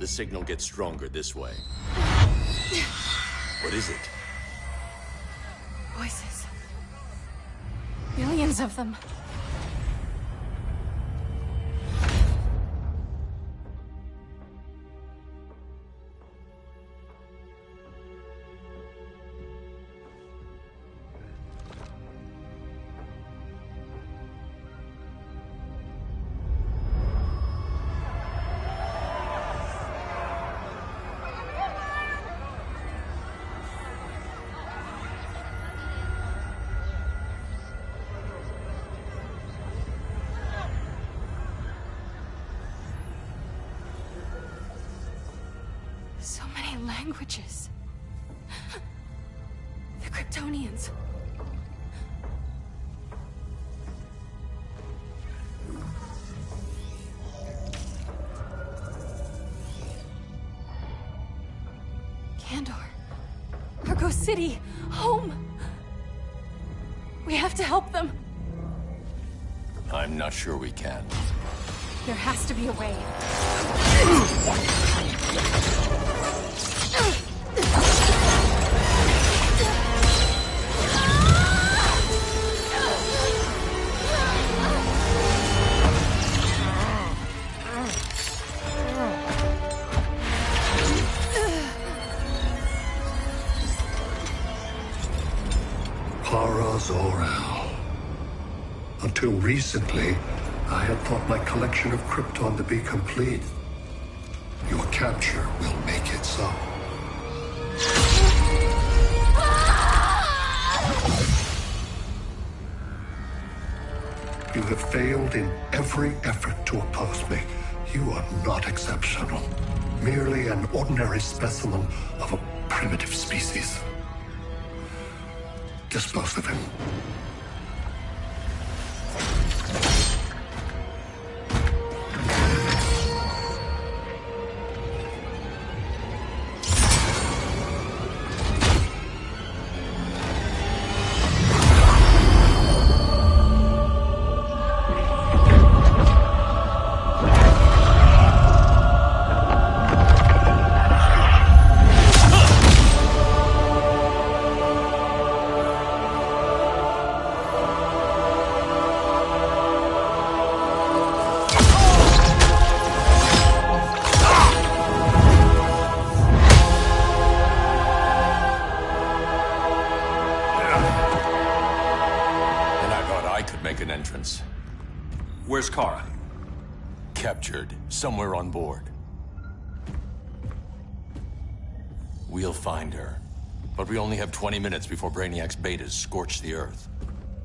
The signal gets stronger this way. What is it? Voices. Millions of them. So many languages. The Kryptonians. Kandor. Argo City. Home. We have to help them. I'm not sure we can. There has to be a way. Zor-El. Until recently, I had thought my collection of Krypton to be complete. Your capture will make it so. You have failed in every effort to oppose me. You are not exceptional. Merely an ordinary specimen of a primitive species. Dispose of him. Where's Kara? Captured, somewhere on board. We'll find her. But we only have 20 minutes before Brainiac's betas scorch the Earth.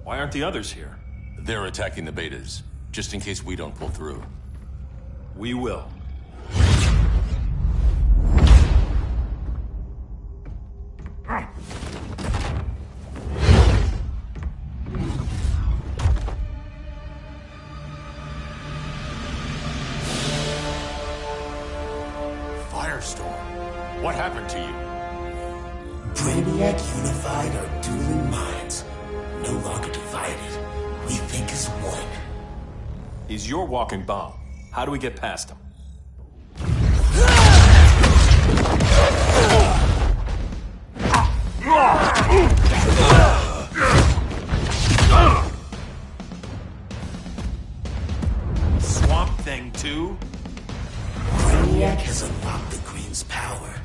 Why aren't the others here? They're attacking the betas, just in case we don't pull through. We will. What happened to you? Brainiac unified our dueling minds. No longer divided. We think as one. He's your walking bomb. How do we get past him? Swamp Thing 2? Brainiac has unlocked the Green's power.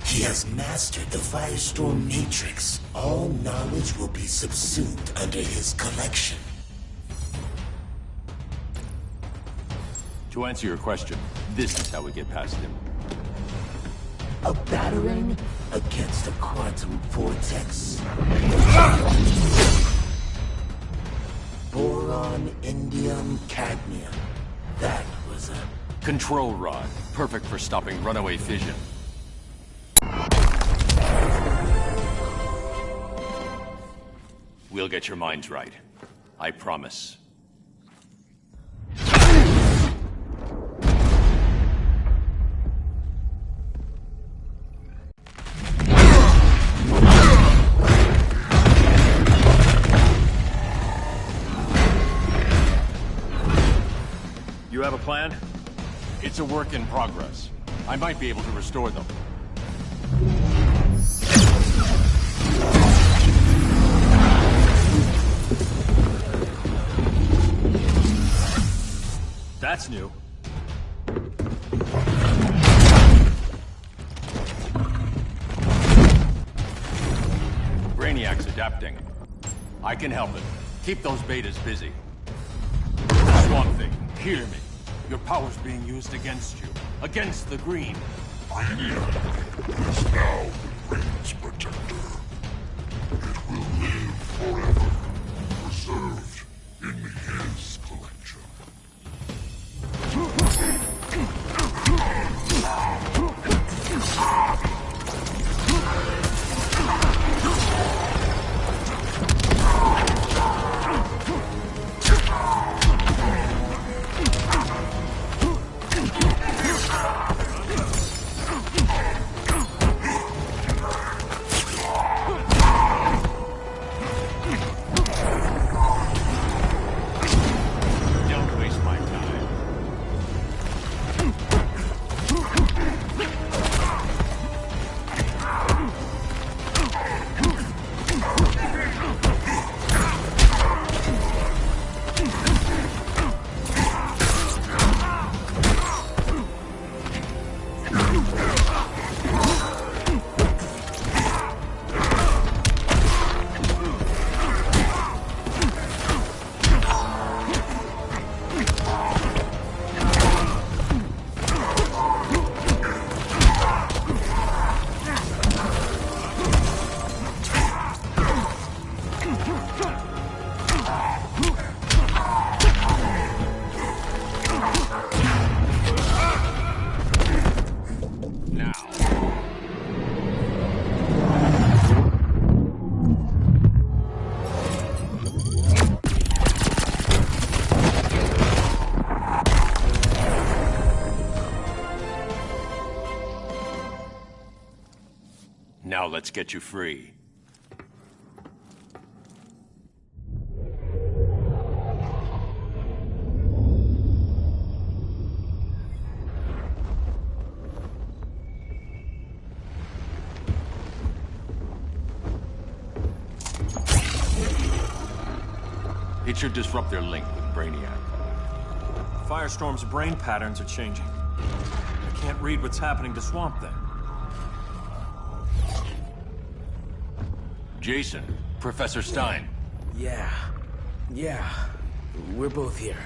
He has mastered the Firestorm Matrix. All knowledge will be subsumed under his collection. To answer your question, this is how we get past him. A battering against a quantum vortex. Boron, indium, cadmium. That was a... Control rod. Perfect for stopping runaway fission. We'll get your minds right. I promise. You have a plan? It's a work in progress. I might be able to restore them. That's new. Brainiac's adapting. I can help it. Keep those betas busy. Swamp Thing, hear me. Your power's being used against you. Against the Green. Brainiac is now the Green's protector. It will live forever, preserved in his collection. let's get you free. It should disrupt their link with Brainiac. Firestorm's brain patterns are changing. I can't read what's happening to Swamp Thing. Jason, Professor Stein. Yeah. We're both here.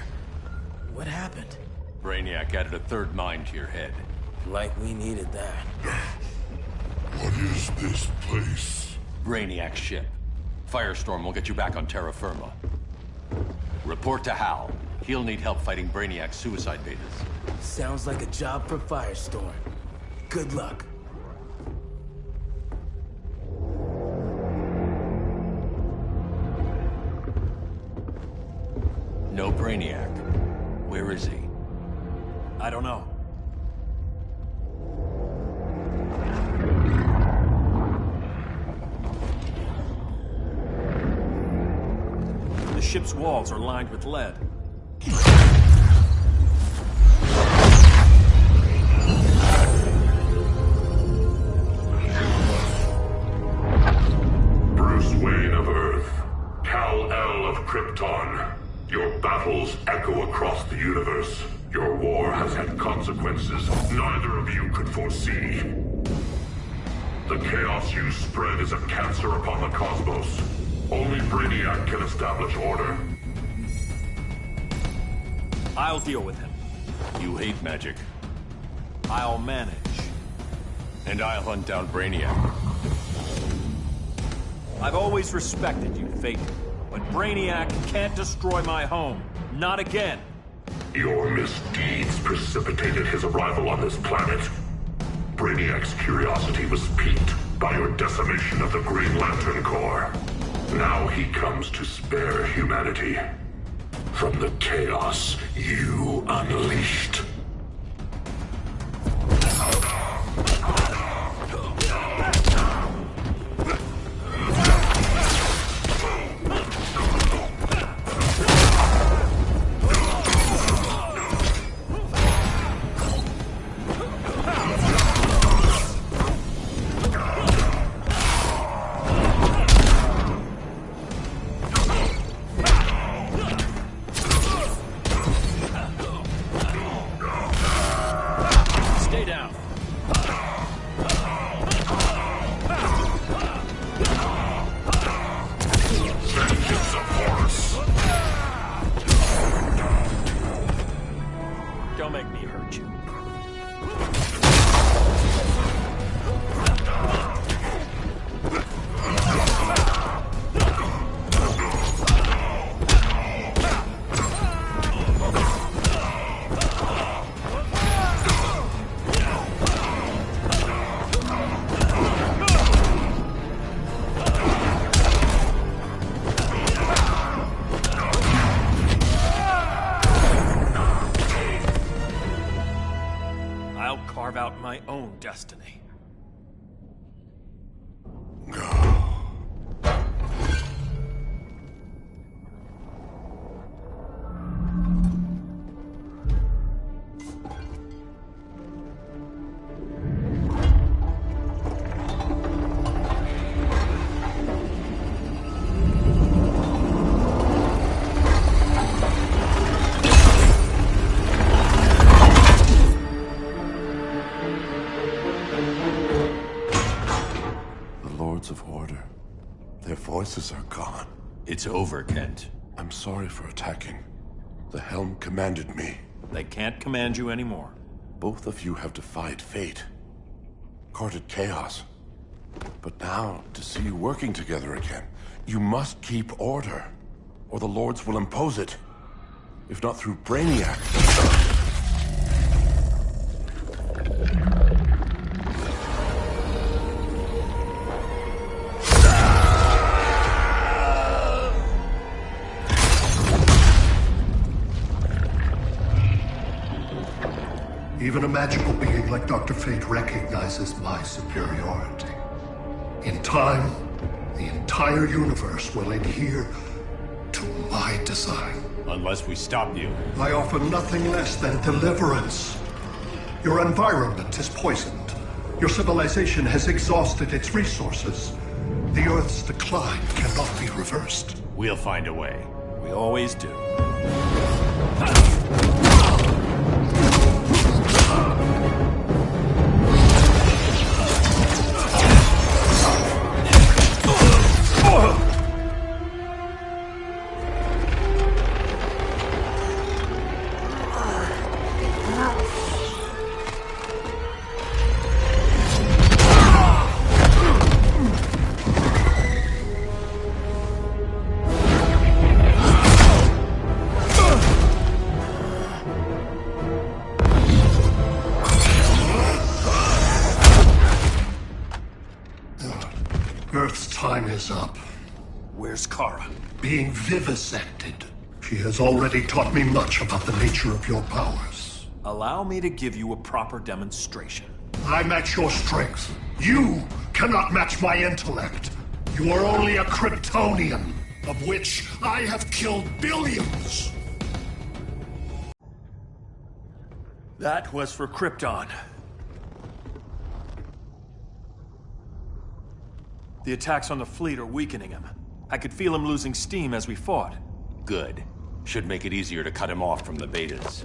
What happened? Brainiac added a third mind to your head. Like we needed that. What is this place? Brainiac's ship. Firestorm will get you back on terra firma. Report to Hal. He'll need help fighting Brainiac's suicide betas. Sounds like a job for Firestorm. Good luck. No Brainiac. Where is he? I don't know. The ship's walls are lined with lead. Bruce Wayne of Earth, Kal-El of Krypton. Your battles echo across the universe. Your war has had consequences neither of you could foresee. The chaos you spread is a cancer upon the cosmos. Only Brainiac can establish order. I'll deal with him. You hate magic. I'll manage. And I'll hunt down Brainiac. I've always respected you, Phaeton. But Brainiac can't destroy my home. Not again. Your misdeeds precipitated his arrival on this planet. Brainiac's curiosity was piqued by your decimation of the Green Lantern Corps. Now he comes to spare humanity from the chaos you unleashed. Don't make me hurt you. I'll carve out my own destiny. Of order. Their voices are gone. It's over, Kent. I'm sorry for attacking. The Helm commanded me. They can't command you anymore. Both of you have defied fate. Courted chaos. But now, to see you working together again, you must keep order, or the Lords will impose it. If not through Brainiac. Even a magical being like Dr. Fate recognizes my superiority. In time, the entire universe will adhere to my design. Unless we stop you. I offer nothing less than deliverance. Your environment is poisoned. Your civilization has exhausted its resources. The Earth's decline cannot be reversed. We'll find a way. We always do. Earth's time is up. Where's Kara? Being vivisected. She has already taught me much about the nature of your powers. Allow me to give you a proper demonstration. I match your strength. You cannot match my intellect. You are only a Kryptonian, of which I have killed billions. That was for Krypton. The attacks on the fleet are weakening him. I could feel him losing steam as we fought. Good. Should make it easier to cut him off from the betas.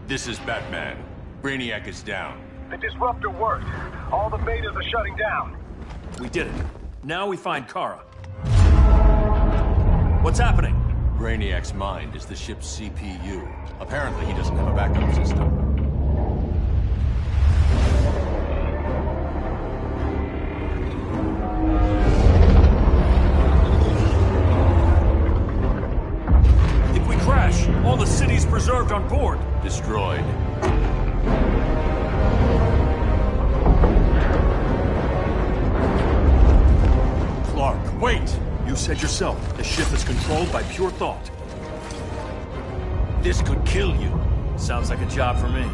This is Batman. Brainiac is down. The disruptor worked. All the betas are shutting down. We did it. Now we find Kara. What's happening? Brainiac's mind is the ship's CPU. Apparently, he doesn't have a backup system. If we crash, all the city's preserved on board. Destroyed. Clark, wait! You said yourself, the ship is controlled by pure thought. This could kill you. Sounds like a job for me.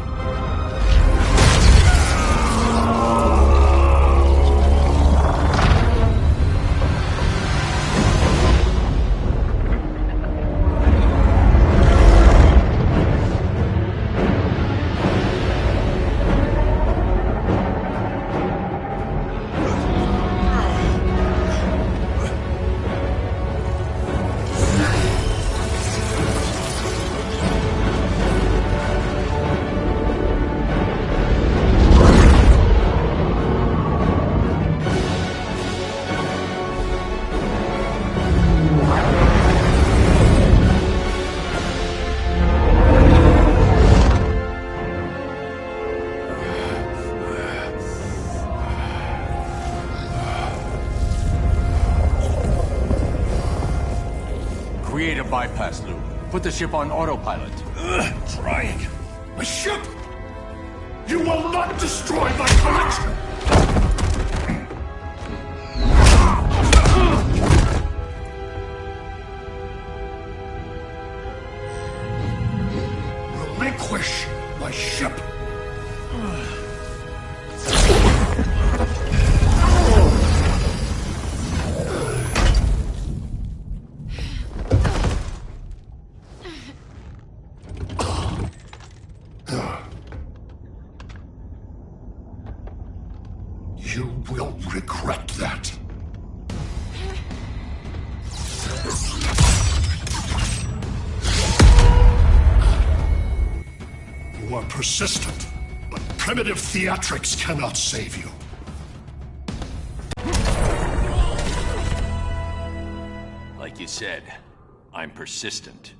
Create a bypass loop. Put the ship on autopilot. Trying. My ship! You will not destroy my collection! Relinquish my ship! You will regret that. You are persistent, but primitive theatrics cannot save you. Like you said, I'm persistent.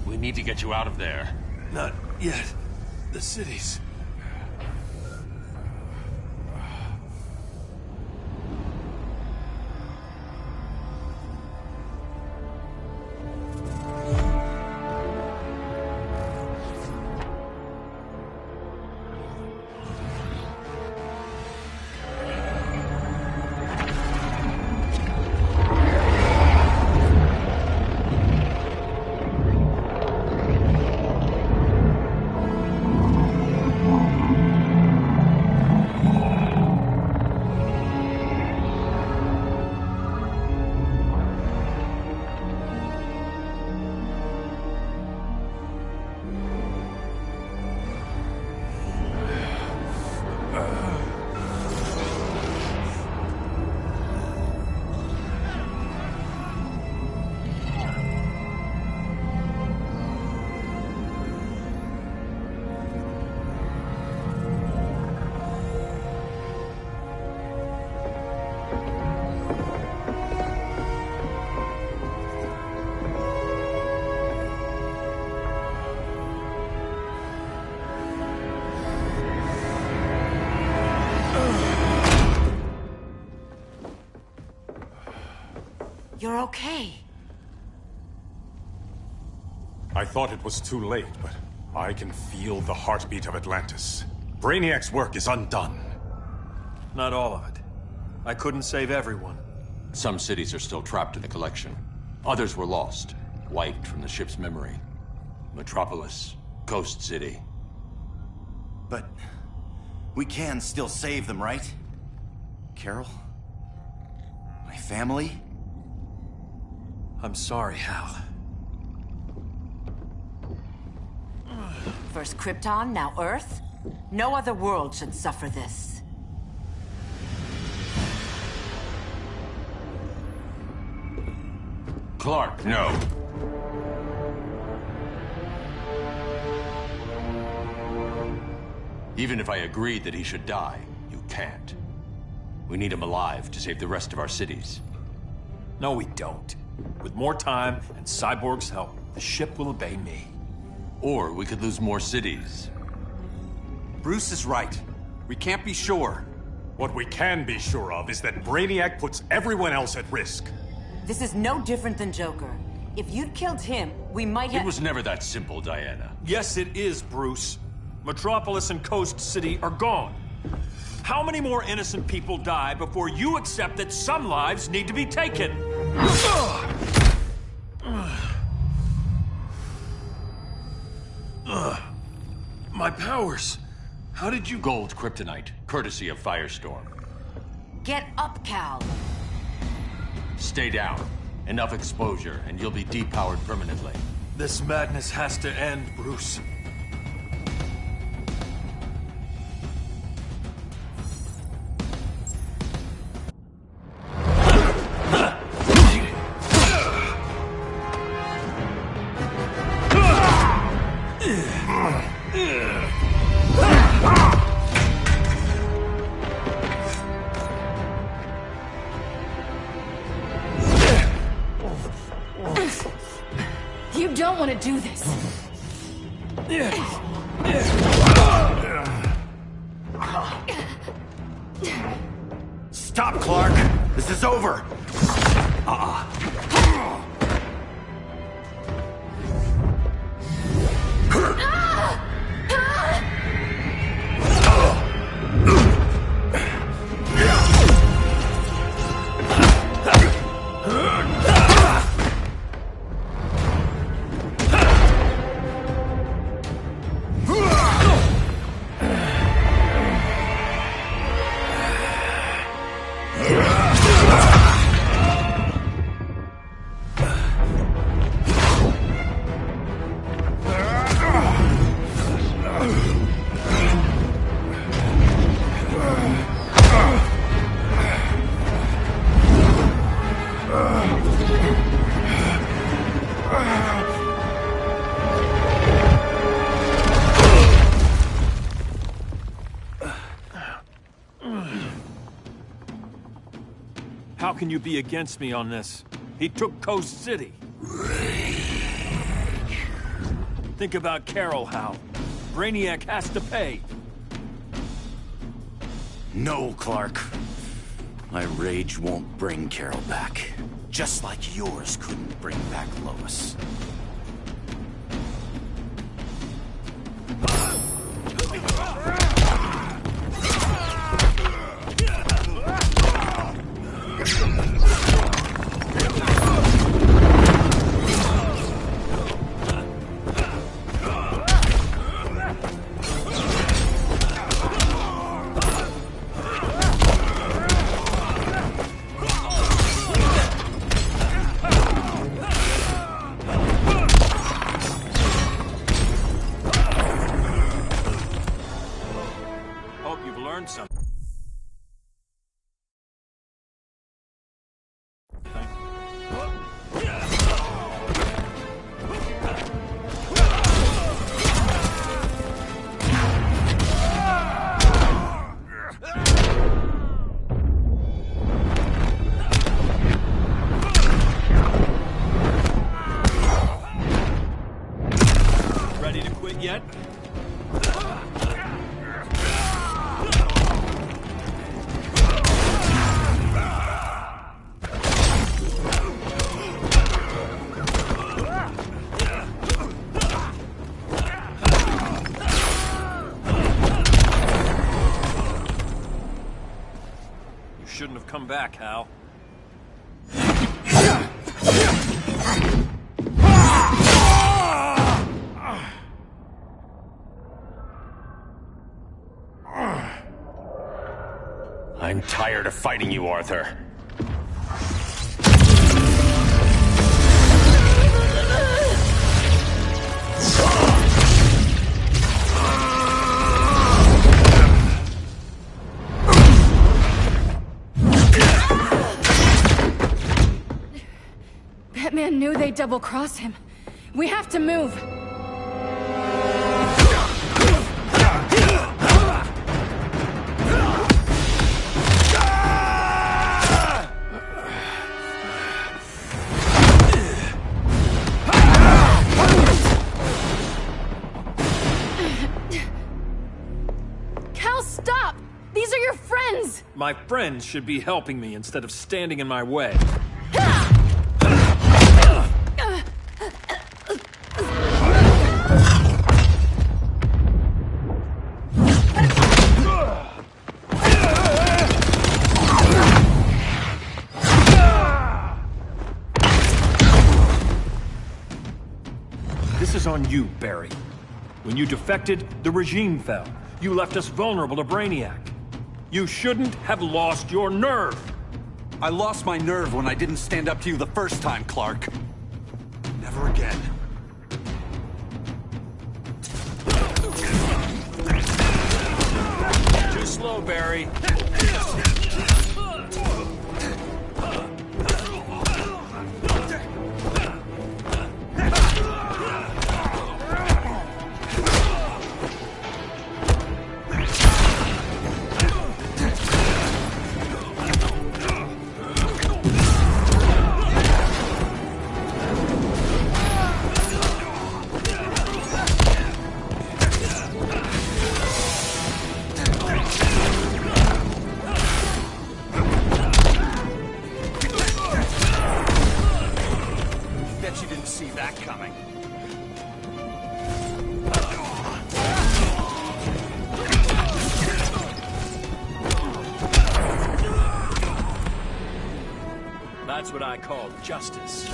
We need to get you out of there. Not yet. The cities. You're okay. I thought it was too late, but I can feel the heartbeat of Atlantis. Brainiac's work is undone. Not all of it. I couldn't save everyone. Some cities are still trapped in the collection. Others were lost, wiped from the ship's memory. Metropolis, Coast City. But we can still save them, right? Carol? My family? I'm sorry, Hal. First Krypton, now Earth? No other world should suffer this. Clark, no. Even if I agreed that he should die, you can't. We need him alive to save the rest of our cities. No, we don't. With more time and Cyborg's help, the ship will obey me. Or we could lose more cities. Bruce is right. We can't be sure. What we can be sure of is that Brainiac puts everyone else at risk. This is no different than Joker. If you'd killed him, we might have— It was never that simple, Diana. Yes, it is, Bruce. Metropolis and Coast City are gone. How many more innocent people die before you accept that some lives need to be taken? My powers. How did you— Gold kryptonite, courtesy of Firestorm. Get up, Cal. Stay down. Enough exposure, and you'll be depowered permanently. This madness has to end, Bruce. You don't want to do this. Stop, Clark! This is over! can you be against me on this? He took Coast City. Think about Carol, Hal. Brainiac has to pay. No, Clark. My rage won't bring Carol back. Just like yours couldn't bring back Lois. Yet? You shouldn't have come back, Hal. I'm tired of fighting you, Arthur. Batman knew they'd double-cross him. We have to move. My friends should be helping me instead of standing in my way. This is on you, Barry. When you defected, the regime fell. You left us vulnerable to Brainiac. You shouldn't have lost your nerve! I lost my nerve when I didn't stand up to you the first time, Clark. Never again. Too slow, Barry. That's what I call justice.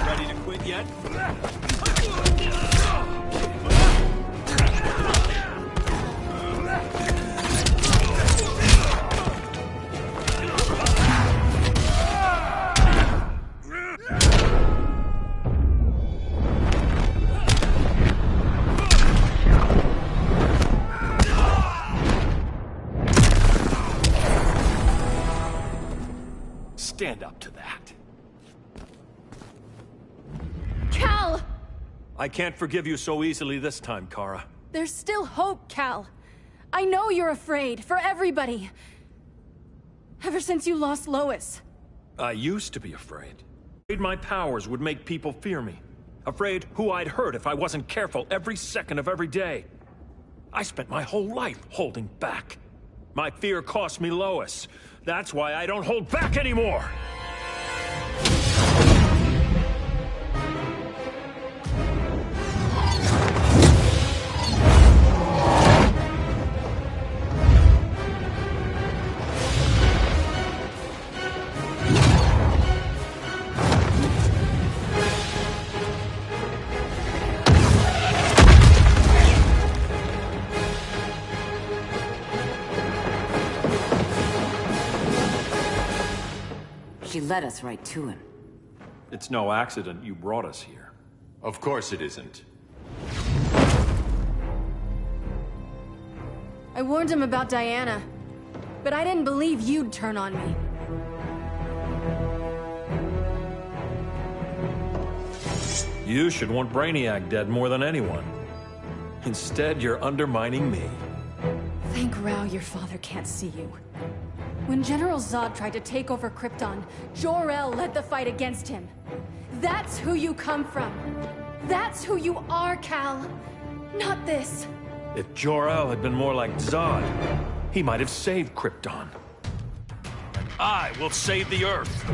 Ready to quit yet? Stand up to that. I can't forgive you so easily this time, Kara. There's still hope, Cal. I know you're afraid, for everybody. Ever since you lost Lois. I used to be afraid. Afraid my powers would make people fear me. Afraid who I'd hurt if I wasn't careful every second of every day. I spent my whole life holding back. My fear cost me Lois. That's why I don't hold back anymore! She led us right to him. It's no accident you brought us here. Of course it isn't. I warned him about Diana, but I didn't believe you'd turn on me. You should want Brainiac dead more than anyone. Instead, you're undermining me. Thank Rao your father can't see you. When General Zod tried to take over Krypton, Jor-El led the fight against him. That's who you come from. That's who you are, Cal. Not this. If Jor-El had been more like Zod, he might have saved Krypton. And I will save the Earth.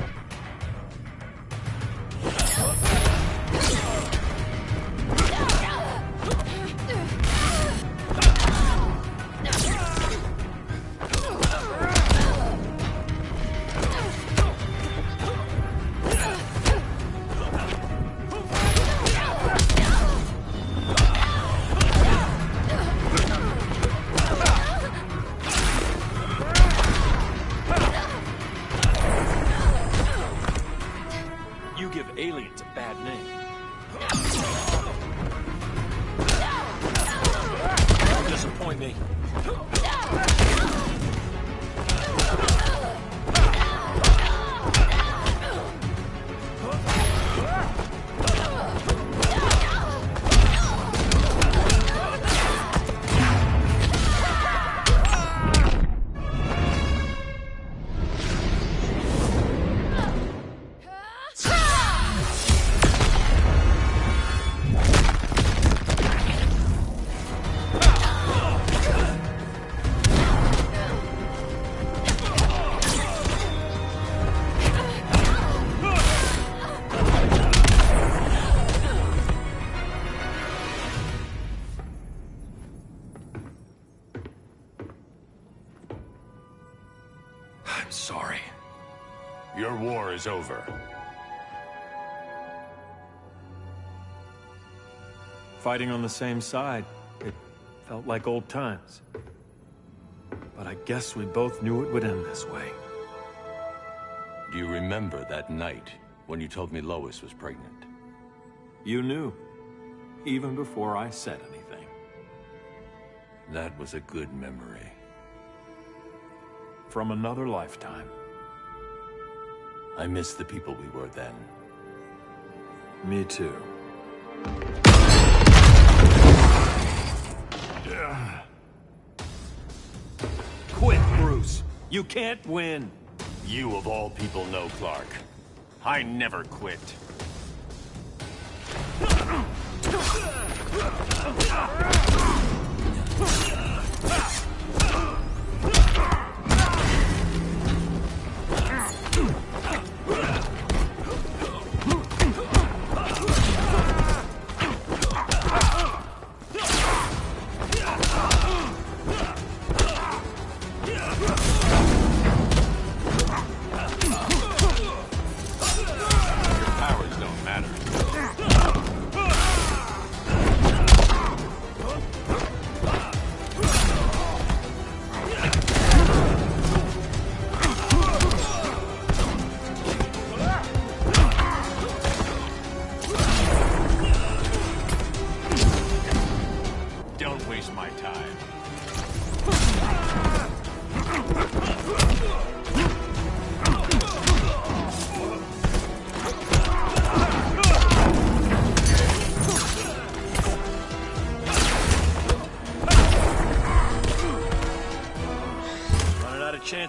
Aliens a bad name. Don't disappoint me. I'm sorry. Your war is over. Fighting on the same side, it felt like old times. But I guess we both knew it would end this way. Do you remember that night when you told me Lois was pregnant? You knew, even before I said anything. That was a good memory. From another lifetime. I miss the people we were then. Me too. Quit, Bruce. You can't win. You of all people know, Clark. I never quit. Your powers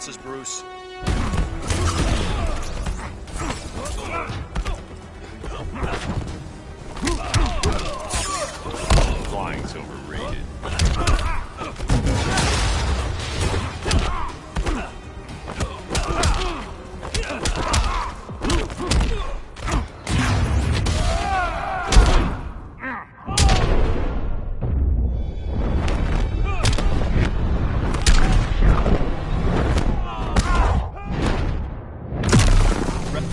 chances, Bruce. Flying's overrated.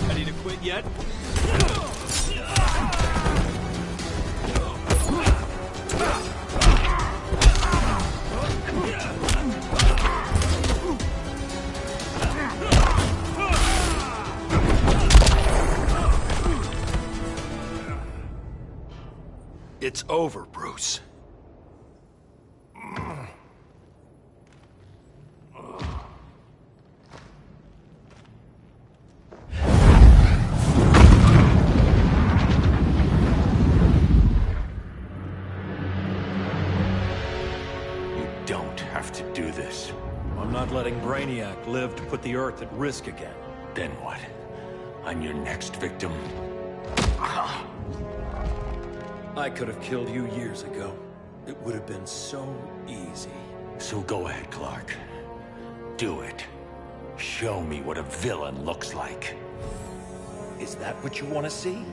Ready to quit yet? It's over, Bruce. Don't have to do this. I'm not letting Brainiac live to put the Earth at risk again. Then what? I'm your next victim. I could have killed you years ago. It would have been so easy. So go ahead, Clark. Do it. Show me what a villain looks like. Is that what you want to see?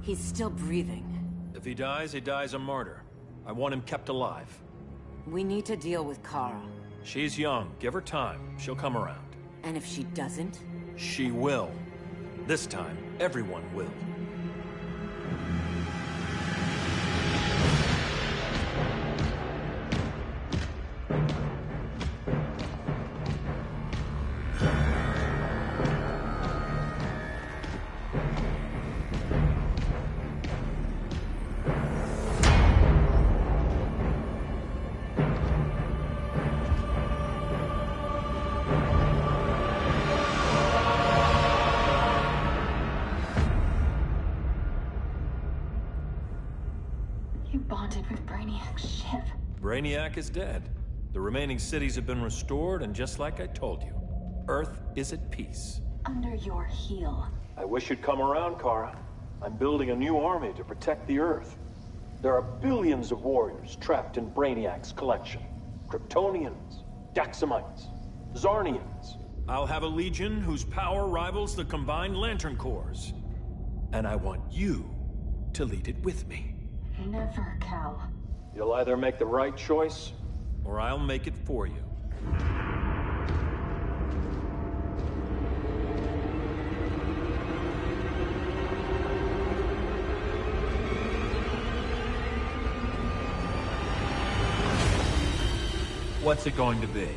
He's still breathing. If he dies a martyr. I want him kept alive. We need to deal with Kara. She's young. Give her time. She'll come around. And if she doesn't? She will. This time, everyone will. You bonded with Brainiac's ship. Brainiac is dead. The remaining cities have been restored, and just like I told you, Earth is at peace. Under your heel. I wish you'd come around, Kara. I'm building a new army to protect the Earth. There are billions of warriors trapped in Brainiac's collection. Kryptonians, Daxamites, Zarnians. I'll have a legion whose power rivals the combined Lantern Corps. And I want you to lead it with me. Never, Cal. You'll either make the right choice, or I'll make it for you. What's it going to be?